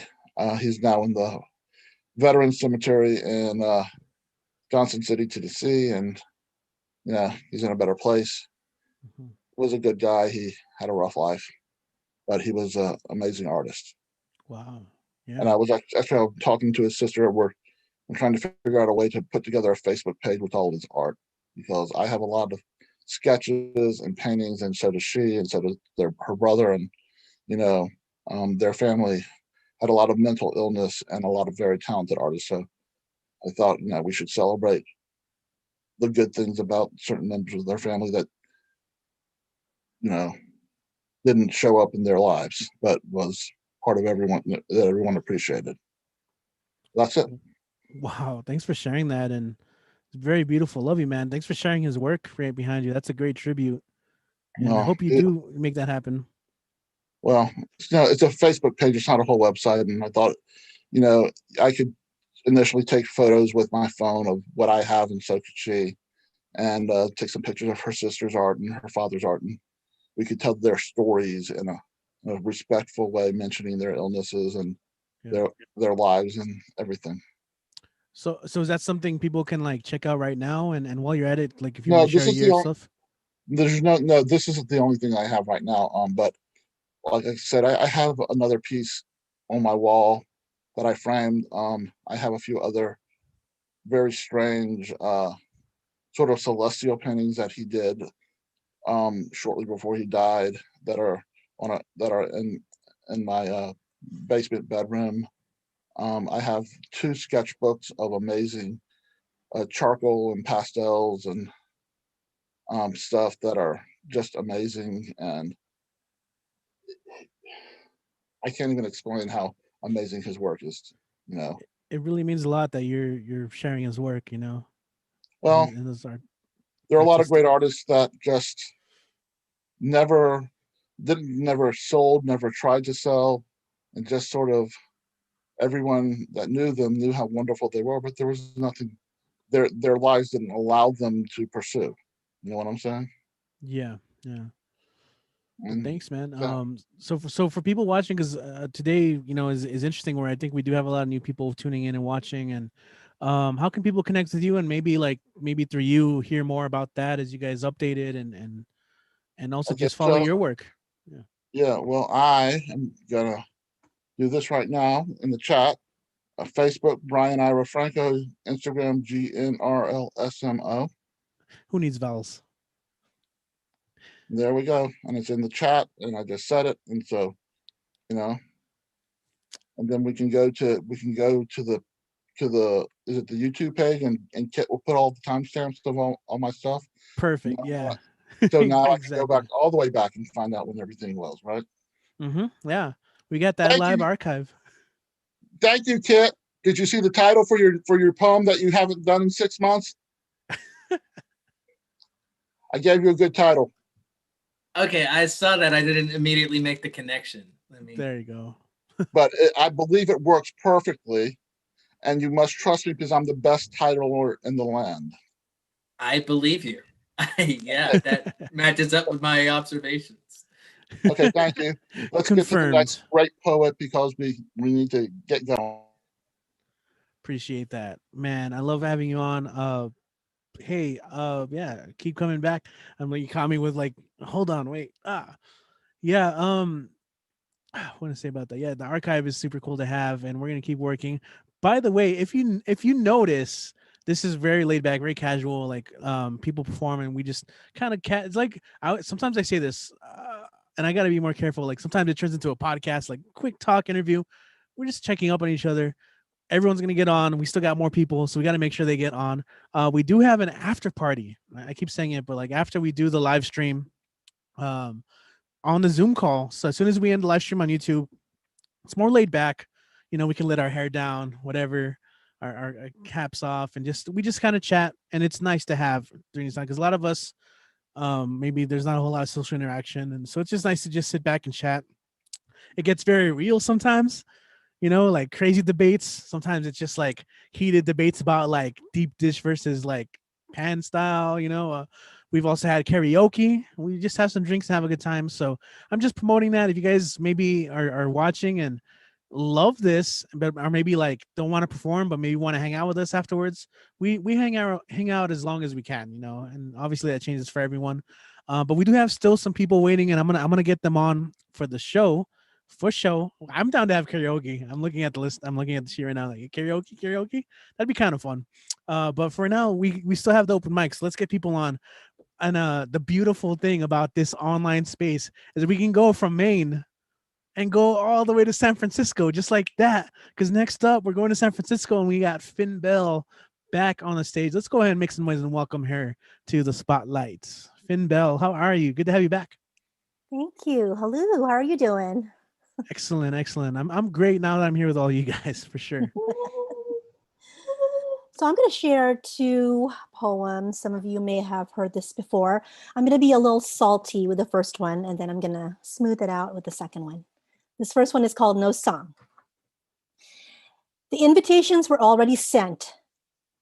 He's now in the Veterans Cemetery in Johnson City, Tennessee, and yeah, he's in a better place. Was a good guy. He had a rough life, but he was an amazing artist. Wow. And I was actually talking to his sister. I'm trying to figure out a way to put together a Facebook page with all of his art, because I have a lot of sketches and paintings, and so does she, and so does her brother, and their family had a lot of mental illness and a lot of very talented artists. So I thought, we should celebrate the good things about certain members of their family that, didn't show up in their lives, but was part of everyone that everyone appreciated. That's it. Wow. Thanks for sharing that. And it's very beautiful. Love you, man. Thanks for sharing his work right behind you. That's a great tribute. And I hope you do make that happen. Well, it's a Facebook page. It's not a whole website. And I thought, I could initially take photos with my phone of what I have, and so could she, and take some pictures of her sister's art and her father's art. And we could tell their stories in a respectful way, mentioning their illnesses and their lives and everything. So is that something people can like check out right now? And while you're at it, like if you want to share your stuff? There's no, this isn't the only thing I have right now. But like I said, I have another piece on my wall that I framed. I have a few other very strange sort of celestial paintings that he did shortly before he died that are in my basement bedroom. I have 2 sketchbooks of amazing charcoal and pastels and stuff that are just amazing, and I can't even explain how amazing his work is. It really means a lot that you're sharing his work. Well, in this art. There are a lot of great artists that just never sold, never tried to sell, and just sort of everyone that knew them knew how wonderful they were, but there was nothing. Their lives didn't allow them to pursue. You know what I'm saying? Yeah. And thanks, man. So for people watching, because today, is interesting, where I think we do have a lot of new people tuning in and watching. And how can people connect with you, and maybe through you hear more about that as you guys update it, and also just follow your work? Yeah. Well, I am gonna do this right now in the chat. Facebook, Brian Ira Franco. Instagram, GNRLSMO. Who needs vowels? There we go, and it's in the chat, and I just said it, and so, and then we can go to the is it the YouTube page, and Kit will put all the timestamps of all my stuff. Perfect. Yeah. So now I can go back all the way back and find out when everything was, right? Yeah, we got that live archive. Thank you, Kit. Did you see the title for your poem that you haven't done in 6 months? I gave you a good title. Okay, I saw that. I didn't immediately make the connection. There you go. But I believe it works perfectly, and you must trust me because I'm the best titler in the land. I believe you. Yeah, that matches up with my observations. Okay, thank you. Let's get to the next great poet, because we need to get going. Appreciate that, man. I love having you on. Hey, yeah, keep coming back. You caught me with like, hold on, wait. Yeah. I want to say about that. Yeah, the archive is super cool to have, and we're gonna keep working. By the way, if you notice, this is very laid back, very casual. Like people perform, and we just kind of it's like sometimes I say this, and I got to be more careful. Like sometimes it turns into a podcast, like quick talk interview. We're just checking up on each other. Everyone's gonna get on. We still got more people, so we got to make sure they get on. We do have an after party. I keep saying it, but like after we do the live stream, on the Zoom call. So as soon as we end the live stream on YouTube, it's more laid back. We can let our hair down, whatever, our caps off, and we just kind of chat. And it's nice to have during this time, because a lot of us, maybe there's not a whole lot of social interaction, and so it's just nice to just sit back and chat. It gets very real sometimes, like crazy debates. Sometimes it's just like heated debates about like deep dish versus like pan style. We've also had karaoke. We just have some drinks and have a good time. So I'm just promoting that. If you guys maybe are watching and love this, but or maybe like don't want to perform, but maybe want to hang out with us afterwards, we hang out as long as we can, and obviously that changes for everyone. But we do have still some people waiting, and I'm gonna get them on for the show. For show, I'm down to have karaoke. I'm looking at the list. I'm looking at the sheet right now. Like karaoke. That'd be kind of fun. But for now, we still have the open mics. Let's get people on. And the beautiful thing about this online space is we can go from Maine and go all the way to San Francisco just like that. Because next up, we're going to San Francisco and we got Finn Bell back on the stage. Let's go ahead and make some noise and welcome her to the spotlight. Finn Bell, how are you? Good to have you back. Thank you. Hello. How are you doing? Excellent, excellent. I'm great now that I'm here with all you guys for sure. So I'm going to share 2 poems. Some of you may have heard this before. I'm going to be a little salty with the first one, and then I'm going to smooth it out with the second one. This first one is called No Song. The invitations were already sent,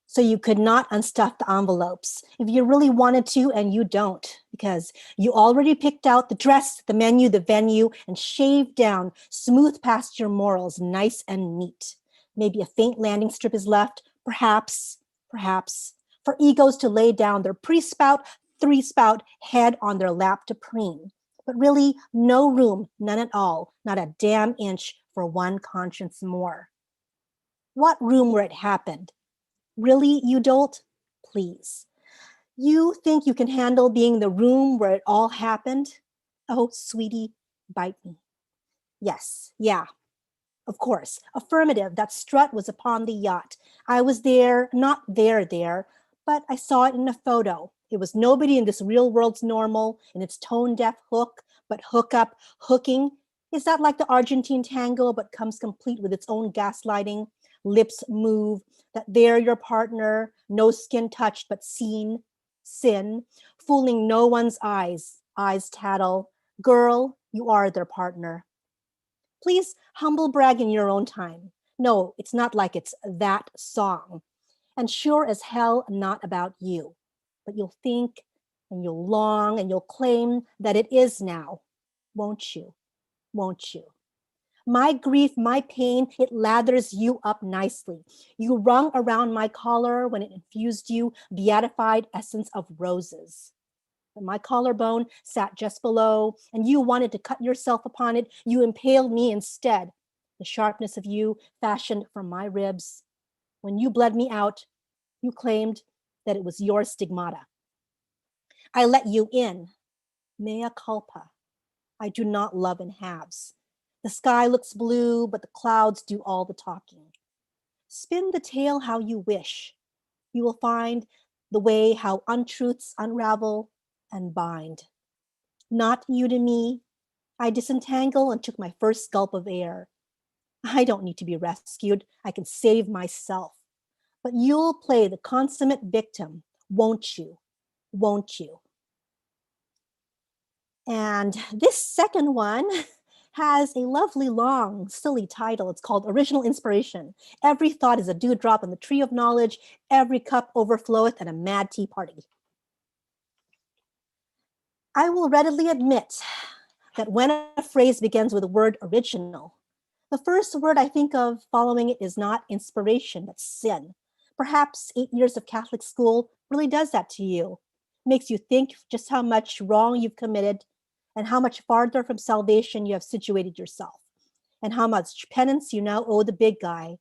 so you could not unstuff the envelopes if you really wanted to, and you don't, because you already picked out the dress, the menu, the venue, and shaved down, smooth past your morals, nice and neat. Maybe a faint landing strip is left, perhaps, for egos to lay down their pre-spout, 3-spout head on their lap to preen. But really, no room, none at all, not a damn inch for one conscience more. What room where it happened? Really, you dolt? Please. You think you can handle being the room where it all happened? Oh, sweetie, bite me. Yes, yeah. Of course, affirmative, that strut was upon the yacht. I was there, not there, but I saw it in a photo. It was nobody in this real world's normal, in its tone-deaf hook, but hookup, hooking. Is that like the Argentine tango, but comes complete with its own gaslighting? Lips move, that they're your partner, no skin touched, but seen, sin, fooling no one's eyes tattle. Girl, you are their partner. Please humble brag in your own time. No, it's not like it's that song. And sure as hell not about you. But you'll think and you'll long and you'll claim that it is now. Won't you? Won't you? My grief, my pain, it lathers you up nicely. You wrung around my collar when it infused you beatified essence of roses. But my collarbone sat just below, and you wanted to cut yourself upon it. You impaled me instead. The sharpness of you fashioned from my ribs. When you bled me out, you claimed that it was your stigmata. I let you in. Mea culpa. I do not love in halves. The sky looks blue, but the clouds do all the talking. Spin the tale how you wish. You will find the way how untruths unravel and bind. Not you to me. I disentangle and took my first gulp of air. I don't need to be rescued. I can save myself. But you'll play the consummate victim, won't you? Won't you? And this second one has a lovely, long, silly title. It's called Original Inspiration. Every thought is a dewdrop on the tree of knowledge. Every cup overfloweth at a mad tea party. I will readily admit that when a phrase begins with the word original, the first word I think of following it is not inspiration, but sin. Perhaps 8 years of Catholic school really does that to you. Makes you think just how much wrong you've committed and how much farther from salvation you have situated yourself, and how much penance you now owe the big guy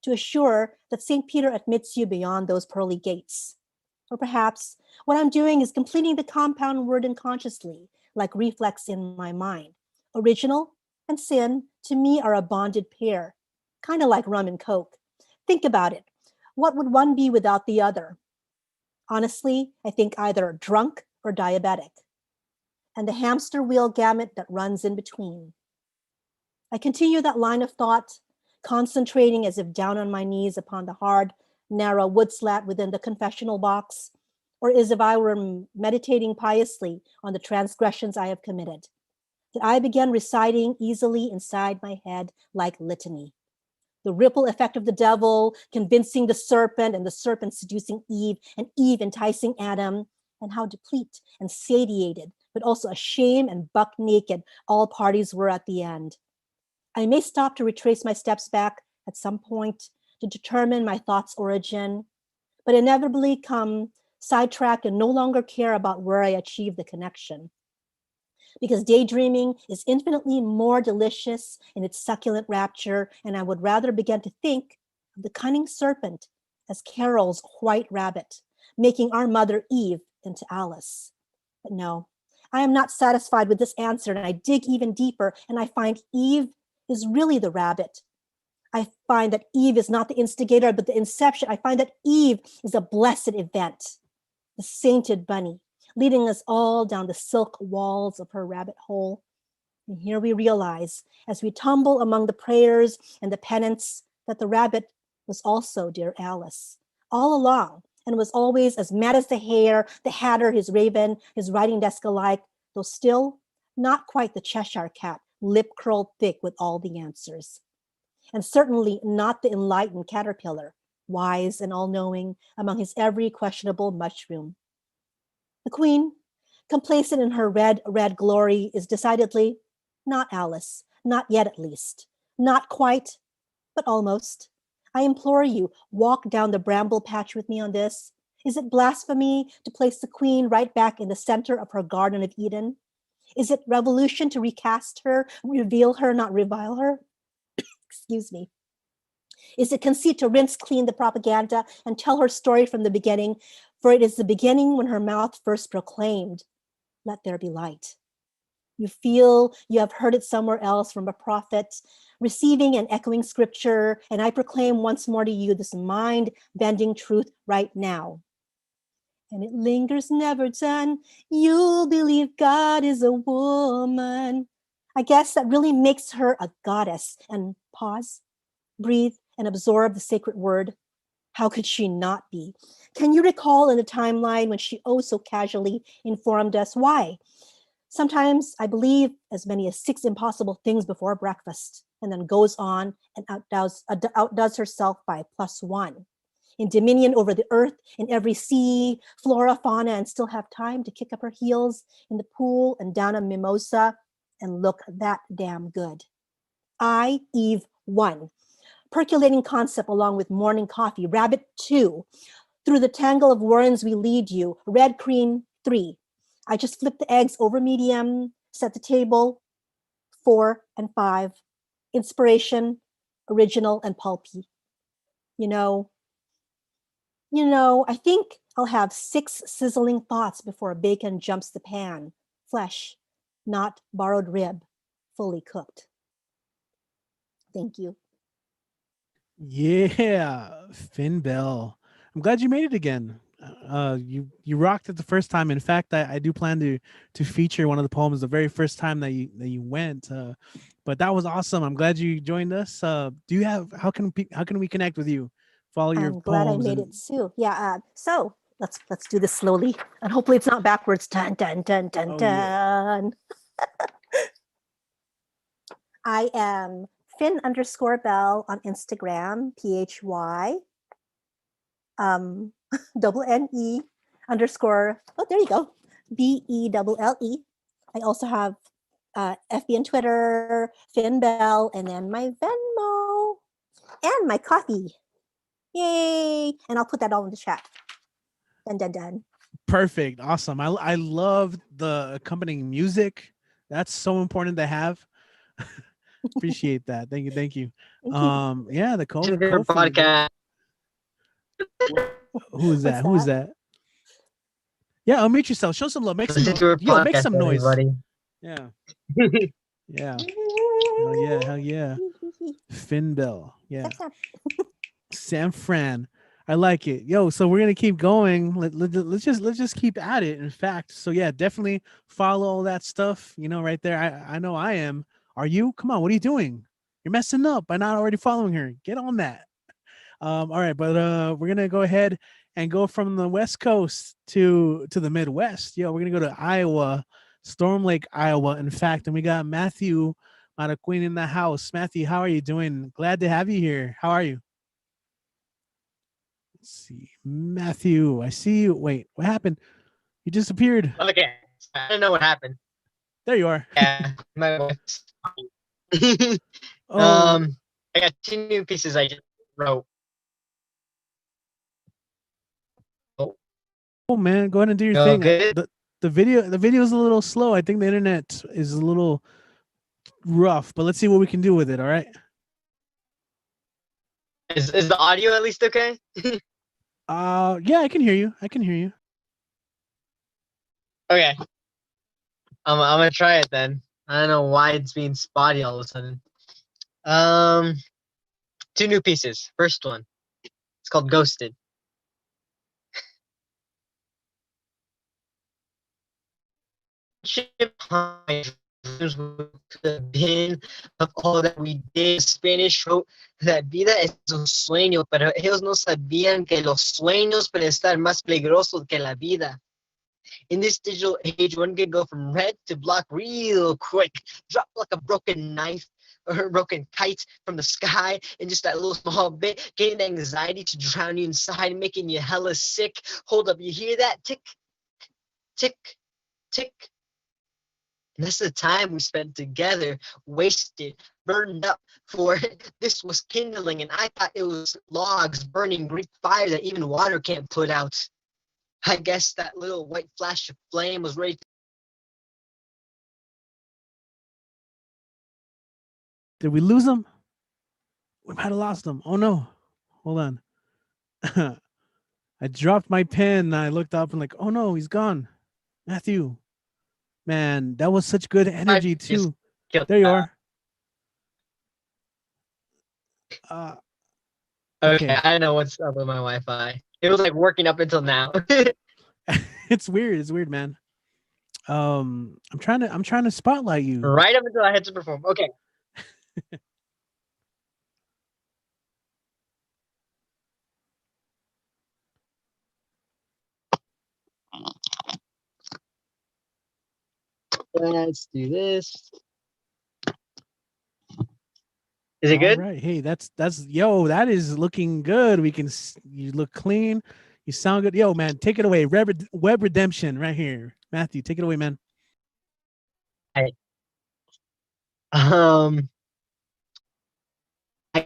to assure that St. Peter admits you beyond those pearly gates. Or perhaps what I'm doing is completing the compound word unconsciously, like reflex in my mind. Original and sin, to me, are a bonded pair, kind of like rum and coke. Think about it. What would one be without the other? Honestly, I think either drunk or diabetic, and the hamster wheel gamut that runs in between. I continue that line of thought, concentrating as if down on my knees upon the hard, narrow wood slat within the confessional box, or as if I were meditating piously on the transgressions I have committed, that I began reciting easily inside my head like litany. The ripple effect of the devil convincing the serpent, and the serpent seducing Eve, and Eve enticing Adam, and how deplete and satiated, but also ashamed and buck naked all parties were at the end. I may stop to retrace my steps back at some point to determine my thoughts' origin, but inevitably come sidetracked and no longer care about where I achieve the connection. Because daydreaming is infinitely more delicious in its succulent rapture, and I would rather begin to think of the cunning serpent as Carol's white rabbit, making our mother Eve into Alice. But no, I am not satisfied with this answer, and I dig even deeper, and I find Eve is really the rabbit. I find that Eve is not the instigator, but the inception. I find that Eve is a blessed event, the sainted bunny, leading us all down the silk walls of her rabbit hole. And here we realize, as we tumble among the prayers and the penance, that the rabbit was also dear Alice, all along, and was always as mad as the hare, the hatter, his raven, his writing desk alike, though still not quite the Cheshire cat, lip curled thick with all the answers. And certainly not the enlightened caterpillar, wise and all-knowing among his every questionable mushroom. The queen, complacent in her red glory, is decidedly not Alice, not yet at least, not quite, but almost. I implore you, walk down the bramble patch with me on this. Is it blasphemy to place the queen right back in the center of her Garden of Eden? Is it revolution to recast her, reveal her, not revile her? Excuse me. Is it conceit to rinse clean the propaganda and tell her story from the beginning? For it is the beginning when her mouth first proclaimed, "Let there be light." You feel you have heard it somewhere else from a prophet, receiving and echoing scripture, and I proclaim once more to you this mind-bending truth right now. And it lingers never done. You'll believe God is a woman. I guess that really makes her a goddess. And pause, breathe, and absorb the sacred word. How could she not be? Can you recall in the timeline when she oh so casually informed us why? Sometimes I believe as many as 6 impossible things before breakfast, and then goes on and outdoes herself by +1. In dominion over the earth, in every sea, flora, fauna, and still have time to kick up her heels in the pool and down a mimosa and look that damn good. I, Eve 1, percolating concept along with morning coffee, rabbit 2, through the tangle of warrens we lead you, red cream 3. I just flip the eggs over medium, set the table, 4 and 5, inspiration, original, and pulpy. You know, I think I'll have 6 sizzling thoughts before bacon jumps the pan. Flesh, not borrowed rib, fully cooked. Thank you. Yeah, Finn Bell. I'm glad you made it again. You rocked it the first time. In fact, I do plan to feature one of the poems the very first time that you went. But that was awesome. I'm glad you joined us. Do you have how can we connect with you? Follow your I'm glad I poems made and it too. Yeah. So let's do this slowly, and hopefully it's not backwards. Dun dun dun dun Oh, dun. I am Finn_Bell on Instagram, PHY. NE _ oh, there you go, BELLE. I also have FB and Twitter, Finn Bell, and then my Venmo and my coffee. Yay! And I'll put that all in the chat. Done. perfect. Awesome. I love the accompanying music. That's so important to have. Appreciate that. Thank you. Thank you. Yeah, the Your favorite Kofi. podcast. Who is that? Who is that? Yeah, unmute yourself. Show some love. Make some Listen to our make podcast, some noise. everybody. Yeah. Yeah. Hell yeah. Finn Bell. Yeah. San Fran. I like it. Yo, so we're gonna keep going. Let's just keep at it. In fact, so yeah, definitely follow all that stuff. Right there. I know I am. Are you? Come on, what are you doing? You're messing up by not already following her. Get on that. All right, but we're gonna go ahead and go from the West Coast to the Midwest. Yo, we're gonna go to Iowa, Storm Lake, Iowa. In fact, and we got Matthew Maraquin in the house. Matthew, how are you doing? Glad to have you here. How are you? Let's see, Matthew. I see you. Wait, what happened? You disappeared. Okay, I don't know what happened. There you are. Yeah, my voice. Oh, I got 2 new pieces I just wrote. oh man, go ahead and do your Go thing. good? The video is a little slow. I think the internet is a little rough, but let's see what we can do with it. All right. Is the audio at least okay? Yeah, I can hear you. I can hear you. Okay. I'm gonna try it then. I don't know why it's being spotty all of a sudden. 2 new pieces. First one. It's called Ghosted. Dreams to the bin of all that we did. Spanish wrote, la vida es un sueño, pero ellos no sabían que los sueños pueden estar más peligrosos que la vida. In this digital age, one can go from red to black real quick, drop like a broken knife or a broken kite from the sky in just that little small bit, getting anxiety to drown you inside, making you hella sick. Hold up, you hear that? Tick, tick, tick. And that's the time we spent together, wasted, burned up for this was kindling, and I thought it was logs burning Greek fire that even water can't put out. I guess that little white flash of flame was ready. Did we lose him? We might have lost him. Oh no. Hold on. I dropped my pen and I looked up and like, oh no, he's gone. Matthew. Man, that was such good energy too. There you are. Okay, I don't know what's up with my Wi-Fi. It was like working up until now. It's weird. It's weird, man. I'm trying to spotlight you. Right up until I had to perform. Okay. Let's do this. Is it good? All right. Hey, that's yo, that is looking good. You look clean. You sound good. Yo, man, take it away. Web Redemption right here. Matthew, take it away, man. I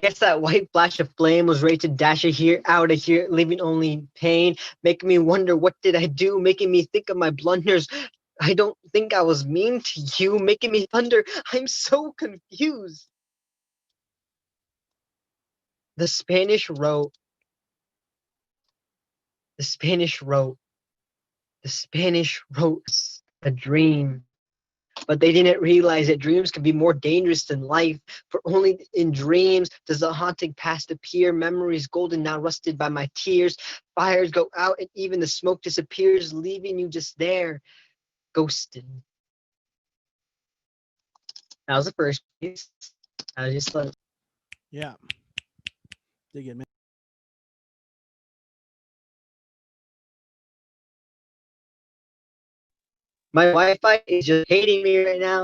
guess that white flash of flame was ready to dash it here, out of here, leaving only pain, making me wonder what did I do, making me think of my blunders. I don't think I was mean to you, making me thunder. I'm so confused. The Spanish wrote. The Spanish wrote. The Spanish wrote a dream. But they didn't realize that dreams can be more dangerous than life. For only in dreams does the haunting past appear. Memories golden now rusted by my tears. Fires go out and even the smoke disappears, leaving you just there, ghosted. That was the first piece. I just like. Yeah. Dig it, man. My Wi-Fi is just hating me right now.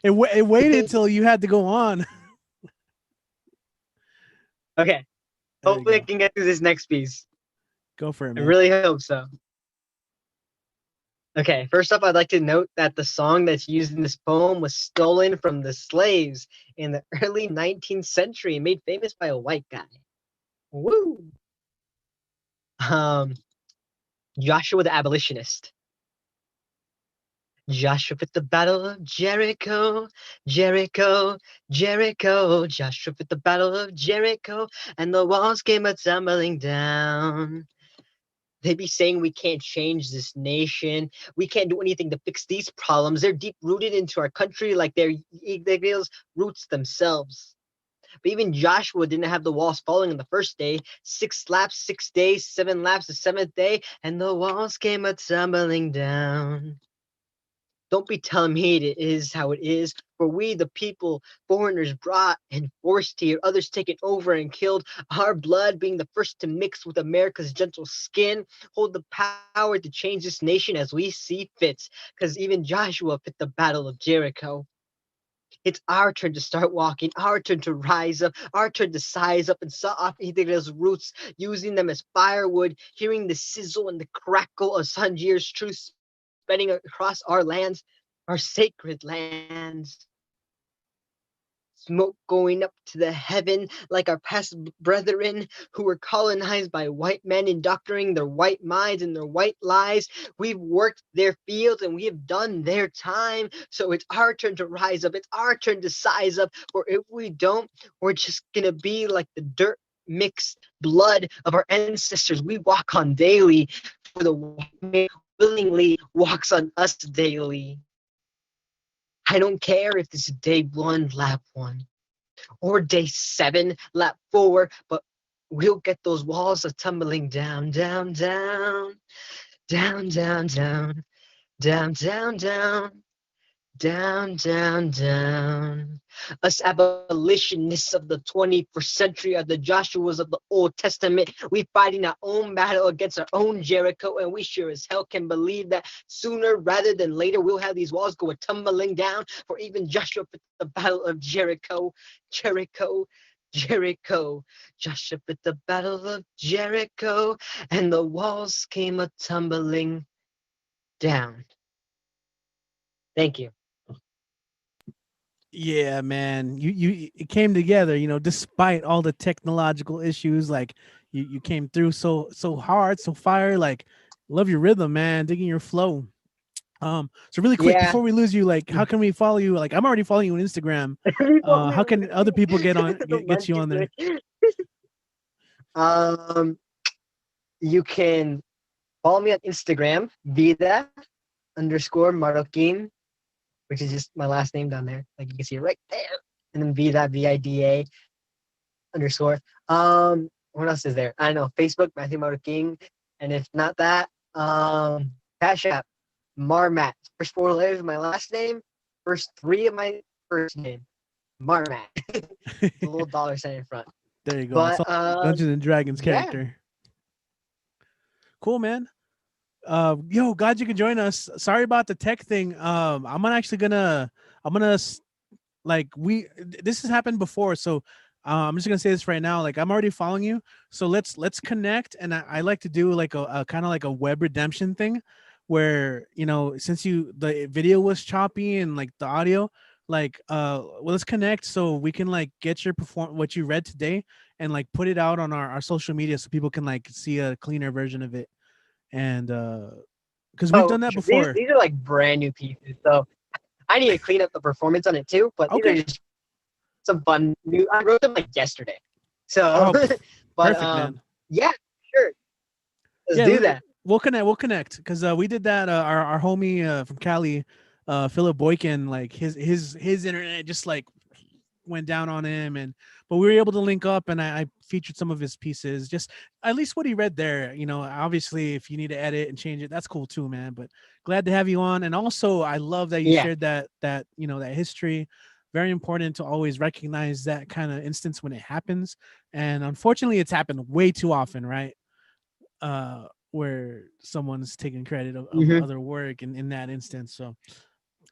it waited till you had to go on. Okay. Hopefully I can get through this next piece. Go for it, man. I really hope so. Okay, first off, I'd like to note that the song that's used in this poem was stolen from the slaves in the early 19th century and made famous by a white guy. Woo! Joshua the abolitionist. Joshua at the battle of Jericho, Jericho, Jericho. Joshua at the battle of Jericho, and the walls came a-tumbling down. They be saying we can't change this nation. We can't do anything to fix these problems. They're deep-rooted into our country like they're roots themselves. But even Joshua didn't have the walls falling on the first day. 6 laps, 6 days, 7 laps the 7th day, and the walls came a-tumbling down. Don't be telling me it is how it is, for we the people, foreigners brought and forced here, others taken over and killed, our blood being the first to mix with America's gentle skin, hold the power to change this nation as we see fit, because even Joshua fit the battle of Jericho. It's our turn to start walking, our turn to rise up, our turn to size up and saw off Hideg's roots, using them as firewood, hearing the sizzle and the crackle of Sanjir's truth spreading across our lands, our sacred lands. Smoke going up to the heaven like our past brethren who were colonized by white men, indoctrinating their white minds and their white lies. We've worked their fields and we have done their time. So it's our turn to rise up. It's our turn to size up. Or if we don't, we're just going to be like the dirt mixed blood of our ancestors we walk on daily. For the white man willingly walks on us daily. I don't care if this is day 1, lap 1, or day 7, lap 4, but we'll get those walls a tumbling down, down, down, down, down, down, down, down, down. Down, down, down. Us abolitionists of the 21st century are the Joshuas of the Old Testament. We fighting our own battle against our own Jericho, and we sure as hell can believe that sooner rather than later we'll have these walls go tumbling down. For even Joshua at the battle of Jericho, Jericho, Jericho. Joshua at the battle of Jericho, and the walls came a tumbling down. Thank you. Yeah, man, you it came together, you know, despite all the technological issues. Like you came through so hard, so fire. Like, love your rhythm, man, digging your flow. So really quick, Yeah. before we lose you, like, how can we follow you? Like, I'm already following you on Instagram. How can other people get on get you on there? You can follow me on Instagram, Vida_Marroquin, which is just my last name down there. Like you can see it right there. And then Vida, VIDA _. What else is there? I don't know. Facebook, Matthew Marroquin. And if not that, Cash App, Marmat. First 4 letters of my last name, first 3 of my first name. Marmat. The little $sign in front. There you go. But, It's all Dungeons and Dragons character. Cool, man. Yo, glad you could join us. Sorry about the tech thing. I'm gonna like this has happened before, so I'm just gonna say this right now. Like, I'm already following you, so let's connect. And I like to do like a kind of like a web redemption thing, where, you know, since the video was choppy and like the audio, like well, let's connect so we can like get your what you read today and like put it out on our social media so people can like see a cleaner version of it. And because we've done that before. These are like brand new pieces, so I need to clean up the performance on it too. But these are just some fun new. I wrote them like yesterday, so but perfect, man. Yeah, sure. Let's do that. We'll connect because we did that. Our homie from Cali, Philip Boykin, like his internet just like went down on him, but we were able to link up, and I featured some of his pieces, just at least what he read there. You know, obviously if you need to edit and change it, that's cool too, man. But glad to have you on. And also I love that you shared that you know, that history. Very important to always recognize that kind of instance when it happens. And unfortunately it's happened way too often, right? Where someone's taking credit of other work in that instance. So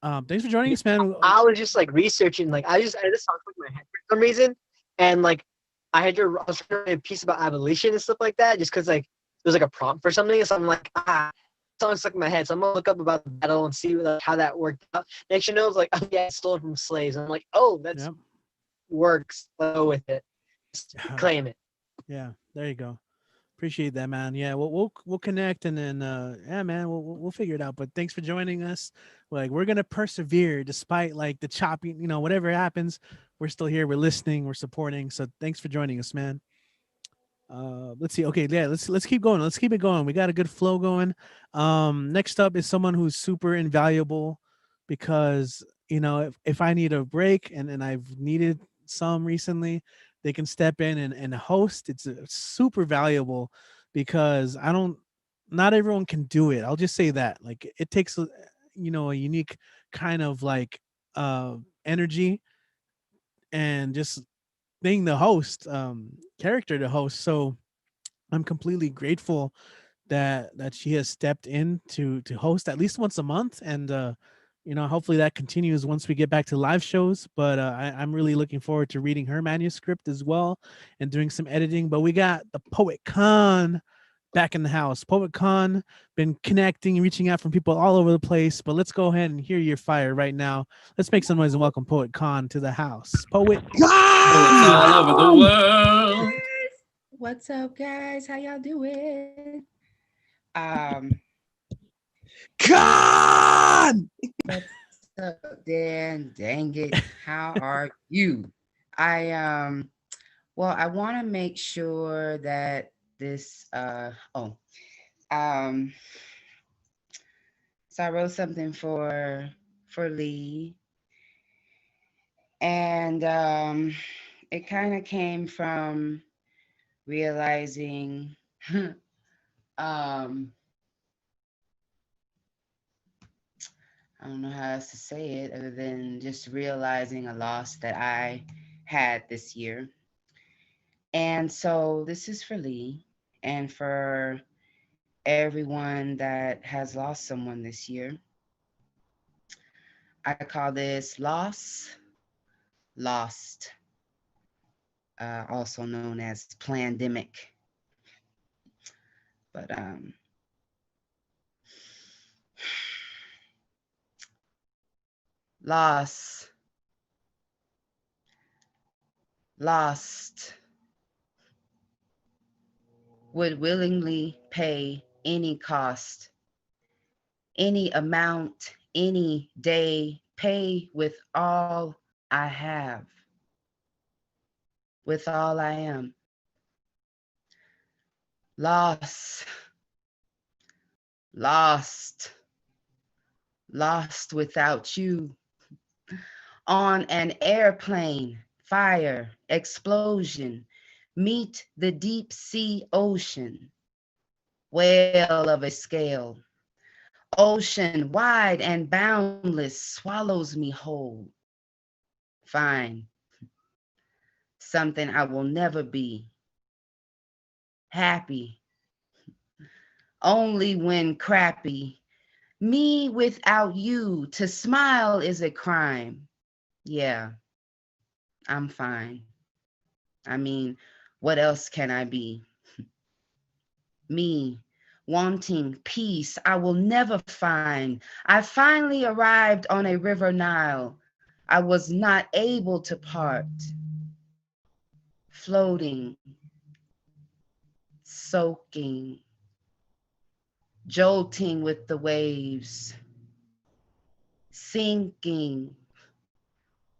thanks for joining us, man. I was just like researching, like I just song stuck in my head for some reason, and like I was trying to write a piece about abolition and stuff like that, just because like it was like a prompt for something. So I'm like, song stuck in my head, so I'm gonna look up about the battle and see like, how that worked out. Next you know, it's like, oh yeah, it's stolen from slaves. And I'm like, oh, that's works. Go with it, just claim it. Yeah, there you go. Appreciate that, man. Yeah, we'll connect, and then yeah, man, we'll figure it out. But thanks for joining us. Like, we're gonna persevere despite like the chopping, you know, whatever happens. We're still here. We're listening. We're supporting. So thanks for joining us, man. Let's see. Okay, yeah, let's keep going. Let's keep it going. We got a good flow going. Next up is someone who's super invaluable, because, you know, if I need a break, and I've needed some recently, they can step in and host. It's super valuable, because not everyone can do it. I'll just say that. Like, it takes, you know, a unique kind of like energy, and just being the host, character to host. So I'm completely grateful that she has stepped in to host at least once a month. And you know, hopefully that continues once we get back to live shows. But I'm really looking forward to reading her manuscript as well and doing some editing. But we got the Poet Khan back in the house. Poet Con, been connecting, reaching out from people all over the place. But let's go ahead and hear your fire right now. Let's make some noise and welcome Poet Con to the house. Poet Poets all over the world. What's up, guys? How y'all doing? Con! What's up, Dan? Dang it. How are you? Well, I want to make sure that this so I wrote something for Lee, and it kind of came from realizing I don't know how else to say it other than just realizing a loss that I had this year. And so this is for Lee and for everyone that has lost someone this year. I call this Loss, Lost, also known as Plandemic. But loss, lost, would willingly pay any cost, any amount, any day, pay with all I have, with all I am. Lost, lost, lost without you. On an airplane, fire, explosion, meet the deep sea ocean, whale of a scale. Ocean wide and boundless swallows me whole. Fine, something I will never be. Happy, only when crappy. Me without you, to smile is a crime. Yeah, I'm fine. I mean, what else can I be? Me, wanting peace I will never find. I finally arrived on a river Nile. I was not able to part. Floating, soaking, jolting with the waves, sinking,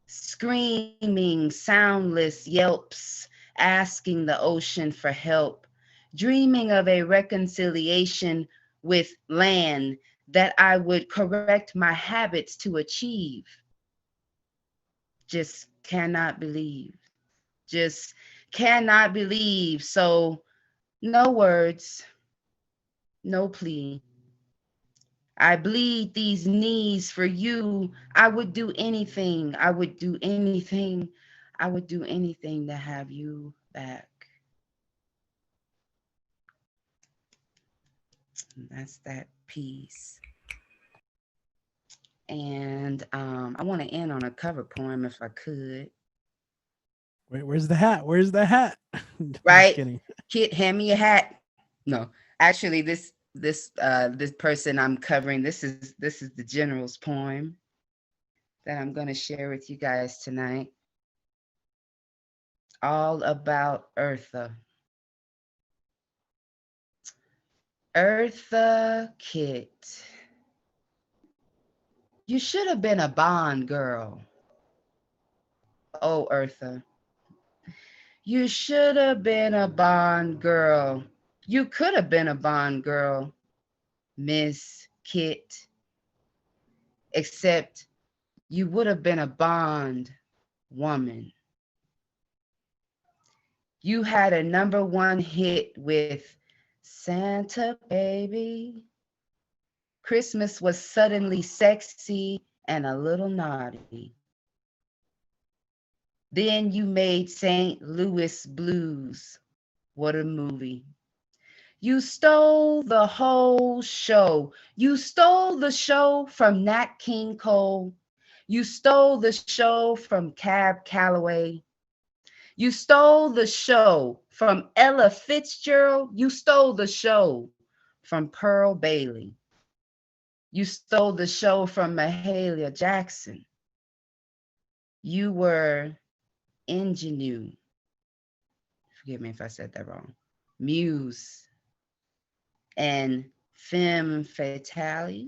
screaming soundless yelps, asking the ocean for help, dreaming of a reconciliation with land that I would correct my habits to achieve. Just cannot believe, just cannot believe. So no words, no plea. I bleed these knees for you. I would do anything. I would do anything. I would do anything to have you back. And that's that piece. And I want to end on a cover poem if I could. Wait, where's the hat? Where's the hat? Right? Just kidding. Kid, hand me a hat. No, actually, this person I'm covering, this is the general's poem that I'm going to share with you guys tonight. All about Eartha. Eartha Kitt. You should have been a Bond girl. Oh, Eartha. You should have been a Bond girl. You could have been a Bond girl, Miss Kitt. Except you would have been a Bond woman. You had a #1 hit with Santa Baby. Christmas was suddenly sexy and a little naughty. Then you made St. Louis Blues. What a movie. You stole the whole show. You stole the show from Nat King Cole. You stole the show from Cab Calloway. You stole the show from Ella Fitzgerald. You stole the show from Pearl Bailey. You stole the show from Mahalia Jackson. You were ingenue. Forgive me if I said that wrong. Muse and femme fatale.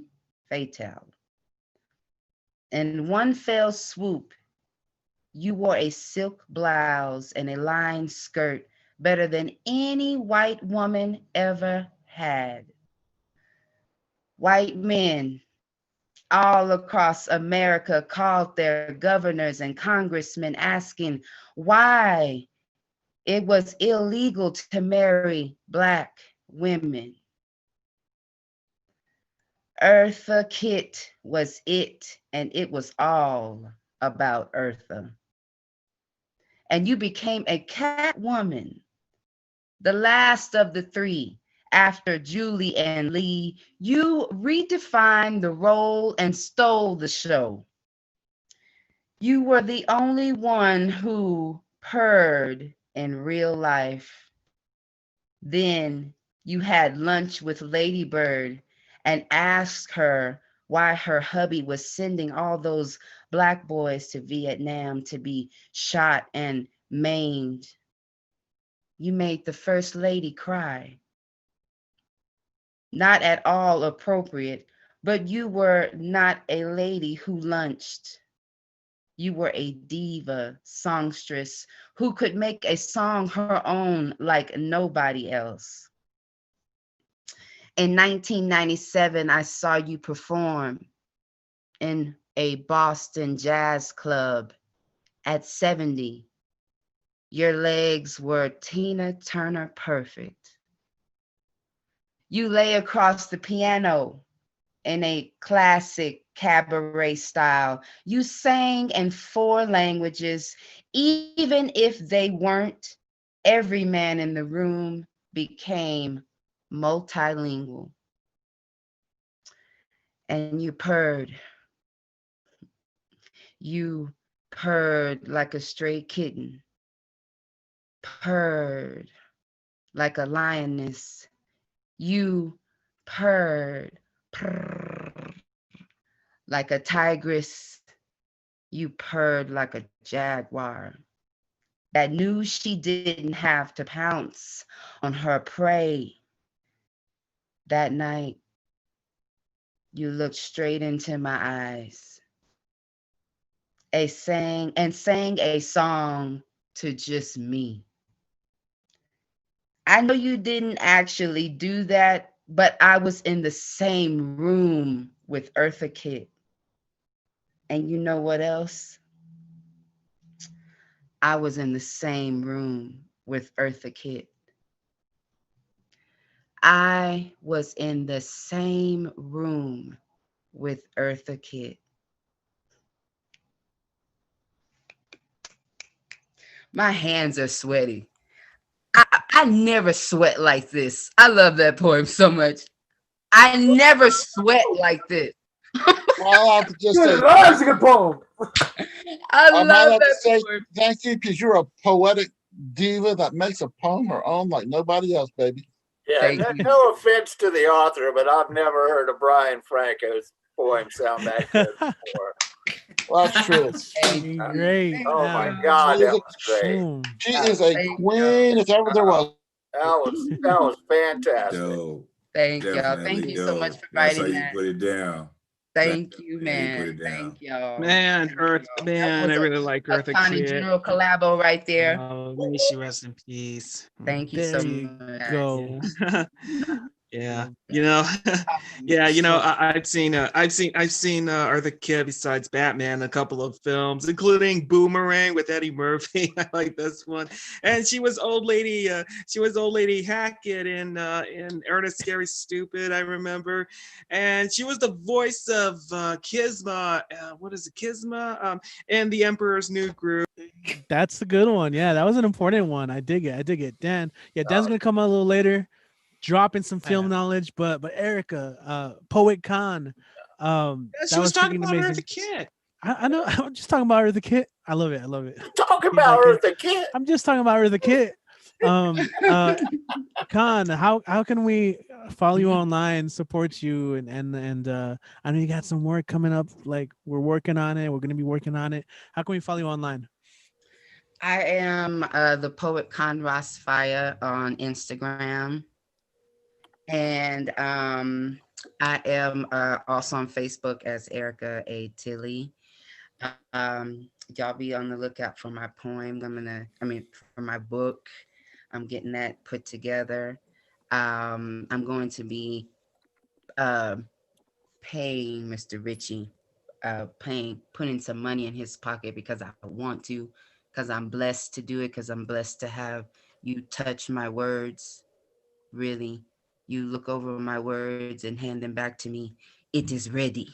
In one fell swoop, you wore a silk blouse and a lined skirt better than any white woman ever had. White men all across America called their governors and congressmen asking why it was illegal to marry Black women. Eartha Kitt was it, and it was all about Eartha. And you became a Catwoman, the last of the three. After Julie and Lee, you redefined the role and stole the show. You were the only one who purred in real life. Then you had lunch with Lady Bird and asked her why her hubby was sending all those Black boys to Vietnam to be shot and maimed. You made the First Lady cry. Not at all appropriate, but you were not a lady who lunched. You were a diva songstress who could make a song her own like nobody else. In 1997, I saw you perform in a Boston jazz club. At 70, your legs were Tina Turner perfect. You lay across the piano in a classic cabaret style. You sang in 4 languages, even if they weren't. Every man in the room became multilingual. And you purred. You purred like a stray kitten, purred like a lioness. You purred, purr, like a tigress. You purred like a jaguar that knew she didn't have to pounce on her prey. That night, you looked straight into my eyes sang a song to just me. I know you didn't actually do that, but I was in the same room with Eartha Kitt. And you know what else? I was in the same room with Eartha Kitt. I was in the same room with Eartha Kitt. My hands are sweaty. I never sweat like this. I love that poem so much. I never sweat like this. Well, I have to just say, that's a good poem. I might have to say thank you because you're a poetic diva that makes a poem her own like nobody else, baby. Yeah, no offense to the author, but I've never heard a Brian Franco's poem sound that good before. Well, that's true. Great. Oh my God, that was great. She is a queen if ever there was. That was fantastic. Dope. Thank y'all. Definitely Thank you so much dope. for That's how writing you that. put it down. Thank you, Put man. it down. Thank y'all. Man, Earth, man, I really like a Eartha Connie Kitt. General collabo right there. May she rest in peace. Thank you so much. Go. Yeah, you know, yeah, you know, I've seen Eartha Kitt besides Batman a couple of films, including Boomerang with Eddie Murphy. I like this one, and she was old lady Hackett in Ernest Scary Stupid. I remember, and she was the voice of Kisma. What is it, Kisma? In The Emperor's New Groove. That's the good one. Yeah, that was an important one. I dig it. Dan. Yeah, Dan's gonna come out a little later, dropping some film knowledge, but Erica, Poet Khan, Yeah, she was talking about Eartha Kitt. I know. I'm just talking about Eartha Kitt. I love it. I love it. Talk He's about like, Eartha Kitt. I'm just talking about Eartha Kitt. Khan, how can we follow you online, support you, and I know you got some work coming up. Like we're working on it. We're gonna be working on it. How can we follow you online? I am the poet Conras Fire on Instagram. And I am also on Facebook as Erica A. Tilly. Y'all be on the lookout for my poem. For my book. I'm getting that put together. I'm going to be paying Mr. Richie, putting some money in his pocket because I want to, because I'm blessed to do it, because I'm blessed to have you touch my words. Really, you look over my words and hand them back to me. It is ready.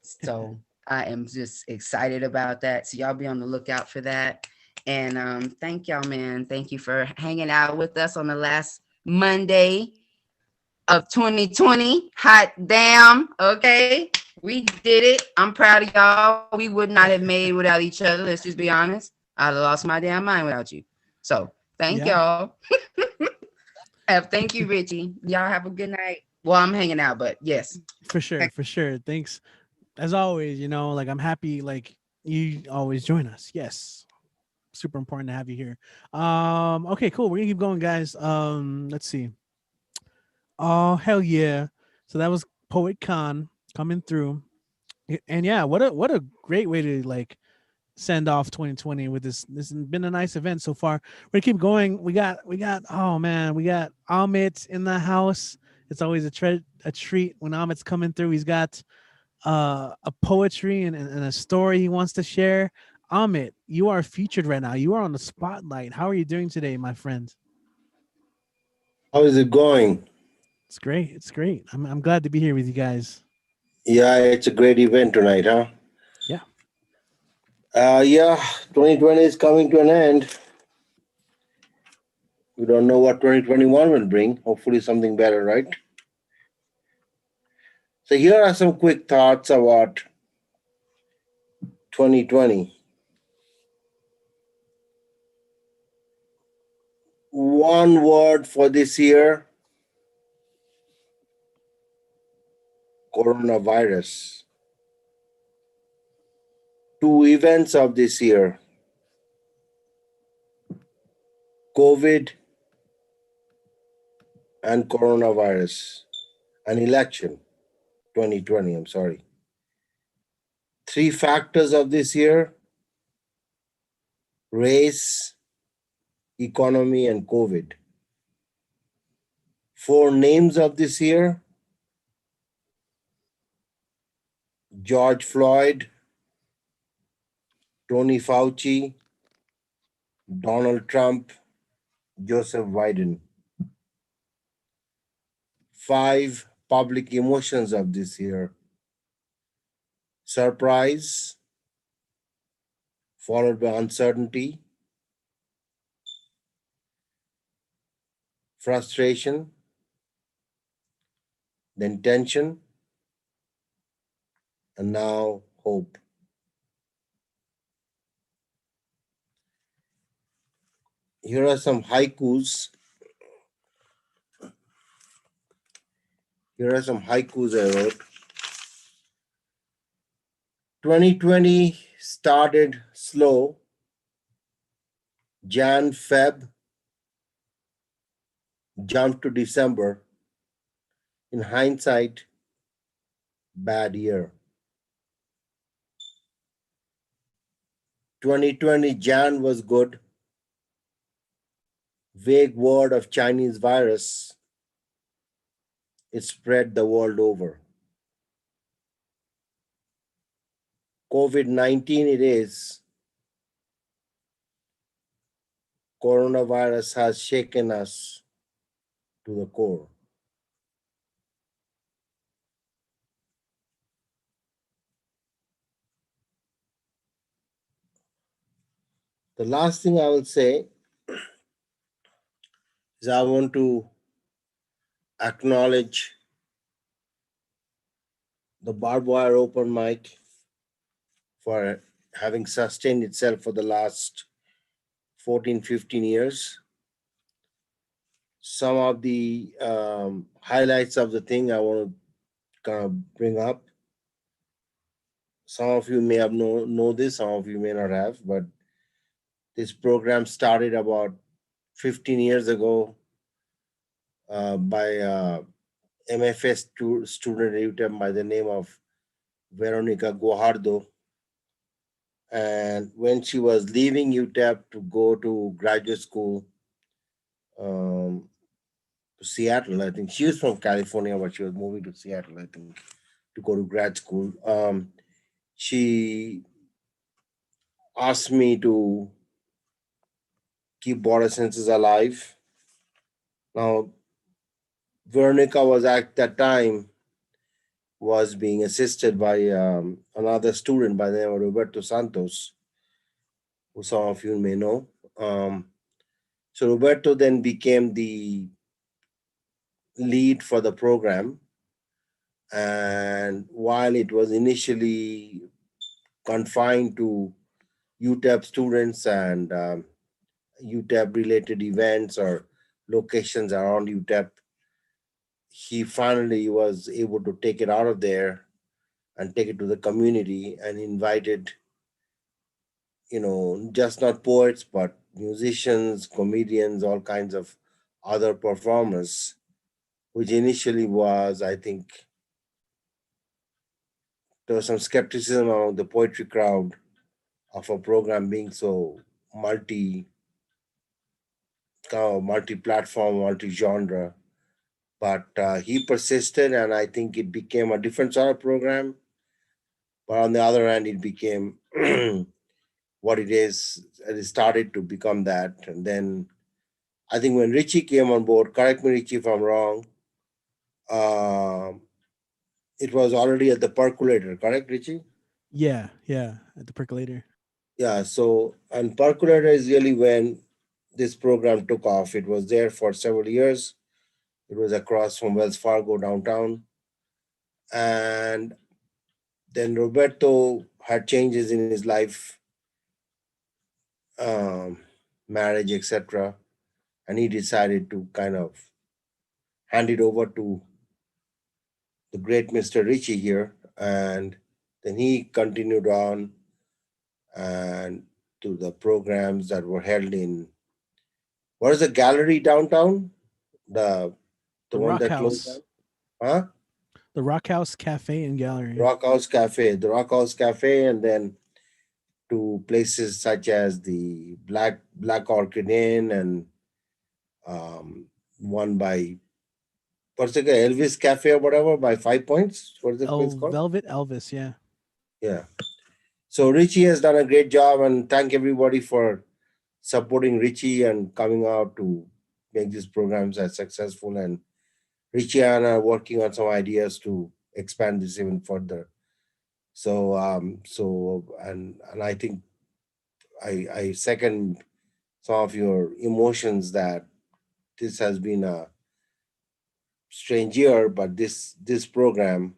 So I am just excited about that. So y'all be on the lookout for that. And thank y'all, man. Thank you for hanging out with us on the last Monday of 2020. Hot damn. Okay. We did it. I'm proud of y'all. We would not have made it without each other. Let's just be honest. I'd have lost my damn mind without you. So thank y'all. Thank you, Richie. Y'all have a good night. Well, I'm hanging out, but yes. For sure, for sure. Thanks. As always, like I'm happy like you always join us. Yes. Super important to have you here. Okay, cool. We're gonna keep going, guys. Let's see. Oh, hell yeah. So that was Poet Khan coming through. And yeah, what a great way to like send off 2020 with this. This has been a nice event so far. We're gonna keep going. We got oh man, we got Amit in the house. It's always a treat when Amit's coming through. He's got a poetry and a story he wants to share. Amit, you are featured right now. You are on the spotlight. How are you doing today, my friend? How is it going? It's great. It's great. I'm glad to be here with you guys. Yeah, it's a great event tonight, huh? Yeah. Yeah, 2020 is coming to an end. We don't know what 2021 will bring. Hopefully something better, right? So here are some quick thoughts about 2020. One word for this year: coronavirus. Two events of this year: COVID and coronavirus. An election, 2020, I'm sorry. Three factors of this year: race, economy, and COVID. Four names of this year: George Floyd, Tony Fauci, Donald Trump, Joseph Biden. Five public emotions of this year: surprise, followed by uncertainty, frustration, then tension, and now hope. Here are some haikus. Here are some haikus I wrote. 2020 started slow. Jan, Feb, jumped to December. In hindsight, bad year. 2020 Jan was good. Vague word of Chinese virus. It spread the world over. COVID-19 it is. Coronavirus has shaken us to the core. The last thing I will say is I want to acknowledge the Barbed Wire open mic for having sustained itself for the last 14, 15 years. Some of the highlights of the thing I want to kind of bring up. Some of you may have know this, some of you may not have, but this program started about 15 years ago by MFS student at UTEP by the name of Veronica Guajardo. And when she was leaving UTEP to go to graduate school, to Seattle, I think she was from California, but she was moving to Seattle, I think, to go to grad school. She asked me to keep border census alive. Now, Veronica was at that time was being assisted by another student by the name of Roberto Santos, who some of you may know. So Roberto then became the lead for the program. And while it was initially confined to UTEP students and UTEP related events or locations around UTEP, he finally was able to take it out of there and take it to the community and invited, just not poets, but musicians, comedians, all kinds of other performers, which initially was, I think, there was some skepticism among the poetry crowd of a program being so multi-platform, multi-genre. But he persisted, and I think it became a different sort of program. But on the other hand, it became what it is. It started to become that. And then I think when Richie came on board, correct me, Richie, if I'm wrong, it was already at the percolator, correct, Richie? Yeah, at the percolator. Yeah, so, and percolator is really when this program took off. It was there for several years. It was across from Wells Fargo downtown. And then Roberto had changes in his life, marriage, etc. And he decided to kind of hand it over to the great Mr. Richie here. And then he continued on and to the programs that were held in, what is the gallery downtown? The one Rock that closed House. down? Huh? The Rock House Cafe and Gallery. The Rock House Cafe, and then to places such as the Black Orchid Inn and one by what's it called, Elvis Cafe or whatever by 5 Points. What is the place called? Velvet Elvis, yeah. Yeah. So Richie has done a great job, and thank everybody for supporting Richie and coming out to make these programs as successful. And Richie and I are working on some ideas to expand this even further. So and I think I second some of your emotions that this has been a strange year, but this program,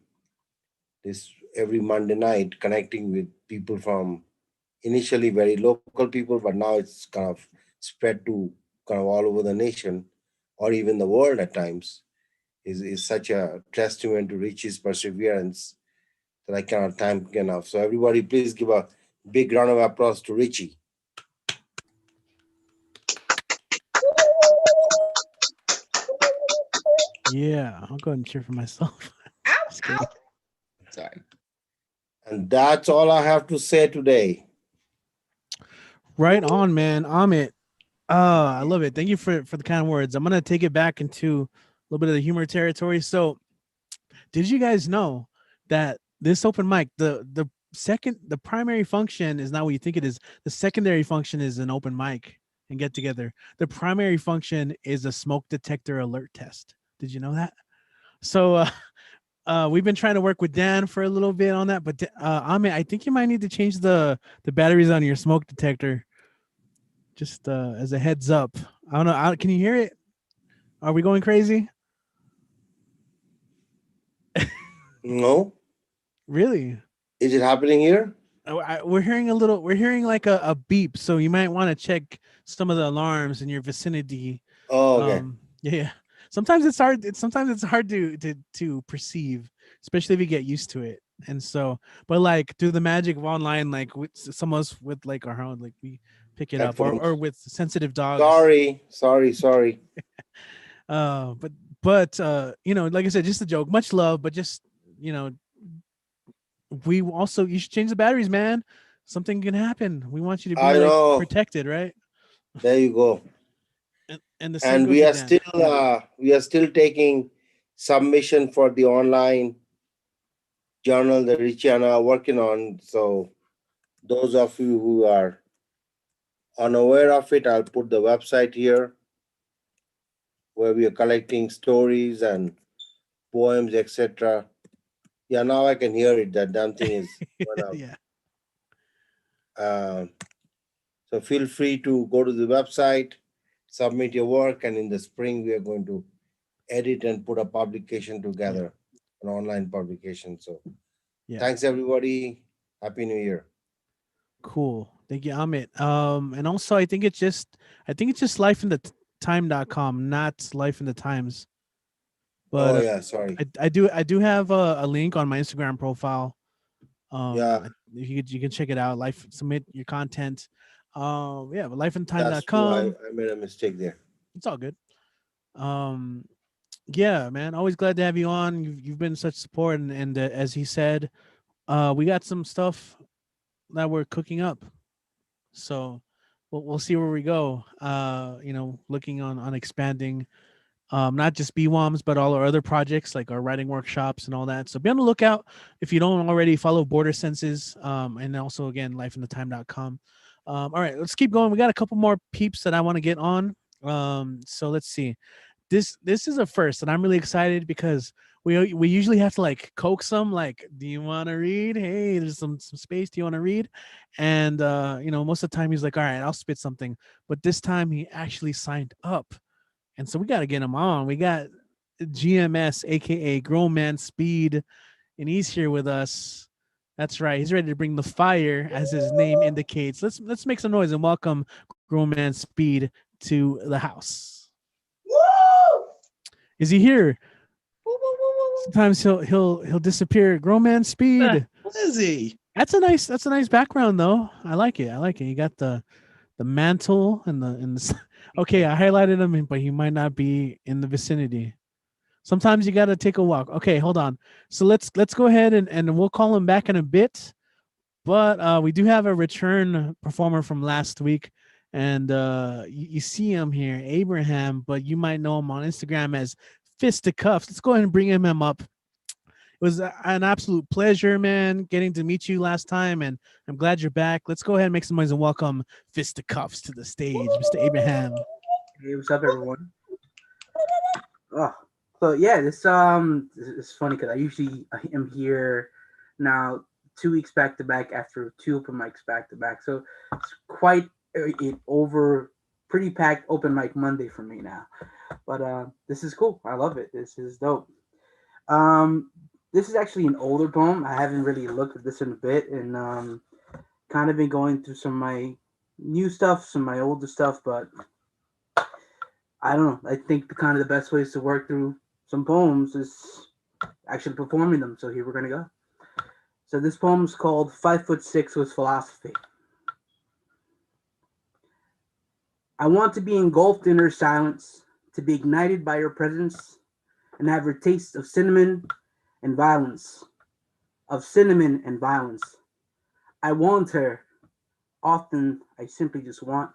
this every Monday night, connecting with people from initially very local people, but now it's kind of spread to kind of all over the nation or even the world at times, is such a testament to Richie's perseverance that I cannot thank enough. So everybody, please give a big round of applause to Richie. Yeah, I'll go ahead and cheer for myself. Sorry. And that's all I have to say today. Right on, man. Amit. I love it. Thank you for the kind words. I'm gonna take it back into a little bit of the humor territory. So, did you guys know that this open mic, the primary function is not what you think it is. The secondary function is an open mic and get together. The primary function is a smoke detector alert test. Did you know that? So we've been trying to work with Dan for a little bit on that, but Amit, I think you might need to change the batteries on your smoke detector. Just as a heads up. I don't know. Can you hear it? Are we going crazy? No. Really? Is it happening here? we're hearing a little. We're hearing like a beep, so you might want to check some of the alarms in your vicinity. Oh, okay. Yeah. Sometimes it's hard. Sometimes it's hard to perceive, especially if you get used to it. And so, but like through the magic of online, like with some of us with like our own, like we pick it up, or Headphones. with sensitive dogs. Sorry. But you know, like I said, just a joke. Much love, but just you know, we also you should change the batteries, man. Something can happen. We want you to be I like know. protected, right? There you go. And the same And goes with Dan. we are still taking submission for the online journal that Richie and I are working on. So those of you who are unaware of it, I'll put the website here where we are collecting stories and poems, etc. Yeah, now I can hear it. That damn thing is going up. Yeah. So feel free to go to the website, submit your work, and in the spring we are going to edit and put a publication together, an online publication. So Yeah. thanks everybody. Happy New Year. Cool. Thank you, Amit. And also I think it's just lifeinthetime.com, not Life in the Times. But Oh yeah, sorry. I do have a link on my Instagram profile. Yeah. You can check it out. Submit your content. Yeah, but That's true. lifeinthetime.com. I made a mistake there. It's all good. Yeah, man, always glad to have you on. You've been such support, and as he said, we got some stuff that we're cooking up, so we'll see where we go. You know, looking on expanding, not just BWOMS, but all our other projects like our writing workshops and all that. So be on the lookout if you don't already follow Border Senses, and also again lifeinthetime.com. All right, let's keep going. We got a couple more peeps that I want to get on. So let's see. This is a first, and I'm really excited because we usually have to like coax them, like, do you want to read? Hey, there's some space. Do you want to read? And you know, most of the time he's like, all right, I'll spit something. But this time he actually signed up, and so we got to get him on. We got GMS, aka Grown Man Speed, and he's here with us. That's right. He's ready to bring the fire, as his name indicates. Let's make some noise and welcome Grown Man Speed to the house. Is he here? Sometimes he'll disappear. Grown Man Speed. What is he? That's a nice background though. I like it. You got the mantle and the okay, I highlighted him, but he might not be in the vicinity. Sometimes you gotta take a walk. Okay, hold on. So let's go ahead and we'll call him back in a bit. But we do have a return performer from last week. And you see him here, Abraham, but you might know him on Instagram as Fisticuffs. Let's go ahead and bring him up. It was an absolute pleasure, man, getting to meet you last time, and I'm glad you're back. Let's go ahead and make some noise and welcome Fisticuffs to the stage, Mr. Abraham. Hey, what's up, everyone? Oh, so yeah, this is funny because I usually am here now 2 weeks back to back after 2 open mics back to back. So it's quite it over pretty packed open mic Monday for me now, but this is cool. I love it. This is dope. This is actually an older poem. I haven't really looked at this in a bit, and kind of been going through some of my new stuff, some of my older stuff, but I don't know. I think the best ways to work through some poems is actually performing them. So here we're gonna go. So this poem is called 5'6" with Philosophy. I want to be engulfed in her silence, to be ignited by her presence, and have her taste of cinnamon and violence. I want her. Often, I simply just want.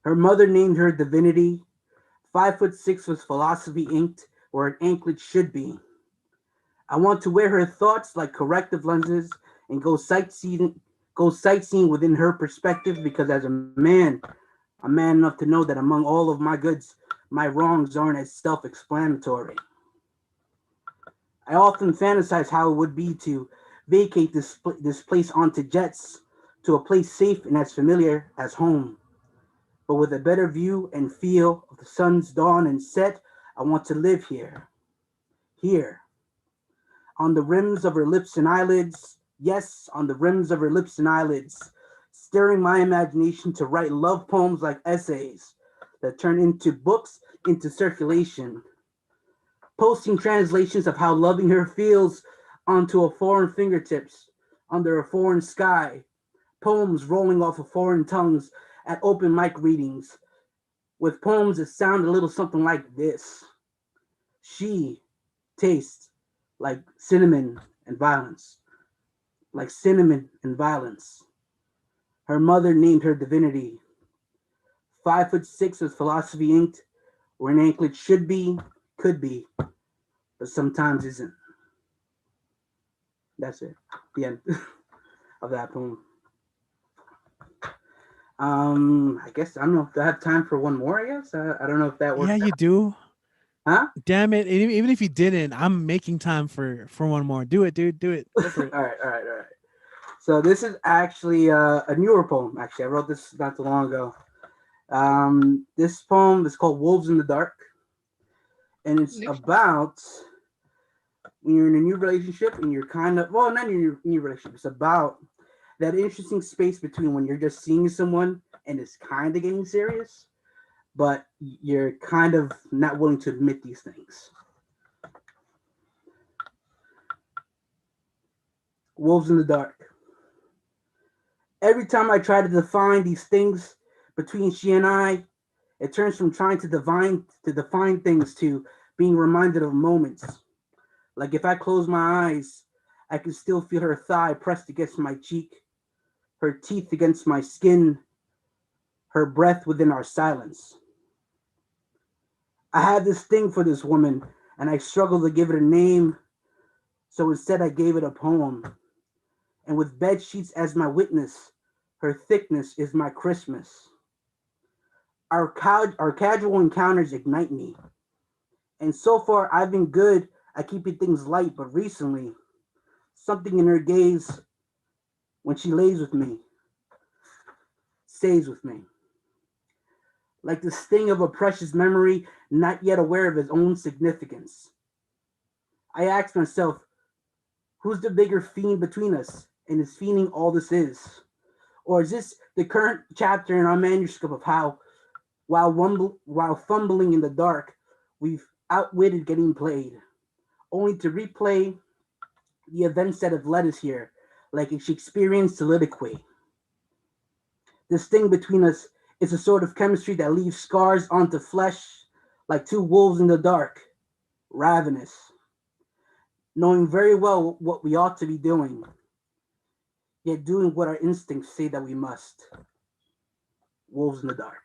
Her mother named her divinity. 5'6" with philosophy inked where an anklet should be. I want to wear her thoughts like corrective lenses and go sightseeing within her perspective, because as a man, I'm man enough to know that among all of my goods, my wrongs aren't as self-explanatory. I often fantasize how it would be to vacate this place onto jets to a place safe and as familiar as home. But with a better view and feel of the sun's dawn and set, I want to live here. Here. On the rims of her lips and eyelids, Yes, on the rims of her lips and eyelids, stirring my imagination to write love poems like essays that turn into books into circulation. Posting translations of how loving her feels onto a foreign fingertips, under a foreign sky, poems rolling off of foreign tongues at open mic readings, with poems that sound a little something like this. She tastes like cinnamon and violence, like cinnamon and violence. Her mother named her divinity. 5'6" with philosophy inked, where an anklet should be, could be, but sometimes isn't. That's it. The end of that poem. I guess I don't know if I have time for one more. I guess I don't know if that works. Yeah, you do. Huh? Damn it! Even if you didn't, I'm making time for one more. Do it, dude. Do it. Go for it. All right. So this is actually a newer poem. Actually, I wrote this not too long ago. This poem is called "Wolves in the Dark," and it's about when you're in a new relationship and you're kind of not in your new relationship. It's about that interesting space between when you're just seeing someone and it's kind of getting serious, but you're kind of not willing to admit these things. Wolves in the dark. Every time I try to define these things between she and I, it turns from trying to define things to being reminded of moments. Like if I close my eyes, I can still feel her thigh pressed against my cheek, her teeth against my skin, her breath within our silence. I had this thing for this woman, and I struggled to give it a name, so instead I gave it a poem. And with bed sheets as my witness, her thickness is my Christmas. Our casual encounters ignite me. And so far, I've been good at keeping things light, but recently, something in her gaze, when she lays with me, stays with me. Like the sting of a precious memory, not yet aware of its own significance. I ask myself, who's the bigger fiend between us, and is fiending all this is? Or is this the current chapter in our manuscript of how, while fumbling in the dark, we've outwitted getting played, only to replay the events that have led us here, like a Shakespearean soliloquy. This thing between us is a sort of chemistry that leaves scars onto flesh, like two wolves in the dark, ravenous, knowing very well what we ought to be doing, yet doing what our instincts say that we must. Wolves in the dark.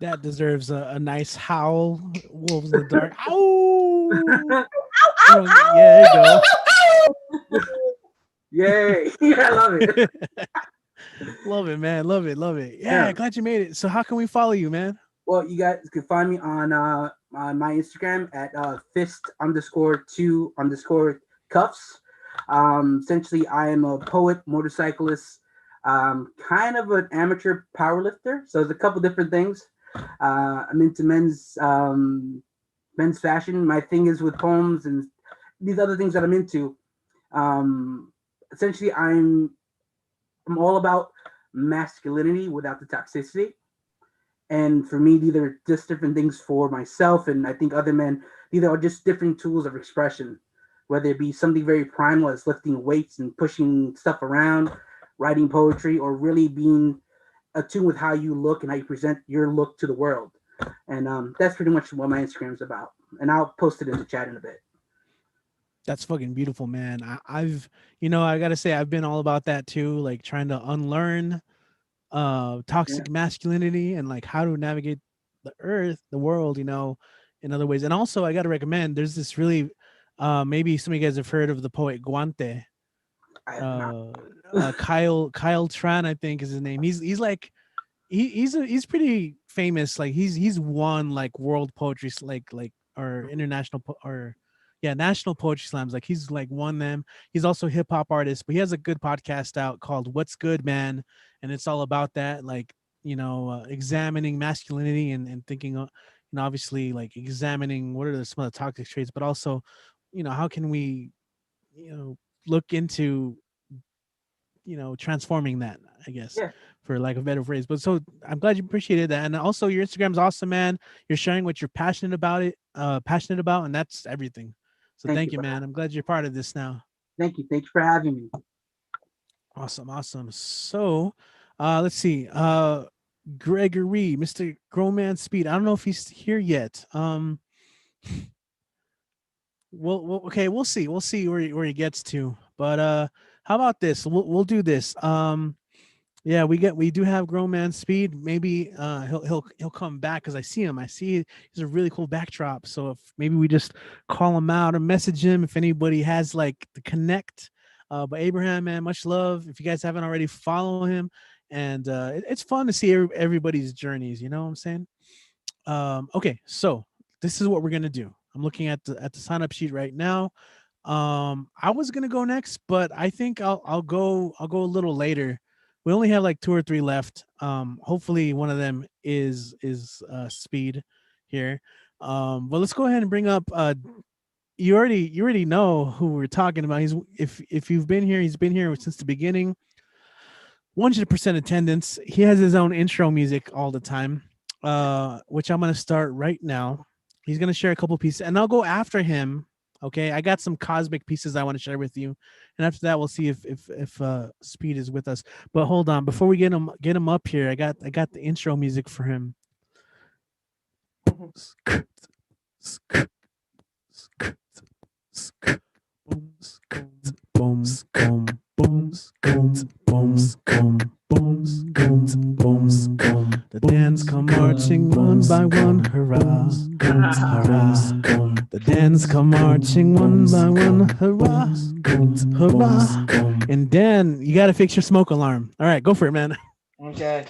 That deserves a nice howl. Wolves in the dark. Ow! Yeah, there you go. Yay! I love it. Love it, man. Love it. Yeah, glad you made it. So how can we follow you, man? Well, you guys can find me on my Instagram at fist_2_cuffs. Essentially, I am a poet, motorcyclist, kind of an amateur powerlifter. So there's a couple different things. I'm into men's fashion. My thing is with poems and these other things that I'm into. Essentially, I'm all about masculinity without the toxicity. And for me, these are just different things for myself, and I think other men, these are just different tools of expression, whether it be something very primal as lifting weights and pushing stuff around, writing poetry, or really being attuned with how you look and how you present your look to the world. And that's pretty much what my Instagram is about. And I'll post it in the chat in a bit. That's fucking beautiful, man. I've, I gotta say, I've been all about that too, like trying to unlearn toxic masculinity and like how to navigate the world, in other ways. And also I gotta recommend, there's this really maybe some of you guys have heard of the poet Guante. Kyle Tran, I think is his name. He's like he's pretty famous. Like he's won like world poetry or international national poetry slams. Like he's like won them. He's also a hip hop artist, but he has a good podcast out called What's Good, Man, and it's all about that, like examining masculinity and thinking, obviously like examining what are some of the toxic traits, but also how can we, look into, transforming that, I guess, Yeah. for lack of a better phrase. But so I'm glad you appreciated that. And also your Instagram's awesome, man. You're sharing what you're passionate about, and that's everything. So thank you, man. I'm glad you're part of this now. Thank you. Thanks for having me. Awesome. So let's see. Gregory, Mr. Growman Speed. I don't know if he's here yet. Okay, we'll see. We'll see where he gets to. But how about this? We'll do this. Yeah, we do have Grown Man Speed. Maybe he'll come back because I see him. I see he's a really cool backdrop. So if maybe we just call him out or message him if anybody has like the connect. But Abraham, man, much love. If you guys haven't already, follow him. And it's fun to see everybody's journeys. You know what I'm saying? Okay, so this is what we're gonna do. I'm looking at the sign up sheet right now. I was gonna go next, but I think I'll go a little later. We only have like 2 or 3 left. Hopefully one of them is Speed here. But let's go ahead and bring up. You already know who we're talking about. If you've been here, he's been here since the beginning. 100% attendance. He has his own intro music all the time, which I'm gonna start right now. He's gonna share a couple pieces, and I'll go after him. Okay, I got some cosmic pieces I want to share with you, and after that, we'll see if Speed is with us. But hold on, before we get him up here, I got the intro music for him. The dance come marching one by one, hurrah, hurrah. The dance come marching one by one, hurrah, hurrah. And Dan, you got to fix your smoke alarm. All right, go for it, man. Okay.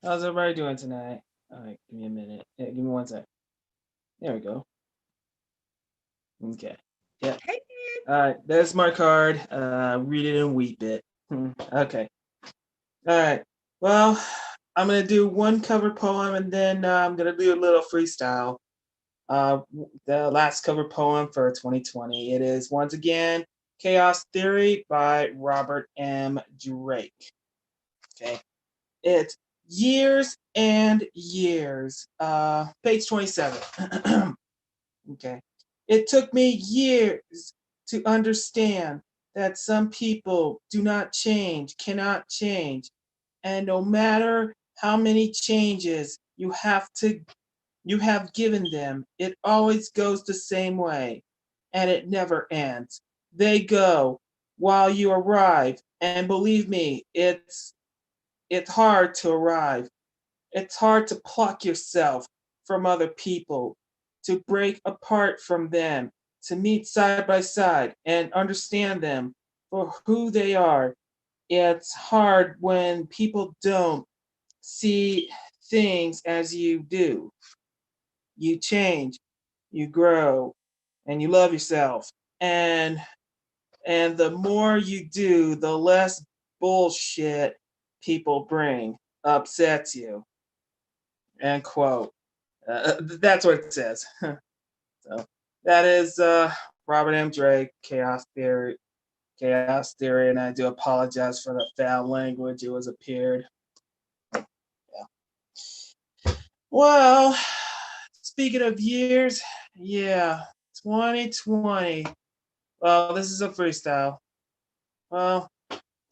How's everybody doing tonight? All right, give me a minute. Yeah, give me 1 sec. There we go. Okay. Yeah. All right, there's my card. Read it and weep it. Okay. All right. Well, I'm gonna do one cover poem and then I'm gonna do a little freestyle. The last cover poem for 2020. It is once again Chaos Theory by Robert M. Drake. Okay. It's years and years. Page 27. Okay. It took me years to understand that some people do not change, cannot change. And no matter how many changes you have given them, it always goes the same way, and it never ends. They go while you arrive, and believe me, it's hard to arrive. It's hard to pluck yourself from other people, to break apart from them, to meet side by side and understand them for who they are. It's hard when people don't see things as you do. You change, you grow, and you love yourself. And the more you do, the less bullshit people bring upsets you. End quote. That's what it says. So that is Robert M. Drake, Chaos Theory, and I do apologize for the foul language. It was appeared. Yeah. Well, speaking of years, yeah, 2020. Well, this is a freestyle. Well,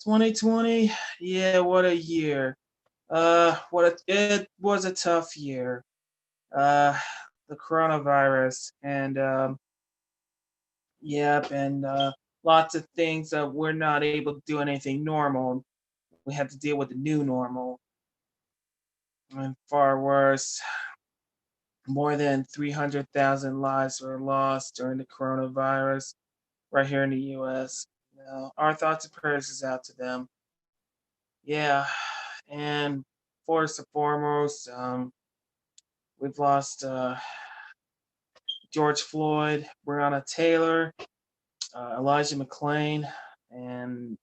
2020, yeah, what a year. It was a tough year. The coronavirus and lots of things that we're not able to do anything normal. We have to deal with the new normal. And far worse, more than 300,000 lives were lost during the coronavirus right here in the US. Our thoughts and prayers is out to them. Yeah, and first and foremost, we've lost George Floyd, Breonna Taylor, Elijah McClain, and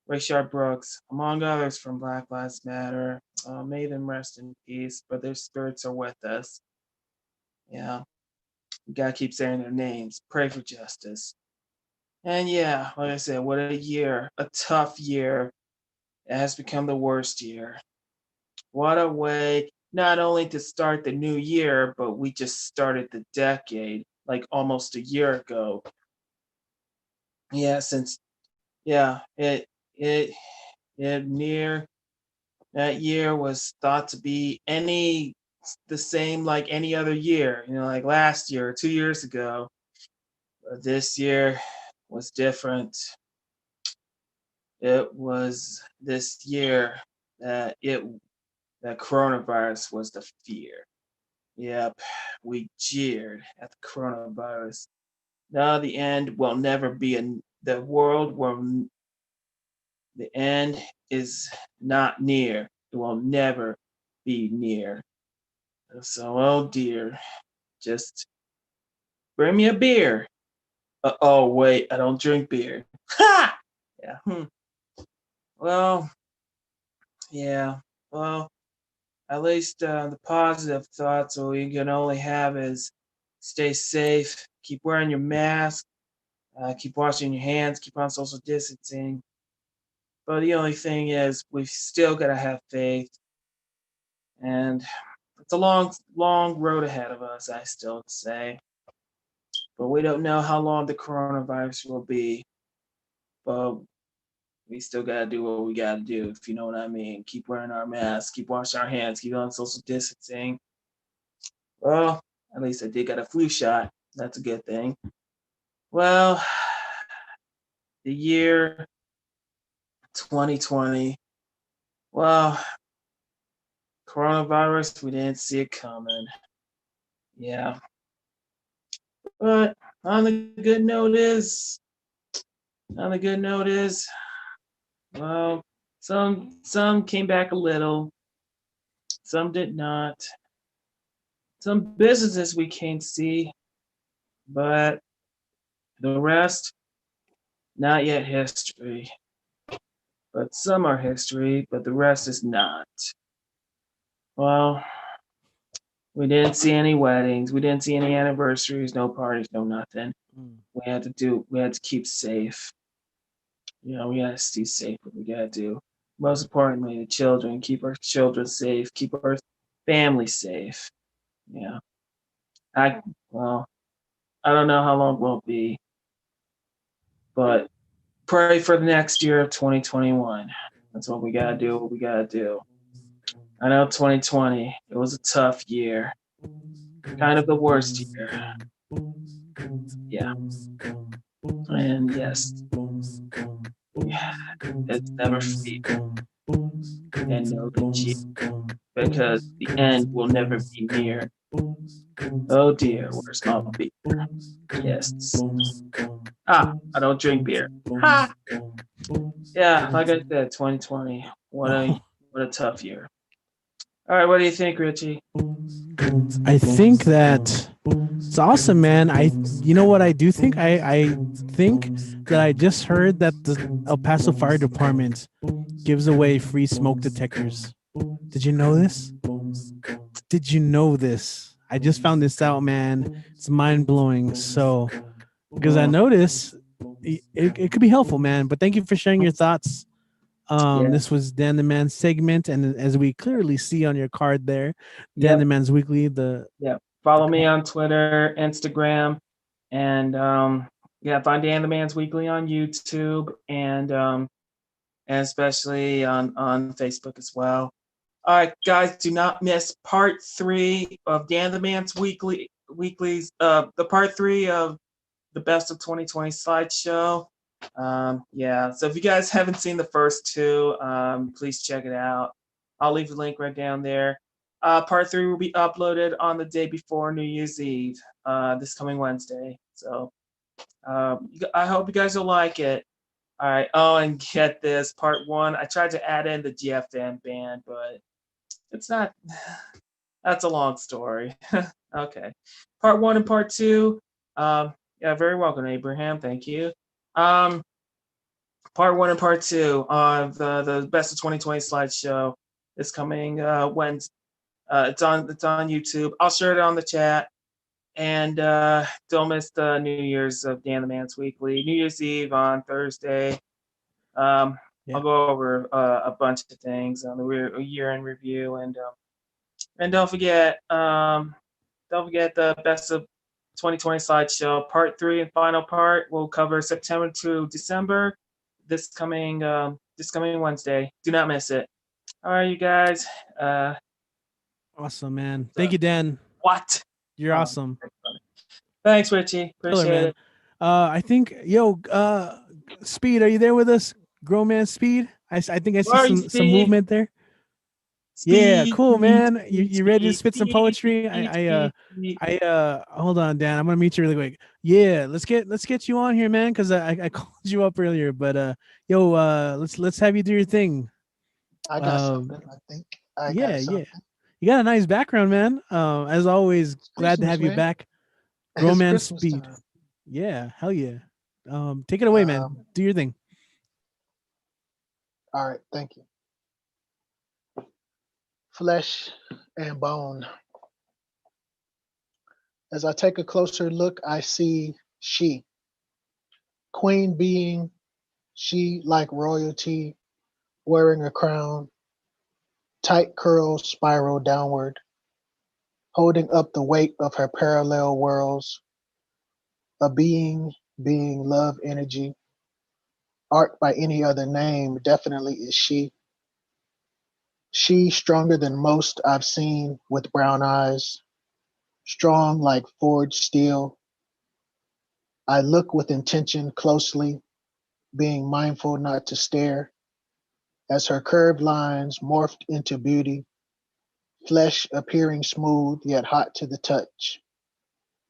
Rayshard Brooks, among others from Black Lives Matter. May them rest in peace, but their spirits are with us. Yeah. We gotta keep saying their names. Pray for justice. And yeah, like I said, what a year, a tough year. It has become the worst year. What a way, not only to start the new year, but we just started the decade like almost a year ago. Yeah, it near that year was thought to be the same like any other year, like last year or 2 years ago. But this year was different. It was this year that coronavirus was the fear. Yep, we jeered at the coronavirus. No, the end will never be the end is not near. It will never be near. So, oh dear, just bring me a beer. Oh, wait, I don't drink beer. Ha! Yeah. Well, yeah. Well, at least the positive thoughts we can only have is stay safe, keep wearing your mask, keep washing your hands, keep on social distancing. But the only thing is, we've still got to have faith. And it's a long, long road ahead of us, I still say. But we don't know how long the coronavirus will be. But we still got to do what we got to do, if you know what I mean. Keep wearing our masks, keep washing our hands, keep on social distancing. Well, at least I did get a flu shot. That's a good thing. Well, the year 2020. Well, coronavirus, we didn't see it coming. Yeah. But on the good note is, well, some came back a little, some did not. Some businesses we can't see, but the rest, not yet history. But some are history, but the rest is not. Well, we didn't see any weddings, we didn't see any anniversaries, no parties, no nothing. We had to keep safe. We gotta stay safe, what we gotta do. Most importantly, the children, keep our children safe, keep our family safe. Yeah. I don't know how long it will be, but pray for the next year of 2021. That's what we gotta do. I know 2020, it was a tough year. Kind of the worst year. Yeah. And yes, it's never fear and no cheer, because the end will never be near. Oh dear, where's my beer? Yes. I don't drink beer. Ha! Yeah, like I said, 2020. What a tough year. All right, what do you think, Richie? I think that it's awesome, man. You know what I do think? I think that I just heard that the El Paso Fire Department gives away free smoke detectors. Did you know this? Did you know this? I just found this out, man. It's mind blowing. So, because I noticed it could be helpful, man. But thank you for sharing your thoughts. This was Dan the Man's segment, and as we clearly see on your card there, Dan the Man's Weekly. Follow me on Twitter, Instagram, and find Dan the Man's Weekly on YouTube, and especially on Facebook as well. All right, guys, do not miss part 3 of Dan the Man's Weekly's the part 3 of the Best of 2020 slideshow. So if you guys haven't seen the first 2, please check it out. I'll leave the link right down there. Part 3 will be uploaded on the day before New Year's Eve, this coming Wednesday. So I hope you guys will like it. All right. Oh, and get this, part 1. I tried to add in the GFM band, but it's not. That's a long story. Okay. Part 1 and part 2. Very welcome, Abraham. Thank you. Part 1 and part 2 of the Best of 2020 slideshow is coming Wednesday. It's on YouTube. I'll share it on the chat, And don't miss the New Year's of Dan the Man's Weekly. New Year's Eve on Thursday. I'll go over a bunch of things on the year in review, and don't forget the Best of 2020 slideshow part 3 and final part. Will cover September to December this coming Wednesday. Do not miss it. All right, you guys. Awesome, man. Thank you, Dan. What? You're awesome. Thanks, Richie. Killer, Appreciate man. it. I think, Speed, are you there with us? Grown man Speed? I think I see Where are you, some Speed? movement there. Yeah, cool, man. You ready to spit some poetry? I hold on, Dan. I'm gonna meet you really quick. Yeah, let's get you on here, man, because I called you up earlier. But let's have you do your thing. I got something. I think I got Yeah. something. You got a nice background, man. As always, glad to Christmas, have you man. back. It's Grown man Christmas Speed. time. Yeah, hell yeah. Take it away, man. Do your thing. All right, thank you. Flesh and bone. As I take a closer look, I see she. Queen being, she like royalty, wearing a crown, tight curls spiral downward, holding up the weight of her parallel worlds, a being love energy. Art by any other name definitely is she. She stronger than most I've seen with brown eyes, strong like forged steel. I look with intention closely, being mindful not to stare, as her curved lines morphed into beauty, flesh appearing smooth yet hot to the touch,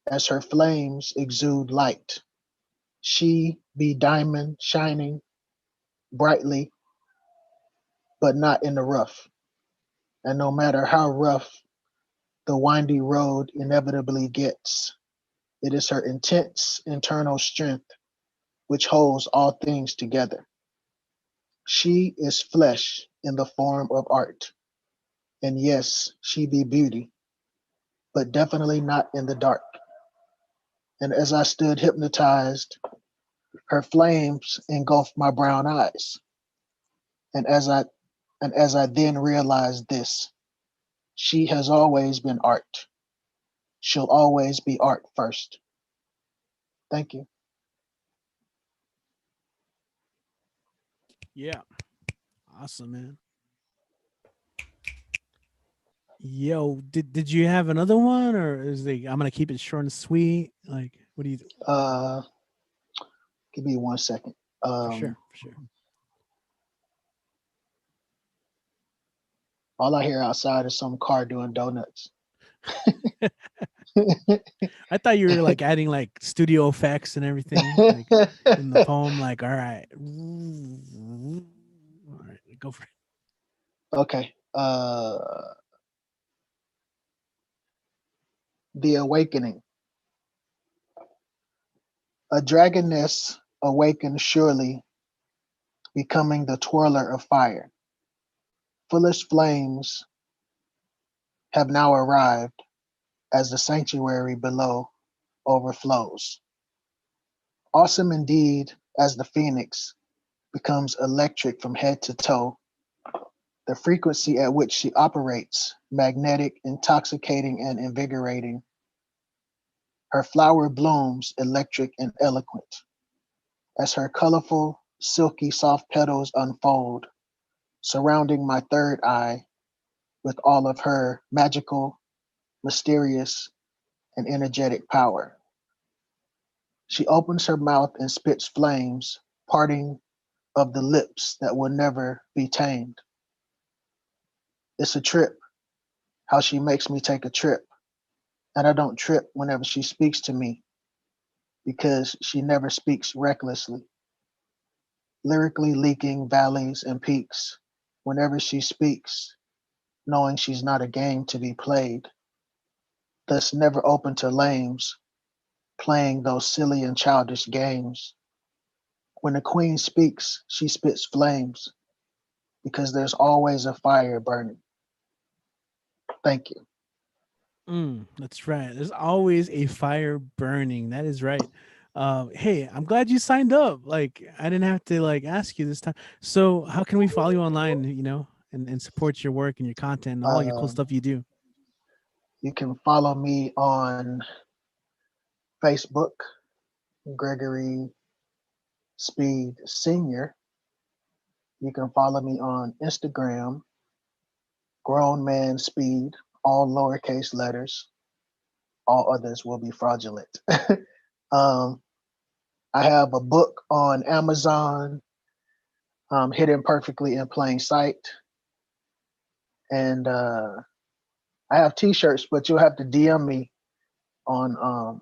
as her flames exude light. She be diamond shining brightly, but not in the rough. And no matter how rough the windy road inevitably gets, it is her intense internal strength which holds all things together. She is flesh in the form of art. And yes, she be beauty, but definitely not in the dark. And as I stood hypnotized, her flames engulfed my brown eyes. And as I then realized this, she has always been art. She'll always be art first. Thank you. Yeah. Awesome, man. Yo, did you have another one, or is I'm gonna keep it short and sweet? Like, what do you? Give me 1 second. For sure. All I hear outside is some car doing donuts. I thought you were like adding like studio effects and everything, like in the poem. Like, all right, go for it. Okay. The Awakening. A dragoness awakens surely, becoming the twirler of fire. Foolish flames have now arrived as the sanctuary below overflows. Awesome indeed as the phoenix becomes electric from head to toe. The frequency at which she operates, magnetic, intoxicating, and invigorating. Her flower blooms electric and eloquent. As her colorful, silky, soft petals unfold, surrounding my third eye with all of her magical, mysterious, and energetic power. She opens her mouth and spits flames, parting of the lips that will never be tamed. It's a trip, how she makes me take a trip. And I don't trip whenever she speaks to me because she never speaks recklessly. Lyrically leaking valleys and peaks whenever she speaks, knowing she's not a game to be played, thus never open to lames, playing those silly and childish games. When the queen speaks, she spits flames because there's always a fire burning. Thank you. That's right. There's always a fire burning. That is right. Hey, I'm glad you signed up. Like, I didn't have to like ask you this time. So, how can we follow you online? And support your work and your content and all your cool Um, stuff you do. you can follow me on Facebook, Gregory Speed Senior. You can follow me on Instagram, Grown Man Speed, all lowercase letters. All others will be fraudulent. um, I have a book on Amazon, hidden perfectly in plain sight, and I have T-shirts, but you'll have to DM me on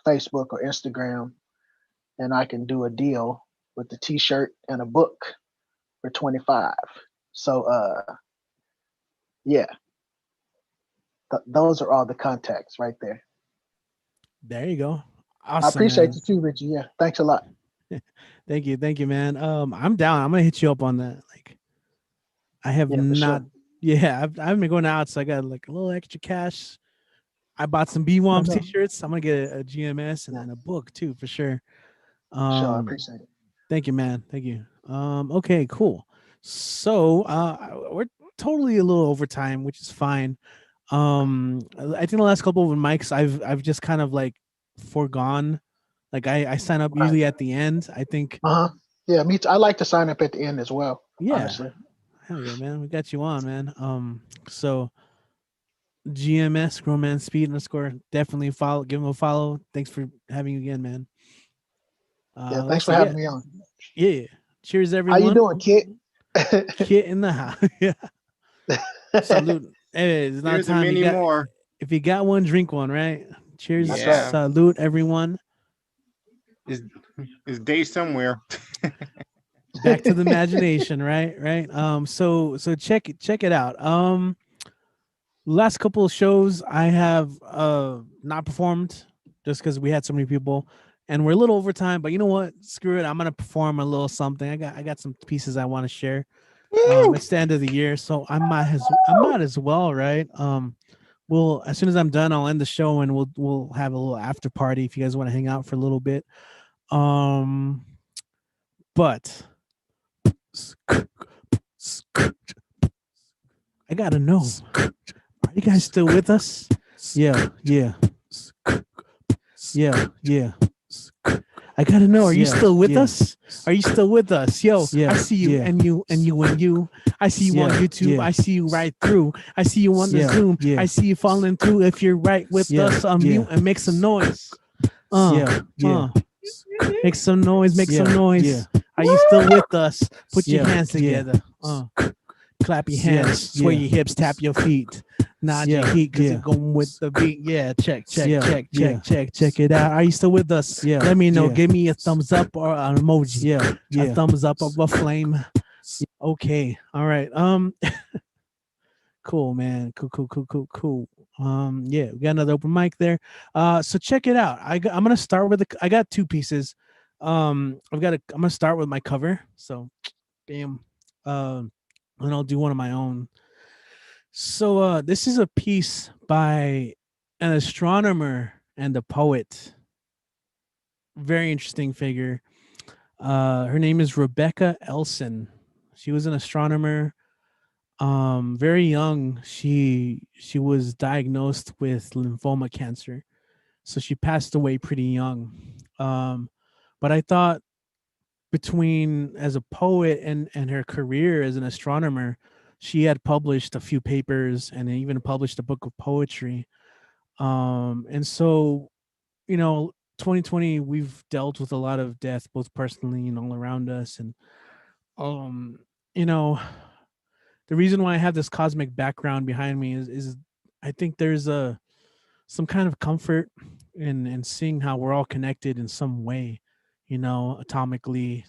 Facebook or Instagram, and I can do a deal with the T-shirt and a book for 25. So yeah, those are all the contacts right there. There you go. I Awesome, appreciate man. you too, Richie. Yeah, thanks a lot. Thank you, man. I'm down. I'm gonna hit you up on that. Like, I have Yeah, for not. sure. Yeah, I've been going out, so I got like a little extra cash. I bought some No, BWOMS no, t-shirts. I'm gonna get a GMS and a book too for sure. sure. I appreciate it. Thank you, man. Thank you. Okay, cool. So we're totally a little over time, which is fine. I think the last couple of mics I've just kind of like foregone. Like I sign up Right. usually at the end. I think Yeah, me too. I like to sign up at the end as well. yeah. Honestly. Hell yeah, man. We got you on, man. So GMS Grown Man Speed underscore, definitely follow, give him a follow. Thanks for having you again, man. Yeah, thanks Let's for see. Yeah. having me on. Yeah. Cheers, How you everyone. doing, Kit? Kit in the house. Yeah. Salute. Hey, it's not Here's a time. many more. If you got one, drink one, right? Cheers. That's right. Salute, everyone. Is day somewhere. Back to the imagination, right? Right. So check it out. Last couple of shows I have not performed just because we had so many people and we're a little over time, but you know what? Screw it. I'm gonna perform a little something. I got some pieces I want to share. It's the end of the year, so I might as well, right? We'll, as soon as I'm done, I'll end the show and we'll have a little after party if you guys want to hang out for a little bit. But I gotta know, are you guys still with us? Yeah. I gotta know, are you still with us? Are you still with us? Yo, I see you and you and you and you. I see you on YouTube. I see you right through. I see you on the Zoom. I see you falling through. If you're right with us, unmute and make some noise. Make some noise. Make some noise. Are you still with us? Put your hands together. Clap your hands, sway your hips, tap your feet, nod your feet because you're going with the beat. Yeah, check it out. Are you still with us? Let me know. Give me a thumbs up or an emoji. A thumbs up of a flame. Okay, all right. Cool, man. Cool. Yeah, we got another open mic there. So check it out. I'm gonna start with I got two pieces. I'm gonna start with my cover. So, bam. And I'll do one of my own. So this is a piece by an astronomer and a poet. Very interesting figure. Her name is Rebecca Elson. She was an astronomer. Very young. She was diagnosed with lymphoma cancer. So she passed away pretty young. But I thought between as a poet and her career as an astronomer, she had published a few papers and even published a book of poetry. And so, 2020, we've dealt with a lot of death, both personally and all around us. And, you know, the reason why I have this cosmic background behind me is I think there's some kind of comfort in seeing how we're all connected in some way, atomically,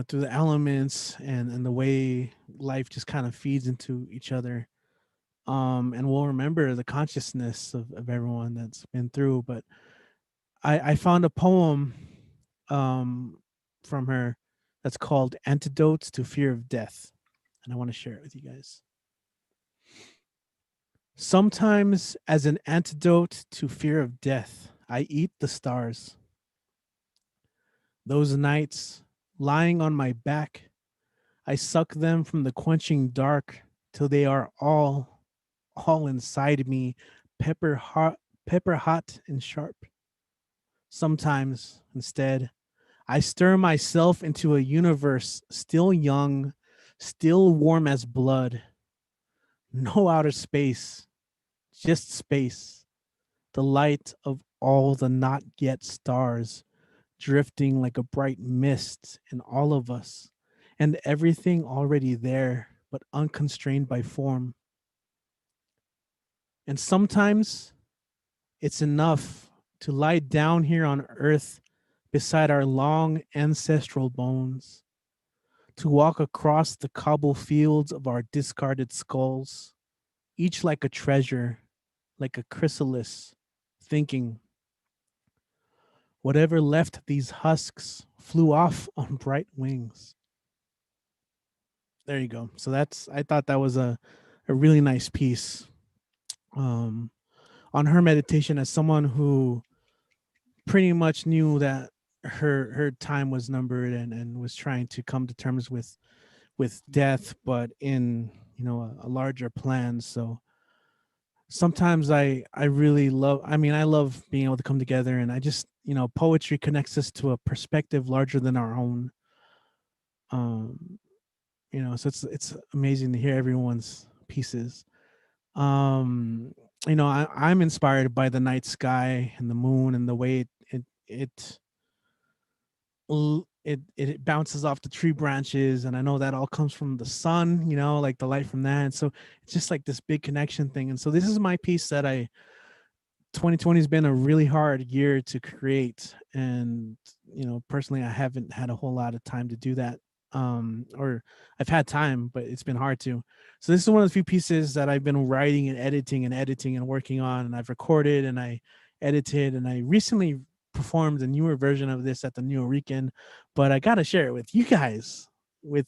through the elements and the way life just kind of feeds into each other. And we'll remember the consciousness of everyone that's been through. But I found a poem from her that's called Antidotes to Fear of Death. And I want to share it with you guys. Sometimes, as an antidote to fear of death, I eat the stars. Those nights, lying on my back, I suck them from the quenching dark till they are all inside me, pepper hot and sharp. Sometimes, instead, I stir myself into a universe still young, still warm as blood. No outer space, just space. The light of all the not yet stars drifting like a bright mist in all of us, and everything already there, but unconstrained by form. And sometimes it's enough to lie down here on earth beside our long ancestral bones, to walk across the cobble fields of our discarded skulls, each like a treasure, like a chrysalis, thinking, whatever left these husks flew off on bright wings. There you go. So I thought that was a really nice piece. On her meditation, as someone who pretty much knew that her time was numbered and was trying to come to terms with death, but in a larger plan. So sometimes I really love, I love being able to come together, and I just, poetry connects us to a perspective larger than our own. So it's amazing to hear everyone's pieces. I'm inspired by the night sky and the moon and the way it bounces off the tree branches, and I know that all comes from the sun, like the light from that. And so it's just like this big connection thing. And so this is my piece that 2020 has been a really hard year to create, and personally I haven't had a whole lot of time to do that, or I've had time, but it's been hard to. So this is one of the few pieces that I've been writing and editing and working on, and I've recorded and I edited, and I recently performed a newer version of this at the New Weekend, but I gotta share it with you guys, with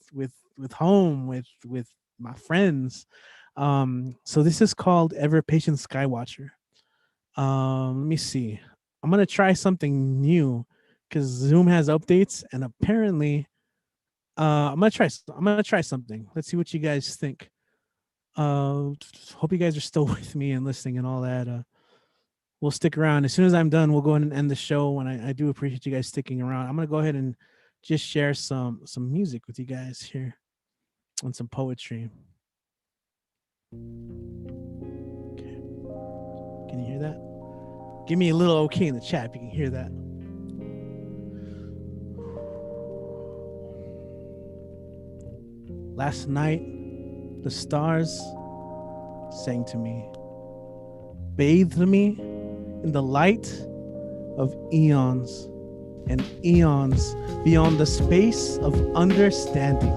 home, with my friends. So this is called Ever Patient Skywatcher. Let me see. I'm gonna try something new because Zoom has updates, and apparently, I'm gonna try something. Let's see what you guys think. Hope you guys are still with me and listening and all that. We'll stick around. As soon as I'm done, we'll go ahead and end the show. And I do appreciate you guys sticking around. I'm gonna go ahead and just share some music with you guys here and some poetry. Okay. Can you hear that? Give me a little okay in the chat if you can hear that. Last night, the stars sang to me, bathed me in the light of eons and eons beyond the space of understanding,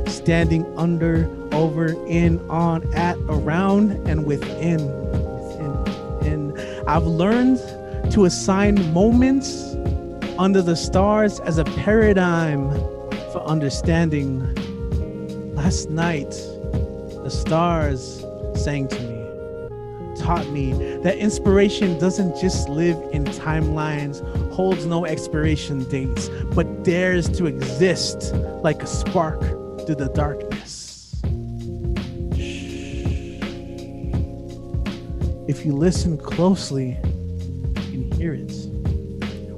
standing under, over, in, on, at, around, and within. I've learned to assign moments under the stars as a paradigm for understanding. Last night, the stars sang to me, taught me that inspiration doesn't just live in timelines, holds no expiration dates, but dares to exist like a spark through the darkness. If you listen closely, you can hear it.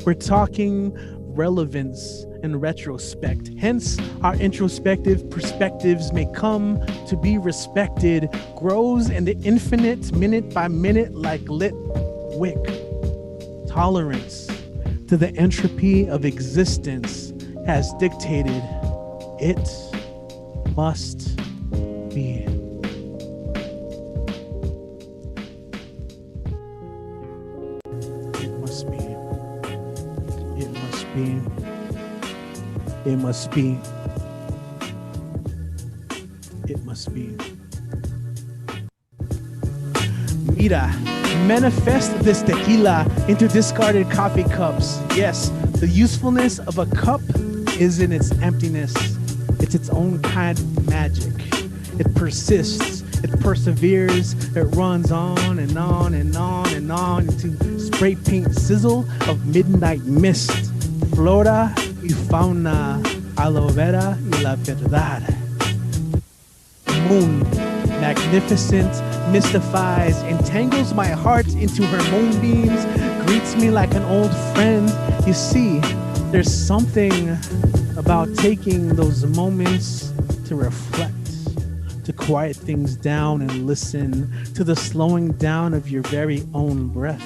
We're talking relevance and retrospect. Hence, our introspective perspectives may come to be respected, grows in the infinite, minute by minute, like lit wick. Tolerance to the entropy of existence has dictated it must be. It must be. It must be. It must be. It must be. Mira, manifest this tequila into discarded coffee cups. Yes, the usefulness of a cup is in its emptiness. It's its own kind of magic. It persists It perseveres, it runs on and on and on and on into spray paint sizzle of midnight mist. Flora y fauna, aloe vera y la verdad. Moon, magnificent, mystifies, entangles my heart into her moonbeams, greets me like an old friend. You see, there's something about taking those moments to reflect, to quiet things down and listen to the slowing down of your very own breath,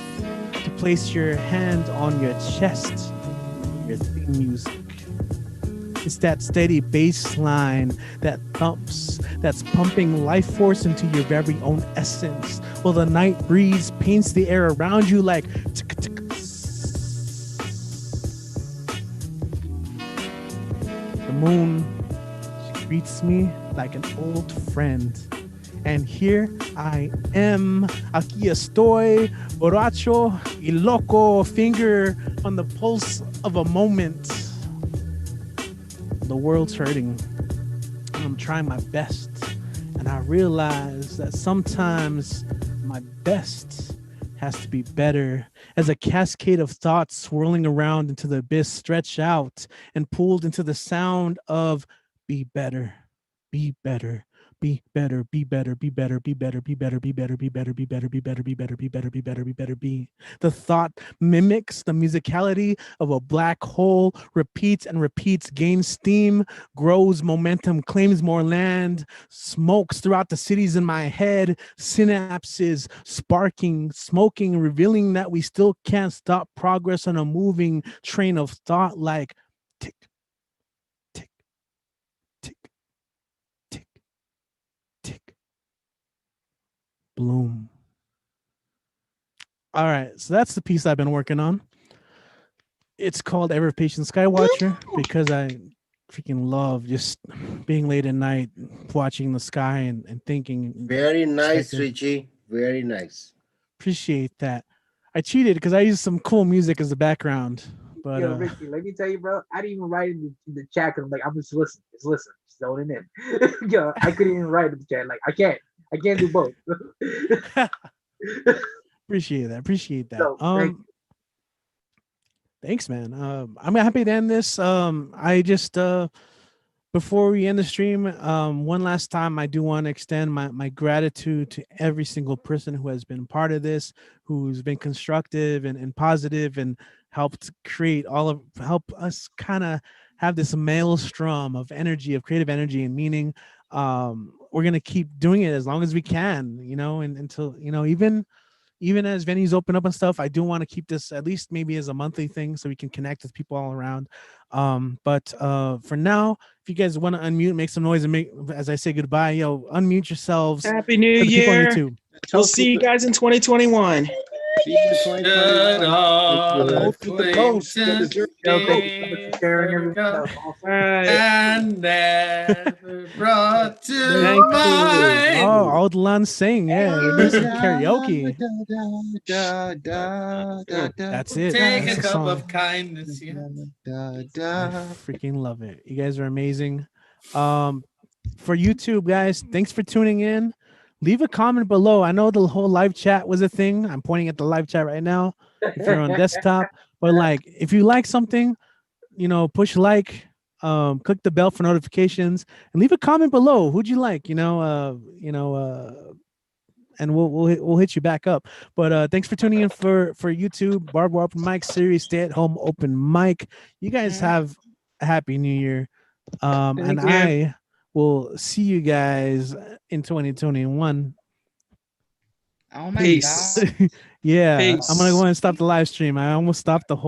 to place your hand on your chest, your theme music. It's that steady bass line that thumps, that's pumping life force into your very own essence, while the night breeze paints the air around you like the moon greets me like an old friend. And here I am, aquí estoy, borracho y loco, finger on the pulse of a moment. The world's hurting, and I'm trying my best, and I realize that sometimes my best has to be better, as a cascade of thoughts swirling around into the abyss stretch out and pulled into the sound of be better, be better, be better, be better, be better, be better, be better, be better, be better, be better, be better, be better, be better, be better, be better, be. The thought mimics the musicality of a black hole, repeats and repeats, gains steam, grows momentum, claims more land, smokes throughout the cities in my head, synapses sparking, smoking, revealing that we still can't stop progress on a moving train of thought like tick, tick, tick, tick, tick. Bloom. All right, so that's the piece I've been working on. It's called Ever Patient Skywatcher because I freaking love just being late at night, watching the sky and thinking. Very nice, Richie. Very nice. Appreciate that. I cheated because I used some cool music as the background. But Yo, Ricky, let me tell you, bro. I didn't even write in the chat because I'm like, I'm just listening, just zoning in. Yo, I couldn't even write in the chat. Like, I can't do both. Appreciate that. So, thanks, man. I'm happy to end this. I just before we end the stream, one last time, I do want to extend my gratitude to every single person who has been part of this, who's been constructive and positive and helped help us kind of have this maelstrom of energy, of creative energy and meaning. We're gonna keep doing it as long as we can, and until even as venues open up and stuff. I do want to keep this at least maybe as a monthly thing so we can connect with people all around. But for now, if you guys want to unmute, make some noise, and as I say goodbye, unmute yourselves. Happy New Year. We'll see you guys in 2021. Should all acquaintance and never brought to mind. Oh, Old Lan sing, yeah. We need some karaoke. That's it. Take That's a the cup song. of kindness. Yeah. I freaking love it. You guys are amazing. For YouTube, guys, thanks for tuning in. Leave a comment below. I know the whole live chat was a thing. I'm pointing at the live chat right now if you're on desktop. But like, if you like something, push like, click the bell for notifications, and leave a comment below. Who'd you like? And we'll hit you back up. But thanks for tuning in for YouTube Barbed Open Mic series, Stay at Home Open Mic. You guys have a happy New Year. And you. I will see you guys in 2021. Oh my Peace. God. Yeah, Peace. I'm gonna go ahead and stop the live stream. I almost stopped the whole